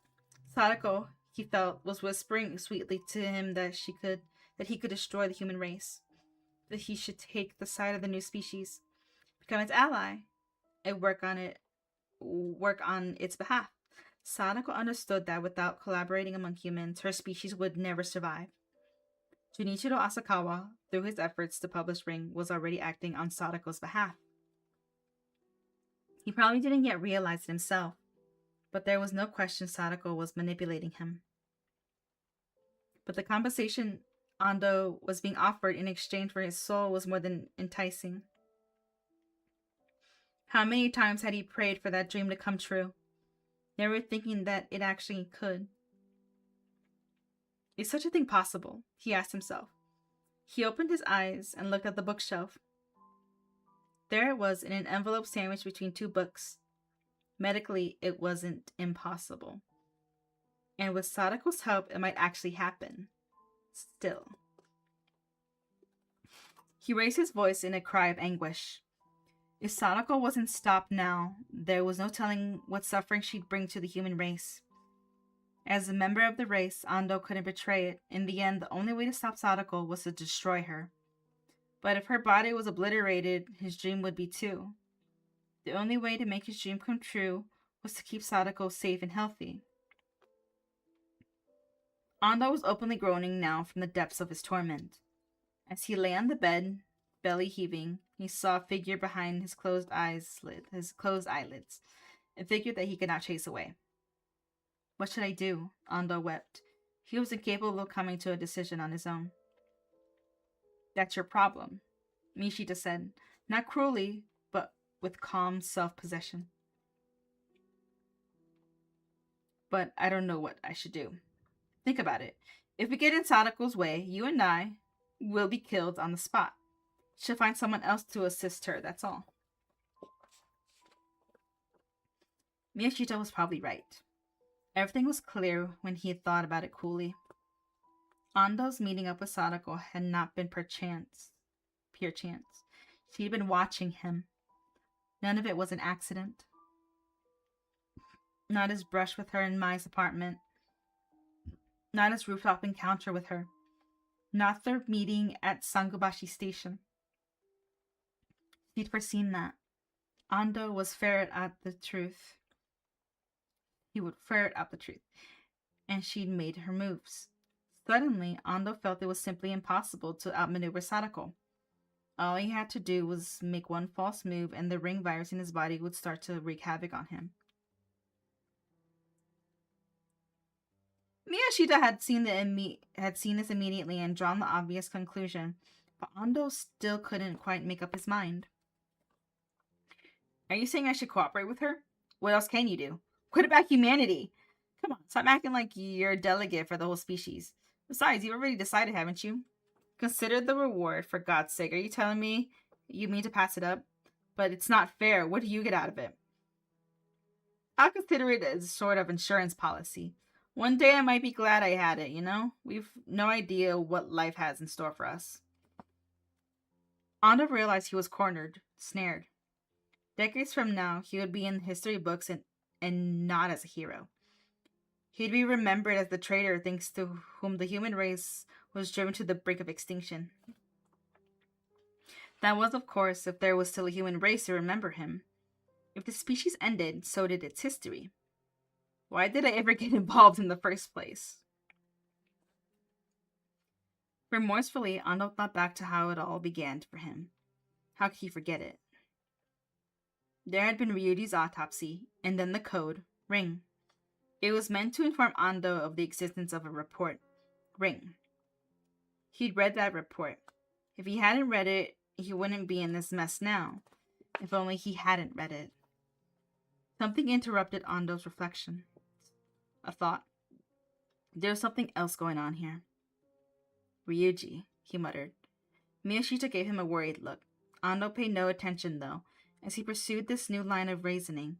Speaker 1: Sadako, he felt, was whispering sweetly to him that he could destroy the human race. That he should take the side of the new species, become its ally, and work on its behalf. Sadako understood that without collaborating among humans, her species would never survive. Junichiro Asakawa, through his efforts to publish Ring, was already acting on Sadako's behalf. He probably didn't yet realize it himself, but there was no question Sadako was manipulating him. But the compensation Ando was being offered in exchange for his soul was more than enticing. How many times had he prayed for that dream to come true, never thinking that it actually could? Is such a thing possible? He asked himself. He opened his eyes and looked at the bookshelf. There it was in an envelope sandwiched between two books. Medically, it wasn't impossible. And with Sadako's help, it might actually happen. Still. He raised his voice in a cry of anguish. If Sadako wasn't stopped now, there was no telling what suffering she'd bring to the human race. As a member of the race, Ando couldn't betray it. In the end, the only way to stop Sadako was to destroy her. But if her body was obliterated, his dream would be too. The only way to make his dream come true was to keep Sadako safe and healthy. Ando was openly groaning now from the depths of his torment. As he lay on the bed, belly heaving, he saw a figure behind his closed eyelids, a figure that he could not chase away. What should I do? Ando wept. He was incapable of coming to a decision on his own. That's your problem, Mishita said, not cruelly, but with calm self-possession. But I don't know what I should do. Think about it. If we get in Sadako's way, you and I will be killed on the spot. She'll find someone else to assist her, that's all. Miyashita was probably right. Everything was clear when he had thought about it coolly. Ando's meeting up with Sadako had not been pure chance. She had been watching him. None of it was an accident. Not his brush with her in Mai's apartment. Not his rooftop encounter with her. Not their meeting at Sangobashi Station. She'd foreseen that. Ando was ferret at the truth. He would ferret out the truth. And she'd made her moves. Suddenly, Ando felt it was simply impossible to outmaneuver Sadako. All he had to do was make one false move and the ring virus in his body would start to wreak havoc on him. Miyashita had seen this immediately and drawn the obvious conclusion, but Ando still couldn't quite make up his mind. Are you saying I should cooperate with her? What else can you do? What about humanity? Come on, stop acting like you're a delegate for the whole species. Besides, you've already decided, haven't you? Consider the reward, for God's sake. Are you telling me you mean to pass it up? But it's not fair. What do you get out of it? I'll consider it as a sort of insurance policy. One day I might be glad I had it, you know? We've no idea what life has in store for us. Ando realized he was cornered, snared. Decades from now, he would be in history books and not as a hero. He'd be remembered as the traitor thanks to whom the human race was driven to the brink of extinction. That was, of course, if there was still a human race to remember him. If the species ended, so did its history. Why did I ever get involved in the first place? Remorsefully, Ando thought back to how it all began for him. How could he forget it? There had been Ryuji's autopsy, and then the code, Ring. It was meant to inform Ando of the existence of a report, Ring. He'd read that report. If he hadn't read it, he wouldn't be in this mess now. If only he hadn't read it. Something interrupted Ando's reflection. A thought. There was something else going on here. Ryuji, he muttered. Miyashita gave him a worried look. Ando paid no attention, though, as he pursued this new line of reasoning.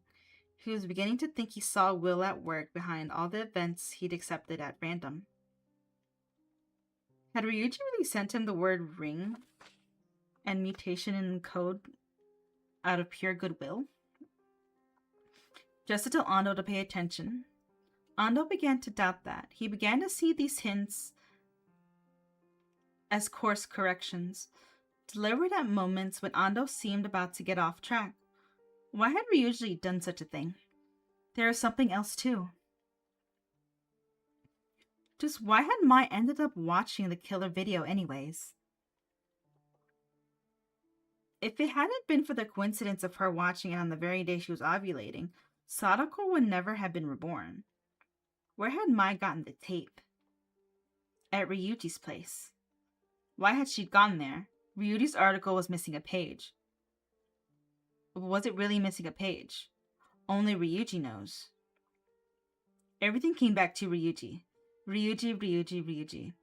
Speaker 1: He was beginning to think he saw Will at work behind all the events he'd accepted at random. Had Ryuji really sent him the word ring and mutation in code out of pure goodwill? Just to tell Ando to pay attention. Ando began to doubt that. He began to see these hints as course corrections, delivered at moments when Ando seemed about to get off track. Why had Ryuji done such a thing? There was something else too. Just why had Mai ended up watching the killer video anyways? If it hadn't been for the coincidence of her watching it on the very day she was ovulating, Sadako would never have been reborn. Where had Mai gotten the tape? At Ryuji's place. Why had she gone there? Ryuji's article was missing a page. Was it really missing a page? Only Ryuji knows. Everything came back to Ryuji. Ryuji.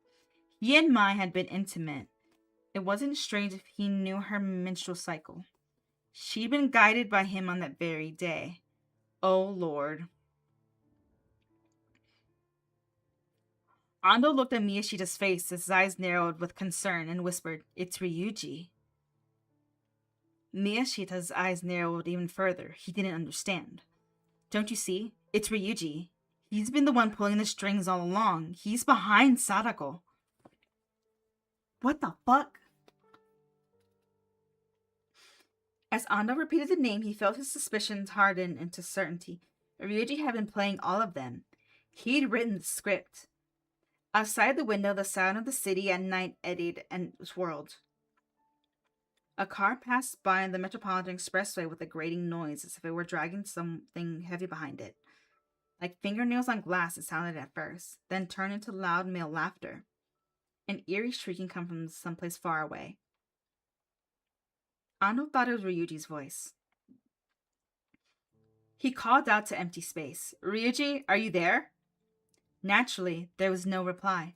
Speaker 1: He and Mai had been intimate. It wasn't strange if he knew her menstrual cycle. She'd been guided by him on that very day. Oh, Lord. Ando looked at Miyashita's face as his eyes narrowed with concern and whispered, "It's Ryuji." Miyashita's eyes narrowed even further. He didn't understand. Don't you see? It's Ryuji. He's been the one pulling the strings all along. He's behind Sadako. What the fuck? As Ando repeated the name, he felt his suspicions harden into certainty. Ryuji had been playing all of them. He'd written the script. Outside the window, the sound of the city at night eddied and swirled. A car passed by on the Metropolitan Expressway with a grating noise as if it were dragging something heavy behind it. Like fingernails on glass, it sounded at first, then turned into loud male laughter. An eerie shrieking come from someplace far away. Ando thought it was Ryuji's voice. He called out to empty space. "Ryuji, are you there?" Naturally, there was no reply,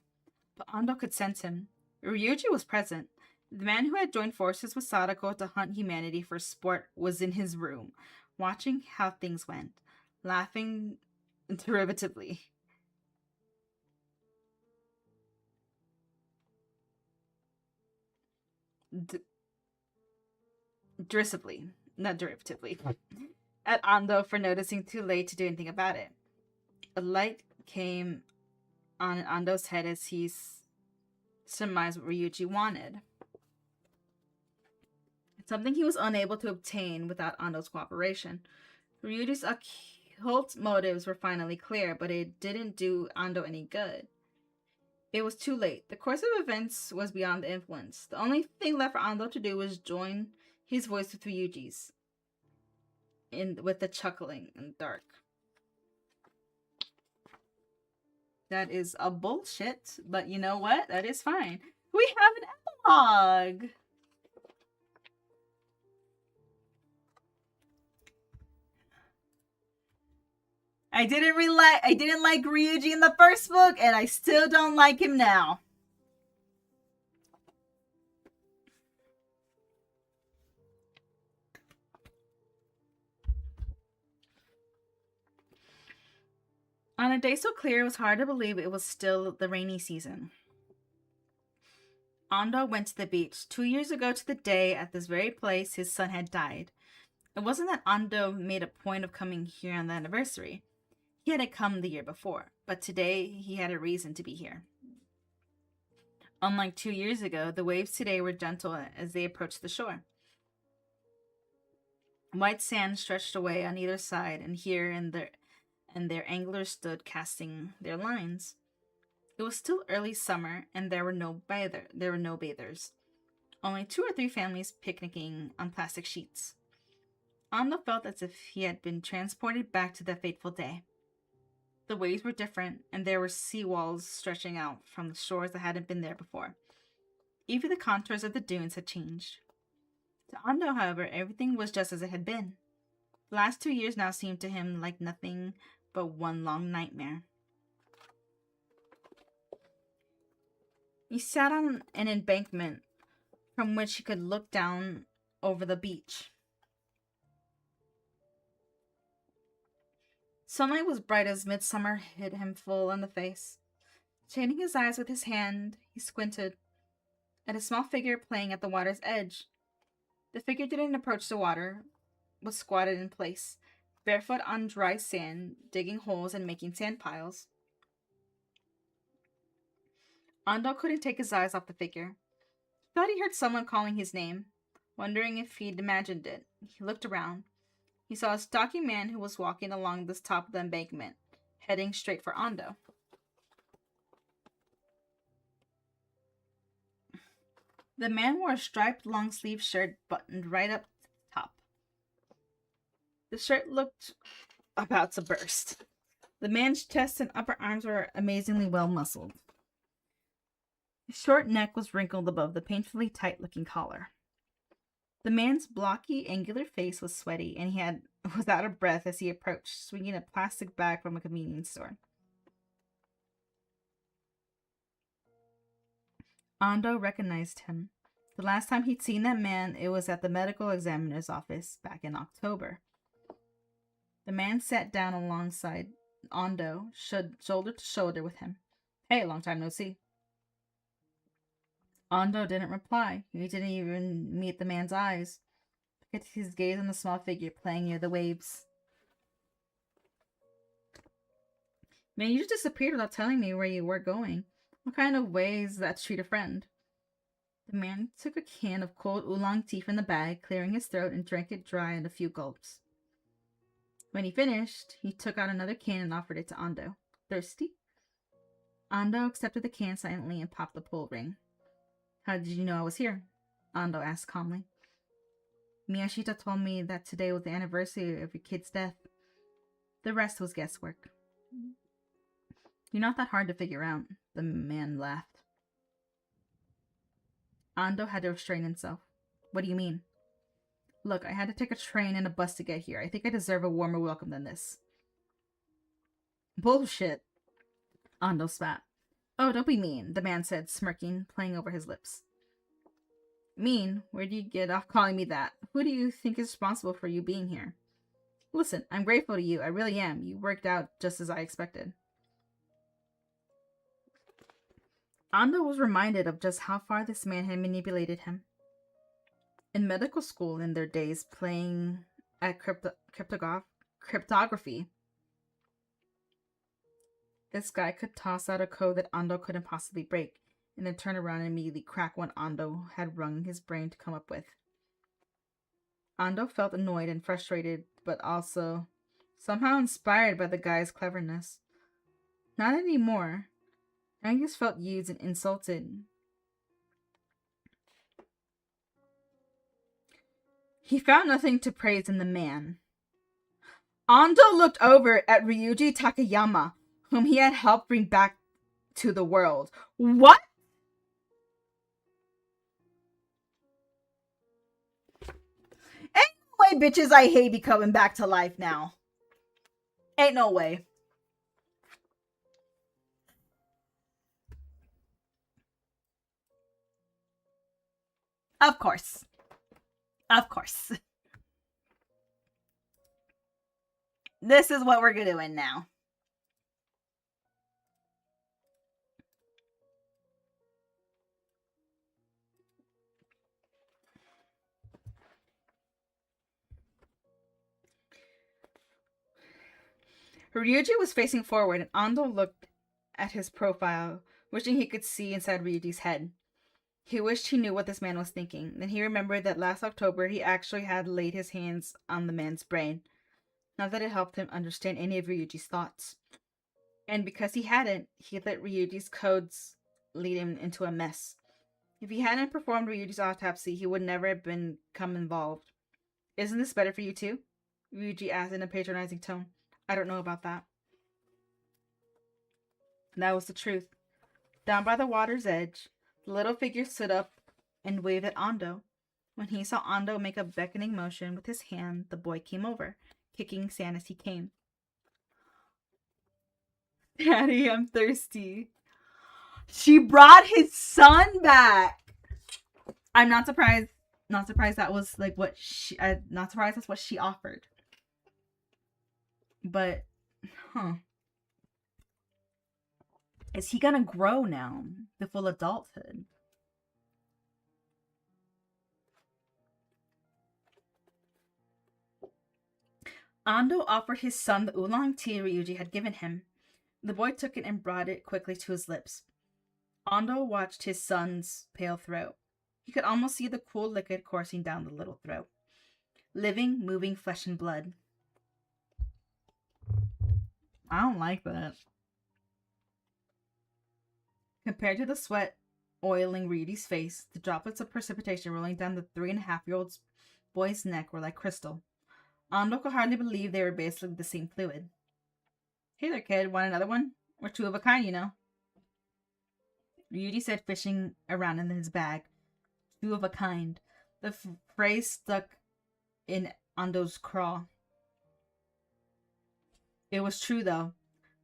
Speaker 1: but Ando could sense him. Ryuji was present. The man who had joined forces with Sadako to hunt humanity for sport was in his room, watching how things went, laughing derivatively. Derisively, not derivatively, at Ando for noticing too late to do anything about it. A light came on Ando's head as he surmised what Ryuji wanted. Something he was unable to obtain without Ando's cooperation. Ryuji's occult motives were finally clear, but it didn't do Ando any good. It was too late. The course of events was beyond the influence. The only thing left for Ando to do was join his voice with Ryuji's, with the chuckling in the dark. That is a bullshit, but you know what? That is fine. We have an epilogue! I didn't like Ryuji in the first book, and I still don't like him now. On a day so clear, it was hard to believe it was still the rainy season. Ando went to the beach 2 years ago to the day at this very place his son had died. It wasn't that Ando made a point of coming here on the anniversary. He had come the year before, but today he had a reason to be here. Unlike 2 years ago, the waves today were gentle as they approached the shore. White sand stretched away on either side, and here and their anglers stood casting their lines. It was still early summer, and there were no bathers. Only 2 or 3 families picnicking on plastic sheets. Ando felt as if he had been transported back to that fateful day. The waves were different, and there were seawalls stretching out from the shores that hadn't been there before. Even the contours of the dunes had changed. To Ando, however, everything was just as it had been. The last 2 years now seemed to him like nothing but one long nightmare. He sat on an embankment from which he could look down over the beach. Sunlight was bright as midsummer hit him full in the face. Shading his eyes with his hand, he squinted at a small figure playing at the water's edge. The figure didn't approach the water, was squatted in place, barefoot on dry sand, digging holes and making sand piles. Ando couldn't take his eyes off the figure. He thought he heard someone calling his name, wondering if he'd imagined it. He looked around. He saw a stocky man who was walking along the top of the embankment, heading straight for Ando. The man wore a striped long-sleeved shirt buttoned right up to the top. The shirt looked about to burst. The man's chest and upper arms were amazingly well muscled. His short neck was wrinkled above the painfully tight-looking collar. The man's blocky, angular face was sweaty, and he was out of breath as he approached, swinging a plastic bag from a convenience store. Ando recognized him. The last time he'd seen that man, it was at the medical examiner's office back in October. The man sat down alongside Ando, shoulder to shoulder with him. "Hey, long time no see." Ando didn't reply. He didn't even meet the man's eyes. He kept his gaze on the small figure playing near the waves. "Man, you just disappeared without telling me where you were going. What kind of way is that to treat a friend?" The man took a can of cold oolong tea from the bag, clearing his throat, and drank it dry in a few gulps. When he finished, he took out another can and offered it to Ando. "Thirsty?" Ando accepted the can silently and popped the pull ring. "How did you know I was here?" Ando asked calmly. "Miyashita told me that today was the anniversary of your kid's death. The rest was guesswork." "You're not that hard to figure out," the man laughed. Ando had to restrain himself. "What do you mean?" "Look, I had to take a train and a bus to get here. I think I deserve a warmer welcome than this." "Bullshit," Ando spat. "Oh, don't be mean," the man said, smirking, playing over his lips. "Mean? Where do you get off calling me that? Who do you think is responsible for you being here? Listen, I'm grateful to you. I really am. You worked out just as I expected." Ando was reminded of just how far this man had manipulated him. In medical school in their days, playing at cryptography, this guy could toss out a code that Ando couldn't possibly break, and then turn around and immediately crack one Ando had wrung his brain to come up with. Ando felt annoyed and frustrated, but also somehow inspired by the guy's cleverness. Not anymore. I just felt used and insulted. He found nothing to praise in the man. Ando looked over at Ryuji Takayama, whom he had helped bring back to the world. What? Ain't no way, bitches, I hate be coming back to life now. Ain't no way. Of course. Of course. This is what we're doing now. Ryuji was facing forward, and Ando looked at his profile wishing he could see inside Ryuji's head. He wished he knew what this man was thinking. Then he remembered that last October he actually had laid his hands on the man's brain. Not that it helped him understand any of Ryuji's thoughts. And because he hadn't, he let Ryuji's codes lead him into a mess. If he hadn't performed Ryuji's autopsy, he would never have become involved. Isn't this better for you too? Ryuji asked in a patronizing tone. I don't know about that. And that was the truth. Down by the water's edge, the little figure stood up and waved at Ando. When he saw Ando make a beckoning motion with his hand, the boy came over, kicking sand as he came. Daddy, I'm thirsty. She brought his son back. I'm not surprised. Not surprised that was like what she. Not surprised that's what she offered. But, is he gonna grow now? The full adulthood. Ando offered his son the oolong tea Ryuji had given him. The boy took it and brought it quickly to his lips. Ando watched his son's pale throat. He could almost see the cool liquid coursing down the little throat. Living, moving flesh and blood. I don't like that. Compared to the sweat oiling Ryuji's face, the droplets of precipitation rolling down the 3.5-year-old boy's neck were like crystal. Ando could hardly believe they were basically the same fluid. Hey there, kid. Want another one? We're two of a kind, you know. Ryuji said, fishing around in his bag. Two of a kind. The phrase stuck in Ando's craw. It was true, though.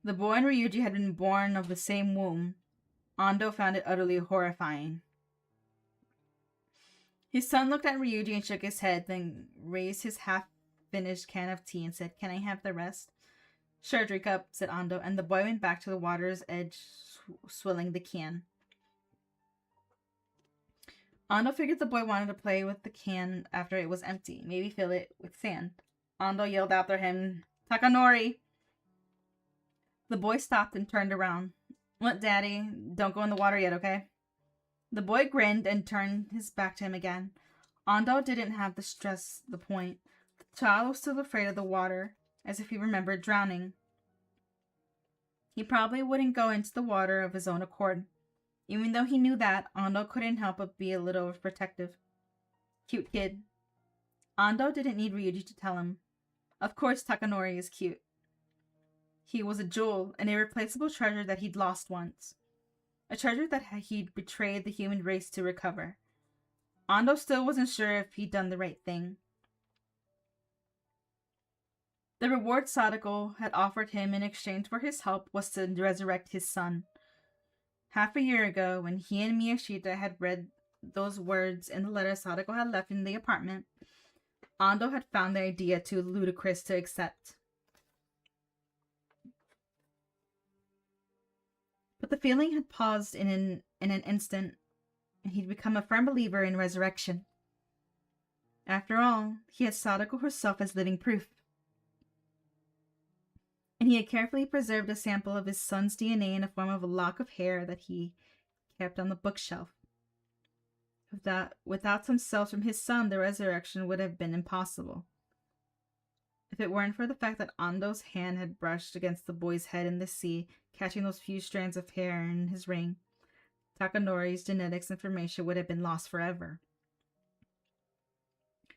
Speaker 1: The boy and Ryuji had been born of the same womb. Ando found it utterly horrifying. His son looked at Ryuji and shook his head, then raised his half-finished can of tea and said, Can I have the rest? Sure, drink up, said Ando, and the boy went back to the water's edge, swilling the can. Ando figured the boy wanted to play with the can after it was empty, maybe fill it with sand. Ando yelled after him, Takanori! The boy stopped and turned around. What, Daddy? Don't go in the water yet, okay? The boy grinned and turned his back to him again. Ando didn't have to stress the point. The child was still afraid of the water, as if he remembered drowning. He probably wouldn't go into the water of his own accord. Even though he knew that, Ando couldn't help but be a little protective. Cute kid. Ando didn't need Ryuji to tell him. Of course Takanori is cute. He was a jewel, an irreplaceable treasure that he'd lost once. A treasure that he'd betrayed the human race to recover. Ando still wasn't sure if he'd done the right thing. The reward Sadako had offered him in exchange for his help was to resurrect his son. Half a year ago, when he and Miyashita had read those words in the letter Sadako had left in the apartment, Ando had found the idea too ludicrous to accept. But the feeling had paused in an instant, and he'd become a firm believer in resurrection. After all, he had Sadako herself as living proof. And he had carefully preserved a sample of his son's DNA in the form of a lock of hair that he kept on the bookshelf. Without some cells from his son, the resurrection would have been impossible. If it weren't for the fact that Ando's hand had brushed against the boy's head in the sea, catching those few strands of hair in his ring, Takanori's genetics information would have been lost forever.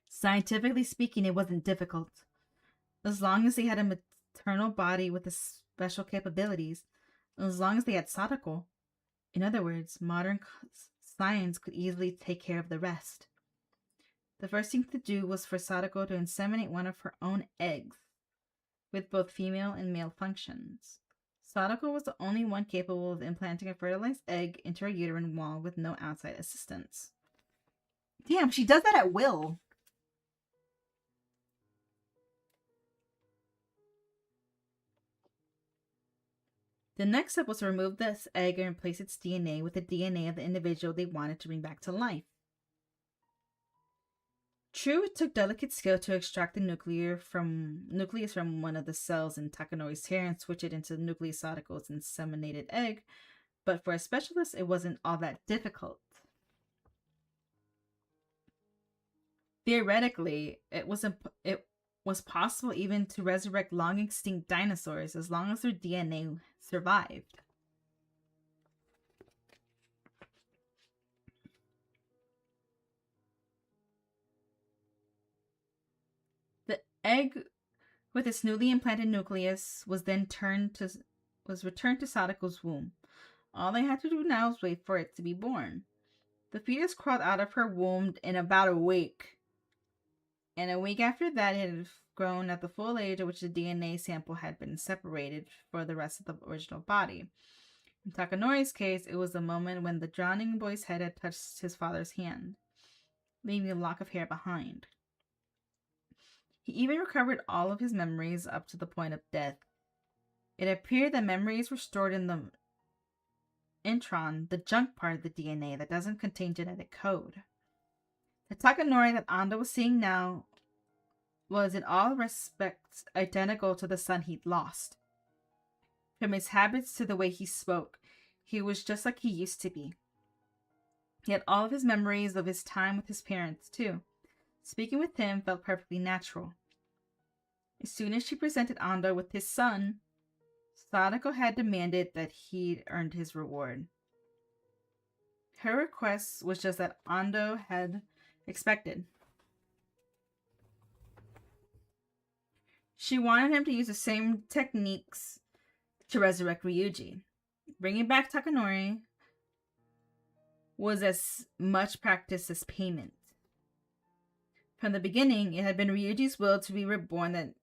Speaker 1: Scientifically speaking, it wasn't difficult. As long as they had a maternal body with the special capabilities, as long as they had Sadako. In other words, modern science could easily take care of the rest. The first thing to do was for Sadako to inseminate one of her own eggs, with both female and male functions. Sadako was the only one capable of implanting a fertilized egg into her uterine wall with no outside assistance. Damn, she does that at will. The next step was to remove this egg and replace its DNA with the DNA of the individual they wanted to bring back to life. True, it took delicate skill to extract the nucleus from one of the cells in Takanori's hair and switch it into the nucleus Sadako's inseminated egg, But for a specialist, it wasn't all that difficult. Theoretically, it was possible even to resurrect long extinct dinosaurs as long as their DNA survived. The egg with its newly implanted nucleus was then returned to Sadako's womb. All they had to do now was wait for it to be born. The fetus crawled out of her womb in about a week. And a week after that, it had grown at the full age at which the DNA sample had been separated for the rest of the original body. In Takanori's case, it was the moment when the drowning boy's head had touched his father's hand, leaving a lock of hair behind. He even recovered all of his memories up to the point of death. It appeared that memories were stored in the intron, the junk part of the DNA that doesn't contain genetic code. The Takanori that Ando was seeing now was in all respects identical to the son he'd lost. From his habits to the way he spoke, he was just like he used to be. He had all of his memories of his time with his parents, too. Speaking with him felt perfectly natural. As soon as she presented Ando with his son, Sadako had demanded that he'd earned his reward. Her request was just that Ando had expected. She wanted him to use the same techniques to resurrect Ryuji. Bringing back Takanori was as much practice as payment. From the beginning, it had been Ryuji's will to be reborn that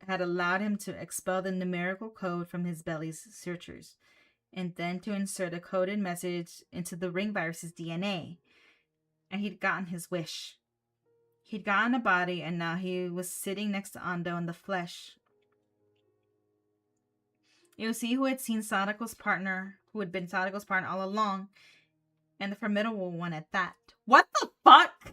Speaker 1: had allowed him to expel the numerical code from his belly's sutures, and then to insert a coded message into the ring virus's DNA. And he'd gotten his wish. He'd gotten a body, and now he was sitting next to Ando in the flesh. It was he who had been Sadako's partner all along, and the formidable one at that. What the fuck?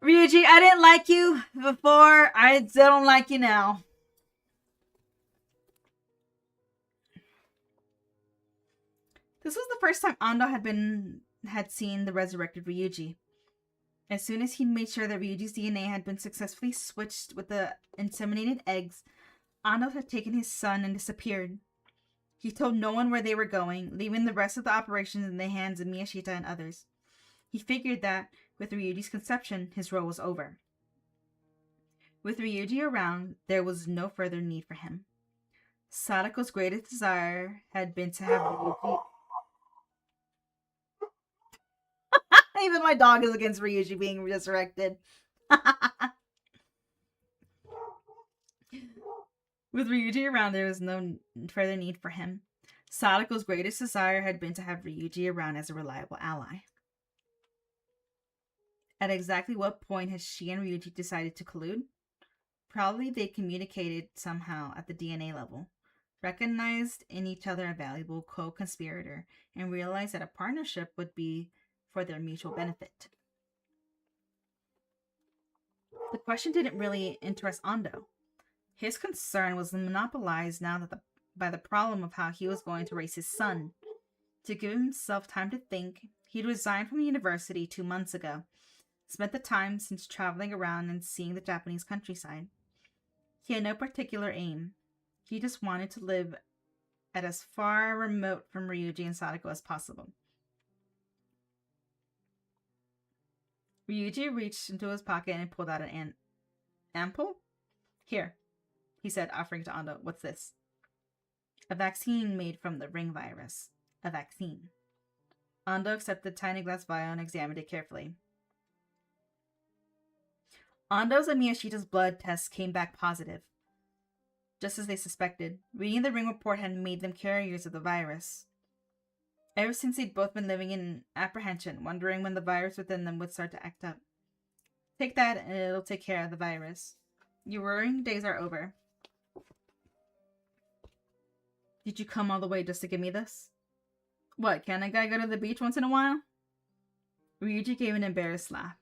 Speaker 1: Ryuji, I didn't like you before. I still don't like you now. This was the first time Ando had seen the resurrected Ryuji. As soon as he'd made sure that Ryuji's DNA had been successfully switched with the inseminated eggs, Ando had taken his son and disappeared. He told no one where they were going, leaving the rest of the operations in the hands of Miyashita and others. He figured that, with Ryuji's conception, his role was over. With Ryuji around, there was no further need for him. Sadako's greatest desire had been to have Ryuji... Even my dog is against Ryuji being resurrected. With Ryuji around, there was no further need for him. Sadako's greatest desire had been to have Ryuji around as a reliable ally. At exactly what point had she and Ryuji decided to collude? Probably they communicated somehow at the DNA level, recognized in each other a valuable co-conspirator, and realized that a partnership would be for their mutual benefit. The question didn't really interest Ando. His concern was monopolized now by the problem of how he was going to raise his son. To give himself time to think, he'd resigned from university 2 months ago, spent the time since traveling around and seeing the Japanese countryside. He had no particular aim. He just wanted to live at as far remote from Ryuji and Sadako as possible. Ryuji reached into his pocket and pulled out an ampoule. Here, he said, offering to Ando. What's this? A vaccine made from the ring virus. A vaccine. Ando accepted the tiny glass vial and examined it carefully. Ando's and Miyashita's blood tests came back positive, just as they suspected. Reading the ring report had made them carriers of the virus. Ever since they'd both been living in apprehension, wondering when the virus within them would start to act up. Take that and it'll take care of the virus. Your worrying days are over. Did you come all the way just to give me this? What, can a guy go to the beach once in a while? Ryuji gave an embarrassed laugh.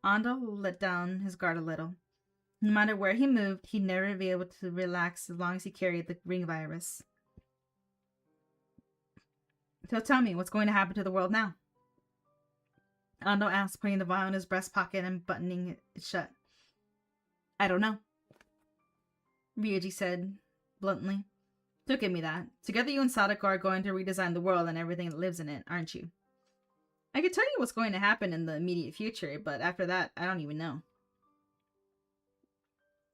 Speaker 1: Ando let down his guard a little. No matter where he moved, he'd never be able to relax as long as he carried the ring virus. So tell me, what's going to happen to the world now? Ando asked, putting the vial in his breast pocket and buttoning it shut. I don't know, Ryuji said bluntly. Don't give me that. Together you and Sadako are going to redesign the world and everything that lives in it, aren't you? I could tell you what's going to happen in the immediate future, but after that, I don't even know.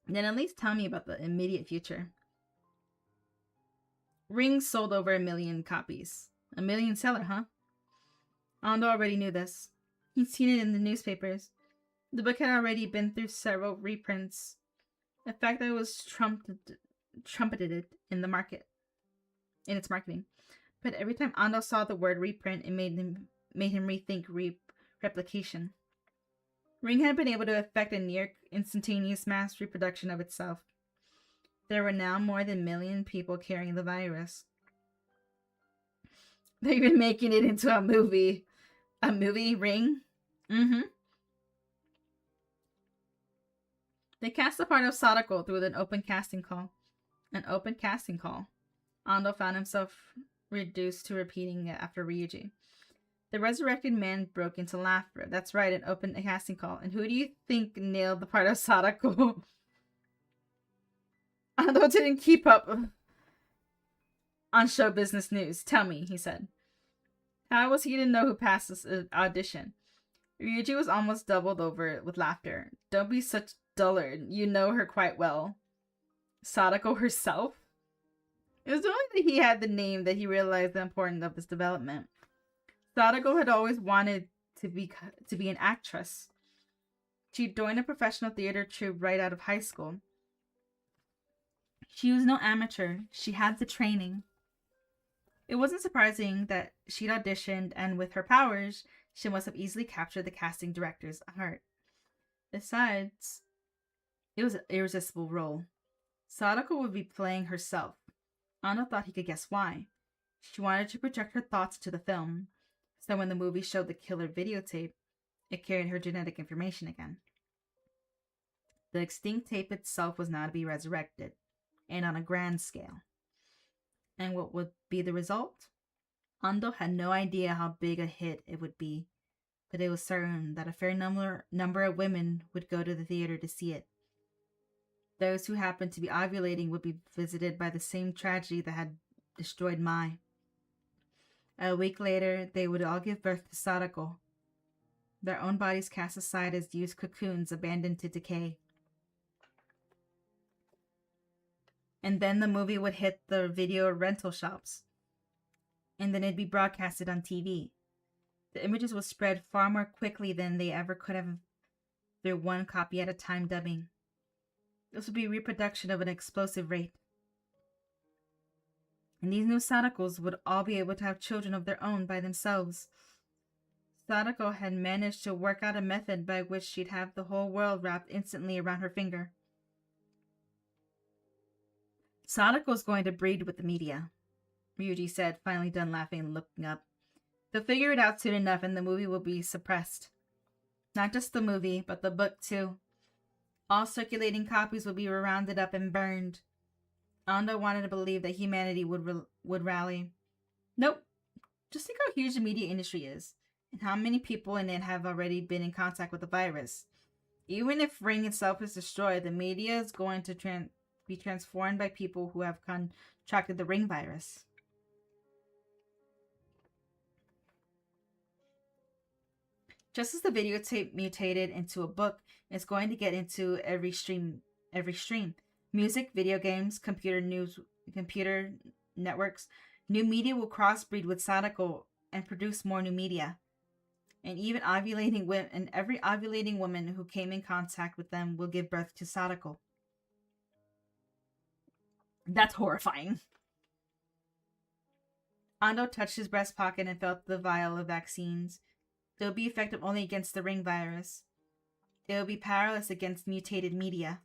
Speaker 1: Then at least tell me about the immediate future. Rings sold over 1 million copies. 1 million seller, huh? Ando already knew this. He'd seen it in the newspapers. The book had already been through several reprints. The fact that it was trumpeted in the market, in its marketing. But every time Ando saw the word reprint, it made him rethink replication. Ring had been able to effect a near instantaneous mass reproduction of itself. There were now more than 1 million people carrying the virus. They're even making it into a movie. A movie, Ring? Mm-hmm. They cast the part of Sadako through an open casting call. An open casting call. Ando found himself reduced to repeating it after Ryuji. The resurrected man broke into laughter. That's right, an open casting call. And who do you think nailed the part of Sadako? Ando didn't keep up on show business news. Tell me, he said. How was he to know who passed this audition? Ryuji was almost doubled over with laughter. Don't be such dullard. You know her quite well. Sadako herself? It was only that he had the name that he realized the importance of this development. Sadako had always wanted to be an actress. She joined a professional theater troupe right out of high school. She was no amateur. She had the training. It wasn't surprising that she'd auditioned, and with her powers, she must have easily captured the casting director's heart. Besides, it was an irresistible role. Sadako would be playing herself. Ando thought he could guess why. She wanted to project her thoughts to the film, so when the movie showed the killer videotape, it carried her genetic information again. The extinct tape itself was now to be resurrected, and on a grand scale. And what would be the result? Ando had no idea how big a hit it would be, but it was certain that a fair number of women would go to the theater to see it. Those who happened to be ovulating would be visited by the same tragedy that had destroyed Mai. A week later, they would all give birth to Sadako, their own bodies cast aside as used cocoons abandoned to decay. And then the movie would hit the video rental shops. And then it'd be broadcasted on TV. The images would spread far more quickly than they ever could have through one copy at a time dubbing. This would be reproduction of an explosive rate. And these new Sadakos would all be able to have children of their own by themselves. Sadako had managed to work out a method by which she'd have the whole world wrapped instantly around her finger. Sadako's going to breed with the media, Ryuji said, finally done laughing and looking up. They'll figure it out soon enough and the movie will be suppressed. Not just the movie, but the book too. All circulating copies would be rounded up and burned. Ando wanted to believe that humanity would rally. Nope. Just think how huge the media industry is, and how many people in it have already been in contact with the virus. Even if Ring itself is destroyed, the media is going to be transformed by people who have contracted the Ring virus. Just as the videotape mutated into a book, it's going to get into every stream. Music, video games, computer networks. New media will crossbreed with Sadako and produce more new media. And even ovulating women, and every ovulating woman who came in contact with them will give birth to Sadako. That's horrifying. Ando touched his breast pocket and felt the vial of vaccines. They'll be effective only against the Ring virus. It will be powerless against mutated media.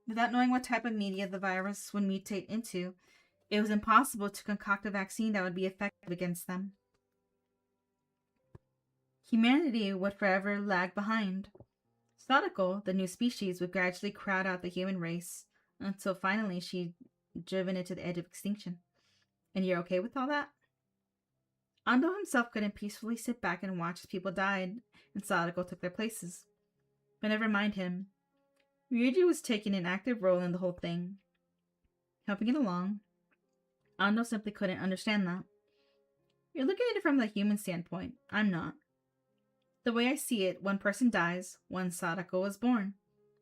Speaker 1: Without knowing what type of media the virus would mutate into, it was impossible to concoct a vaccine that would be effective against them. Humanity would forever lag behind. Sadako, the new species, would gradually crowd out the human race until finally she'd driven it to the edge of extinction. And you're okay with all that? Ando himself couldn't peacefully sit back and watch as people died and Sadako took their places. But never mind him. Ryuji was taking an active role in the whole thing, helping it along. Ando simply couldn't understand that. You're looking at it from the human standpoint. I'm not. The way I see it, one person dies, one Sadako is born.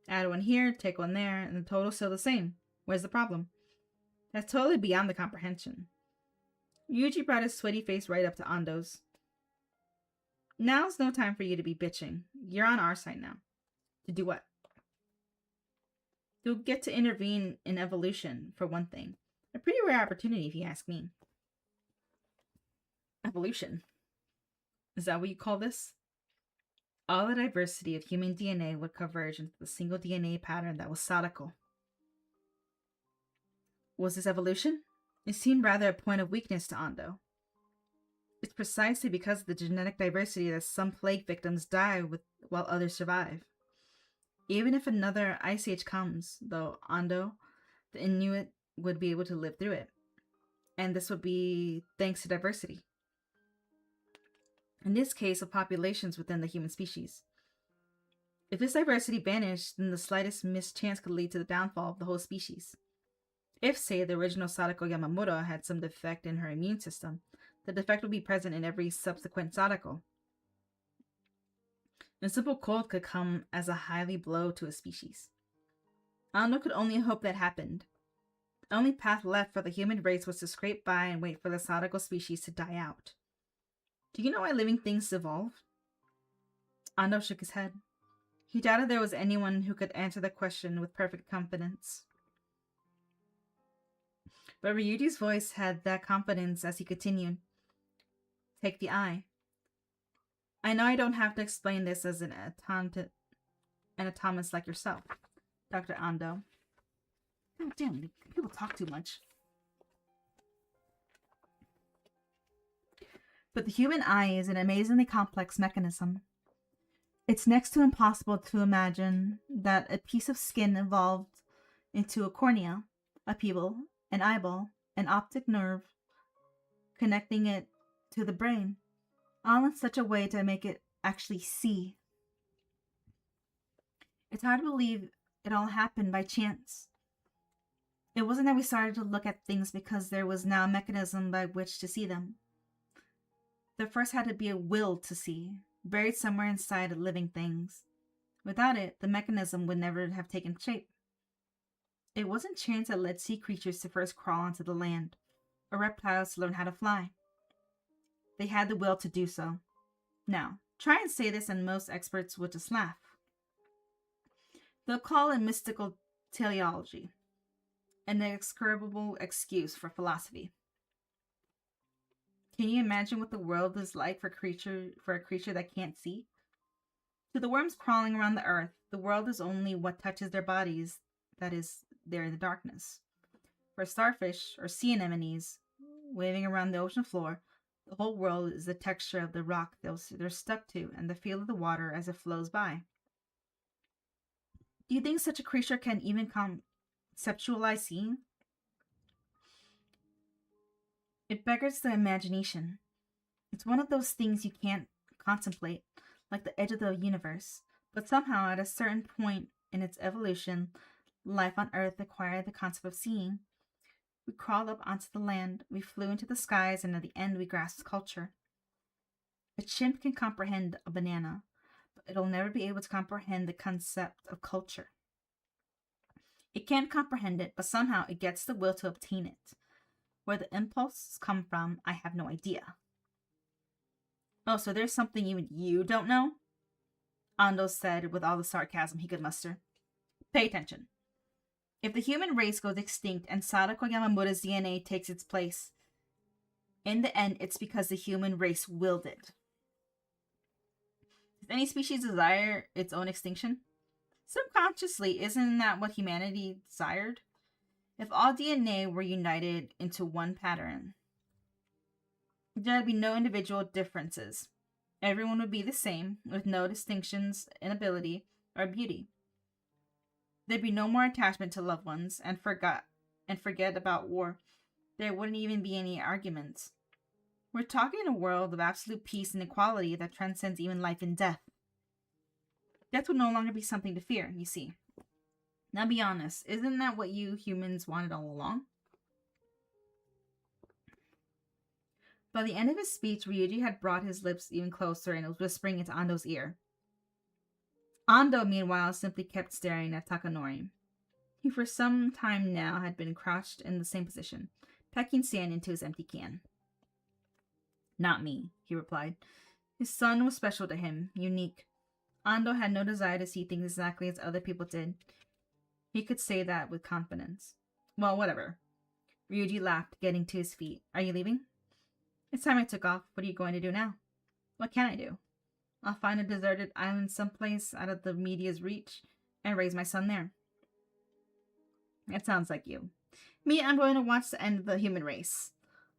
Speaker 1: Add one here, take one there, and the total's still the same. Where's the problem? That's totally beyond the comprehension. Ryuji brought his sweaty face right up to Ando's. Now's no time for you to be bitching. You're on our side now. To do what? You'll get to intervene in evolution, for one thing. A pretty rare opportunity, if you ask me. Evolution? Is that what you call this? All the diversity of human DNA would converge into the single DNA pattern that was Sadako. Was this evolution? It seemed rather a point of weakness to Ando. It's precisely because of the genetic diversity that some plague victims die while others survive. Even if another ice age comes, though, Ando, the Inuit would be able to live through it. And this would be thanks to diversity. In this case, of populations within the human species. If this diversity vanished, then the slightest mischance could lead to the downfall of the whole species. If, say, the original Sadako Yamamura had some defect in her immune system, the defect would be present in every subsequent Sadako. A simple cold could come as a highly blow to a species. Ando could only hope that happened. The only path left for the human race was to scrape by and wait for the Sadako species to die out. Do you know why living things evolve? Ando shook his head. He doubted there was anyone who could answer the question with perfect confidence. But Ryuji's voice had that confidence as he continued. Take the eye. I know I don't have to explain this as an anatomist like yourself, Dr. Ando. God damn, people talk too much. But the human eye is an amazingly complex mechanism. It's next to impossible to imagine that a piece of skin evolved into a cornea, a pupil, an eyeball, an optic nerve, connecting it to the brain, all in such a way to make it actually see. It's hard to believe it all happened by chance. It wasn't that we started to look at things because there was now a mechanism by which to see them. There first had to be a will to see, buried somewhere inside of living things. Without it, the mechanism would never have taken shape. It wasn't chance that led sea creatures to first crawl onto the land, or reptiles to learn how to fly. They had the will to do so. Now, try and say this and most experts would just laugh. They'll call it mystical teleology, an inexcusable excuse for philosophy. Can you imagine what the world is like for a creature that can't see? To the worms crawling around the earth, the world is only what touches their bodies that is there in the darkness. For starfish or sea anemones waving around the ocean floor, the whole world is the texture of the rock they're stuck to and the feel of the water as it flows by. Do you think such a creature can even conceptualize seeing? It beggars the imagination. It's one of those things you can't contemplate, like the edge of the universe, but somehow at a certain point in its evolution, life on Earth acquired the concept of seeing. We crawled up onto the land, we flew into the skies, and at the end we grasped culture. A chimp can comprehend a banana, but it'll never be able to comprehend the concept of culture. It can't comprehend it, but somehow it gets the will to obtain it. Where the impulses come from, I have no idea. Oh, so there's something even you don't know? Ando said with all the sarcasm he could muster. Pay attention. If the human race goes extinct and Sadako Yamamura's DNA takes its place, in the end, it's because the human race willed it. Does any species desire its own extinction? Subconsciously, isn't that what humanity desired? If all DNA were united into one pattern, there'd be no individual differences. Everyone would be the same, with no distinctions in ability, or beauty. There'd be no more attachment to loved ones and forget about war. There wouldn't even be any arguments. We're talking a world of absolute peace and equality that transcends even life and death. Death would no longer be something to fear, you see. Now be honest, isn't that what you humans wanted all along? By the end of his speech, Ryuji had brought his lips even closer and was whispering into Ando's ear. Ando, meanwhile, simply kept staring at Takanori. He for some time now had been crouched in the same position, pecking sand into his empty can. Not me, he replied. His son was special to him, unique. Ando had no desire to see things exactly as other people did. He could say that with confidence. Well, whatever. Ryuji laughed, getting to his feet. Are you leaving? It's time I took off. What are you going to do now? What can I do? I'll find a deserted island someplace out of the media's reach and raise my son there. It sounds like you. Me, I'm going to watch the end of the human race.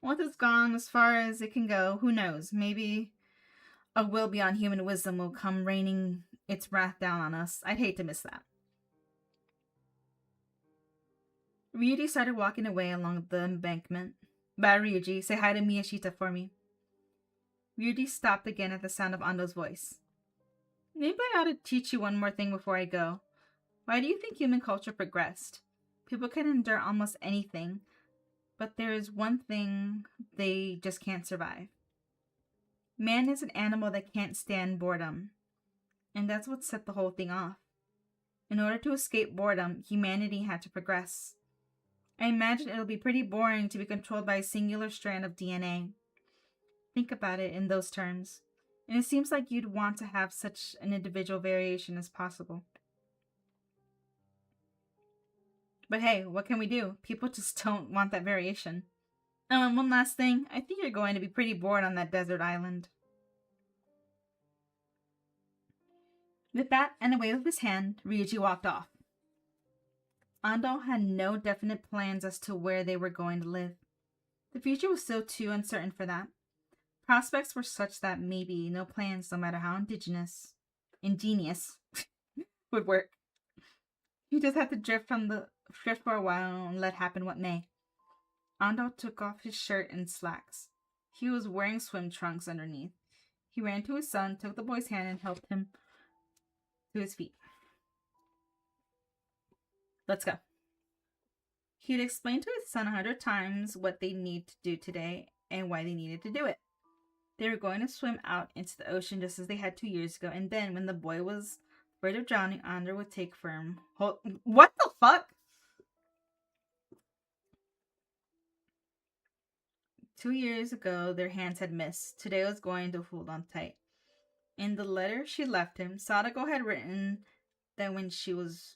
Speaker 1: Once it's gone as far as it can go, who knows? Maybe a will beyond human wisdom will come raining its wrath down on us. I'd hate to miss that. Ryuji started walking away along the embankment. Bye, Ryuji. Say hi to Miyashita for me. Ryuji stopped again at the sound of Ando's voice. Maybe I ought to teach you one more thing before I go. Why do you think human culture progressed? People can endure almost anything, but there is one thing they just can't survive. Man is an animal that can't stand boredom, and that's what set the whole thing off. In order to escape boredom, humanity had to progress. I imagine it'll be pretty boring to be controlled by a singular strand of DNA. Think about it in those terms, and it seems like you'd want to have such an individual variation as possible. But hey, what can we do? People just don't want that variation. Oh, and one last thing. I think you're going to be pretty bored on that desert island. With that and a wave of his hand, Ryuji walked off. Ando had no definite plans as to where they were going to live. The future was still too uncertain for that. Prospects were such that maybe no plans, no matter how ingenious, would work. He just had to drift for a while and let happen what may. Ando took off his shirt and slacks. He was wearing swim trunks underneath. He ran to his son, took the boy's hand, and helped him to his feet. Let's go. He'd explained to his son 100 times what they need to do today and why they needed to do it. They were going to swim out into the ocean just as they had 2 years ago, and then when the boy was afraid of drowning, Ando would take firm hold. What the fuck? 2 years ago, their hands had missed. Today was going to hold on tight. In the letter she left him, Sadako had written that when she was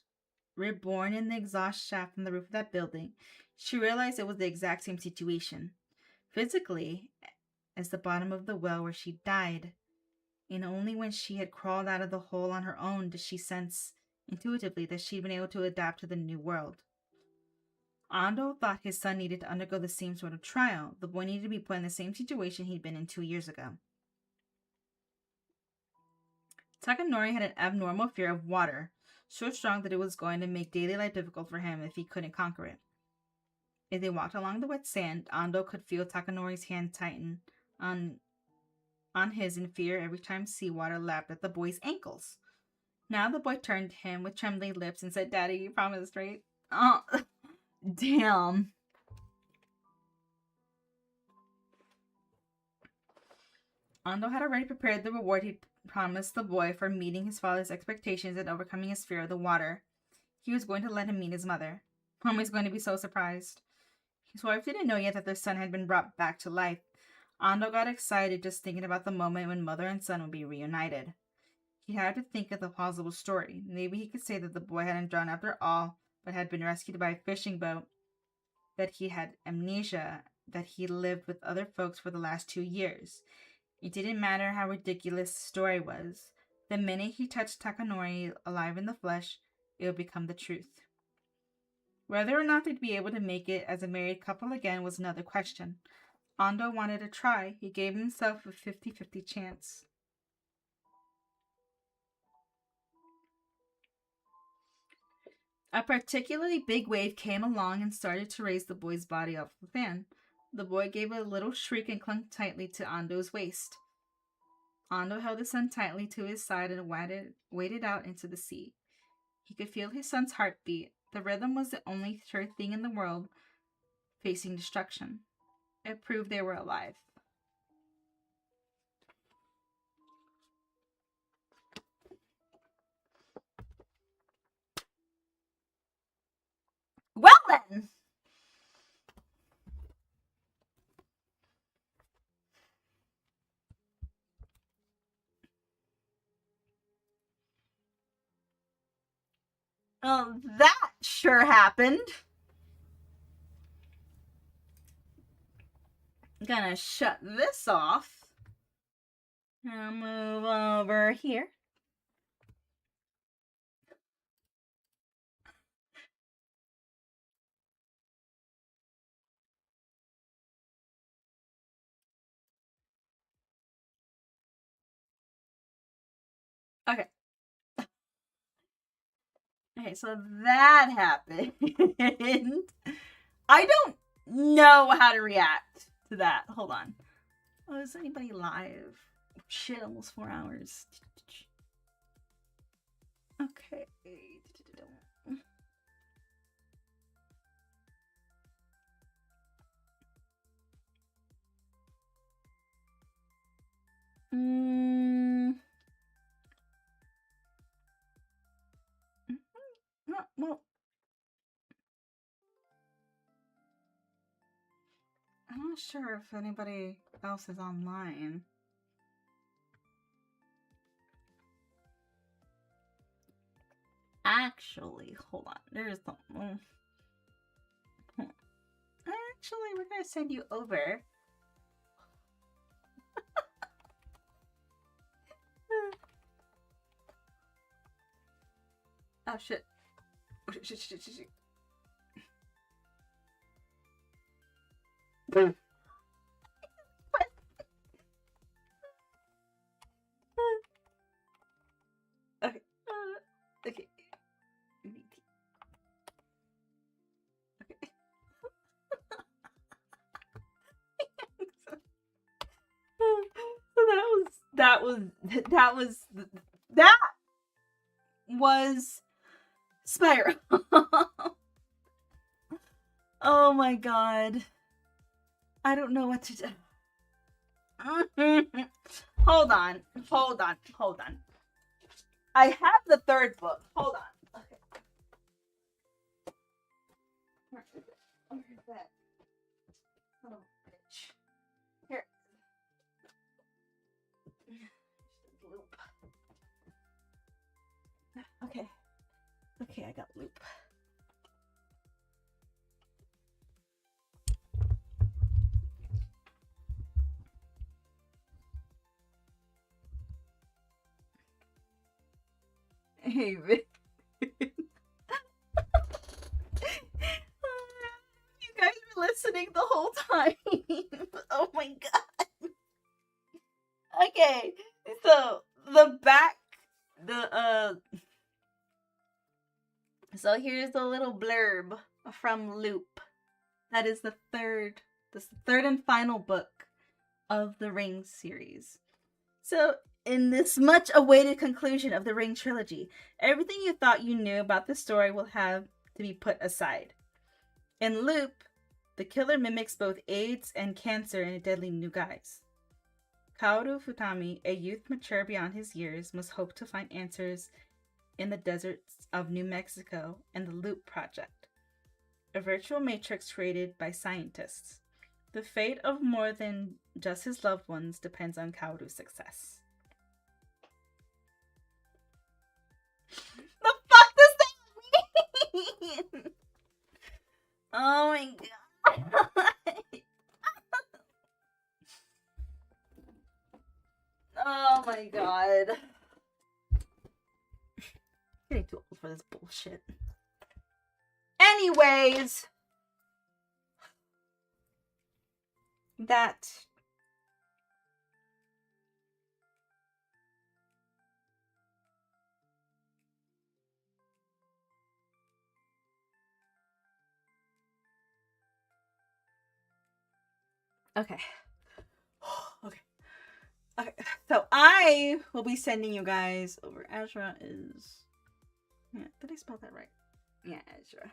Speaker 1: reborn in the exhaust shaft from the roof of that building, she realized it was the exact same situation. Physically, as the bottom of the well where she died. And only when she had crawled out of the hole on her own did she sense intuitively that she'd been able to adapt to the new world. Ando thought his son needed to undergo the same sort of trial. The boy needed to be put in the same situation he'd been in 2 years ago. Takanori had an abnormal fear of water, so strong that it was going to make daily life difficult for him if he couldn't conquer it. As they walked along the wet sand, Ando could feel Takanori's hand tighten on his in fear every time seawater lapped at the boy's ankles. Now the boy turned to him with trembling lips and said, "Daddy, you promised, right?" Oh, damn. Ando had already prepared the reward he'd promised the boy for meeting his father's expectations and overcoming his fear of the water. He was going to let him meet his mother. Mom was going to be so surprised. His wife didn't know yet that their son had been brought back to life. Ando got excited just thinking about the moment when mother and son would be reunited. He had to think of the plausible story. Maybe he could say that the boy hadn't drowned after all, but had been rescued by a fishing boat, that he had amnesia, that he lived with other folks for the last 2 years. It didn't matter how ridiculous the story was. The minute he touched Takanori alive in the flesh, it would become the truth. Whether or not they'd be able to make it as a married couple again was another question. Ando wanted to try. He gave himself a 50-50 chance. A particularly big wave came along and started to raise the boy's body off the fan. The boy gave a little shriek and clung tightly to Ando's waist. Ando held his son tightly to his side and waded out into the sea. He could feel his son's heartbeat. The rhythm was the only sure thing in the world facing destruction. It proved they were alive. Well then! Well, that sure happened. I'm gonna shut this off. I'll move over here. Okay. Okay, so that happened. I don't know how to react to that. Hold on. Oh, is anybody live? Shit, almost 4 hours. Okay. Well, I'm not sure if anybody else is online. Actually, hold on. There's something. Actually, we're gonna send you over. Oh shit. Shit. Okay. Okay. Okay. So that was Spyro. Oh my god. I don't know what to do. Hold on. I have the third book. Hold on. Okay. Where is that? Oh, bitch. Here. Loop. Okay. Okay, I got loop. Hey, you guys were listening the whole time. Oh my god. Okay, so so here's the little blurb from Loop. That is the third and final book of the Ring series. So, in this much awaited conclusion of the Ring trilogy, everything you thought you knew about the story will have to be put aside. In Loop, the killer mimics both AIDS and cancer in a deadly new guise. Kaoru Futami, a youth mature beyond his years, must hope to find answers in the deserts of New Mexico and the Loop Project, a virtual matrix created by scientists. The fate of more than just his loved ones depends on Kaoru's success. The fuck does that mean? Oh my god. Oh my god. I'm getting too old for this bullshit. Anyways, that Okay. Okay. Okay. So I will be sending you guys over. Azra is. Yeah, did I spell that right? Yeah, Azra.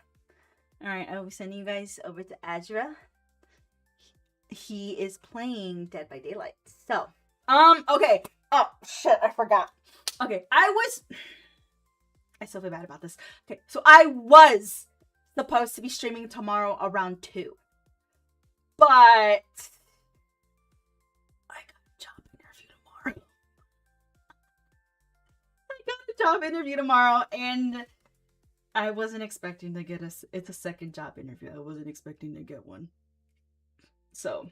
Speaker 1: Alright, I will be sending you guys over to Azra. He is playing Dead by Daylight. So, okay. Oh, shit, I forgot. Okay, I still feel bad about this. Okay, so I was supposed to be streaming tomorrow around 2. But I got a job interview tomorrow. And I wasn't expecting to get it's a second job interview. I wasn't expecting to get one. So,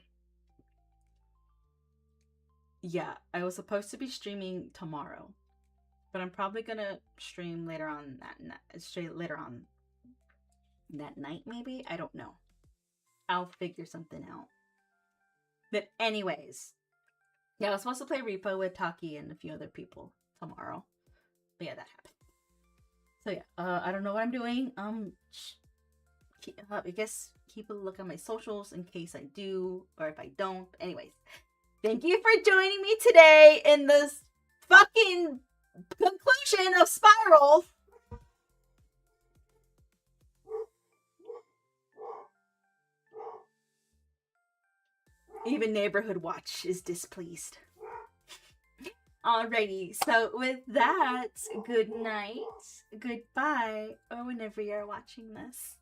Speaker 1: yeah, I was supposed to be streaming tomorrow. But I'm probably gonna stream later on that night, maybe? I don't know. I'll figure something out. But anyways, yeah, I was supposed to play Repo with Taki and a few other people tomorrow. But yeah, that happened. So yeah, I don't know what I'm doing. I guess keep a look on my socials in case I do, or if I don't. But anyways, thank you for joining me today in this fucking conclusion of Spiral. Even Neighborhood Watch is displeased. Alrighty, so with that, good night, goodbye, or whenever you're watching this.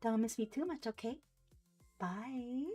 Speaker 1: Don't miss me too much, okay? Bye.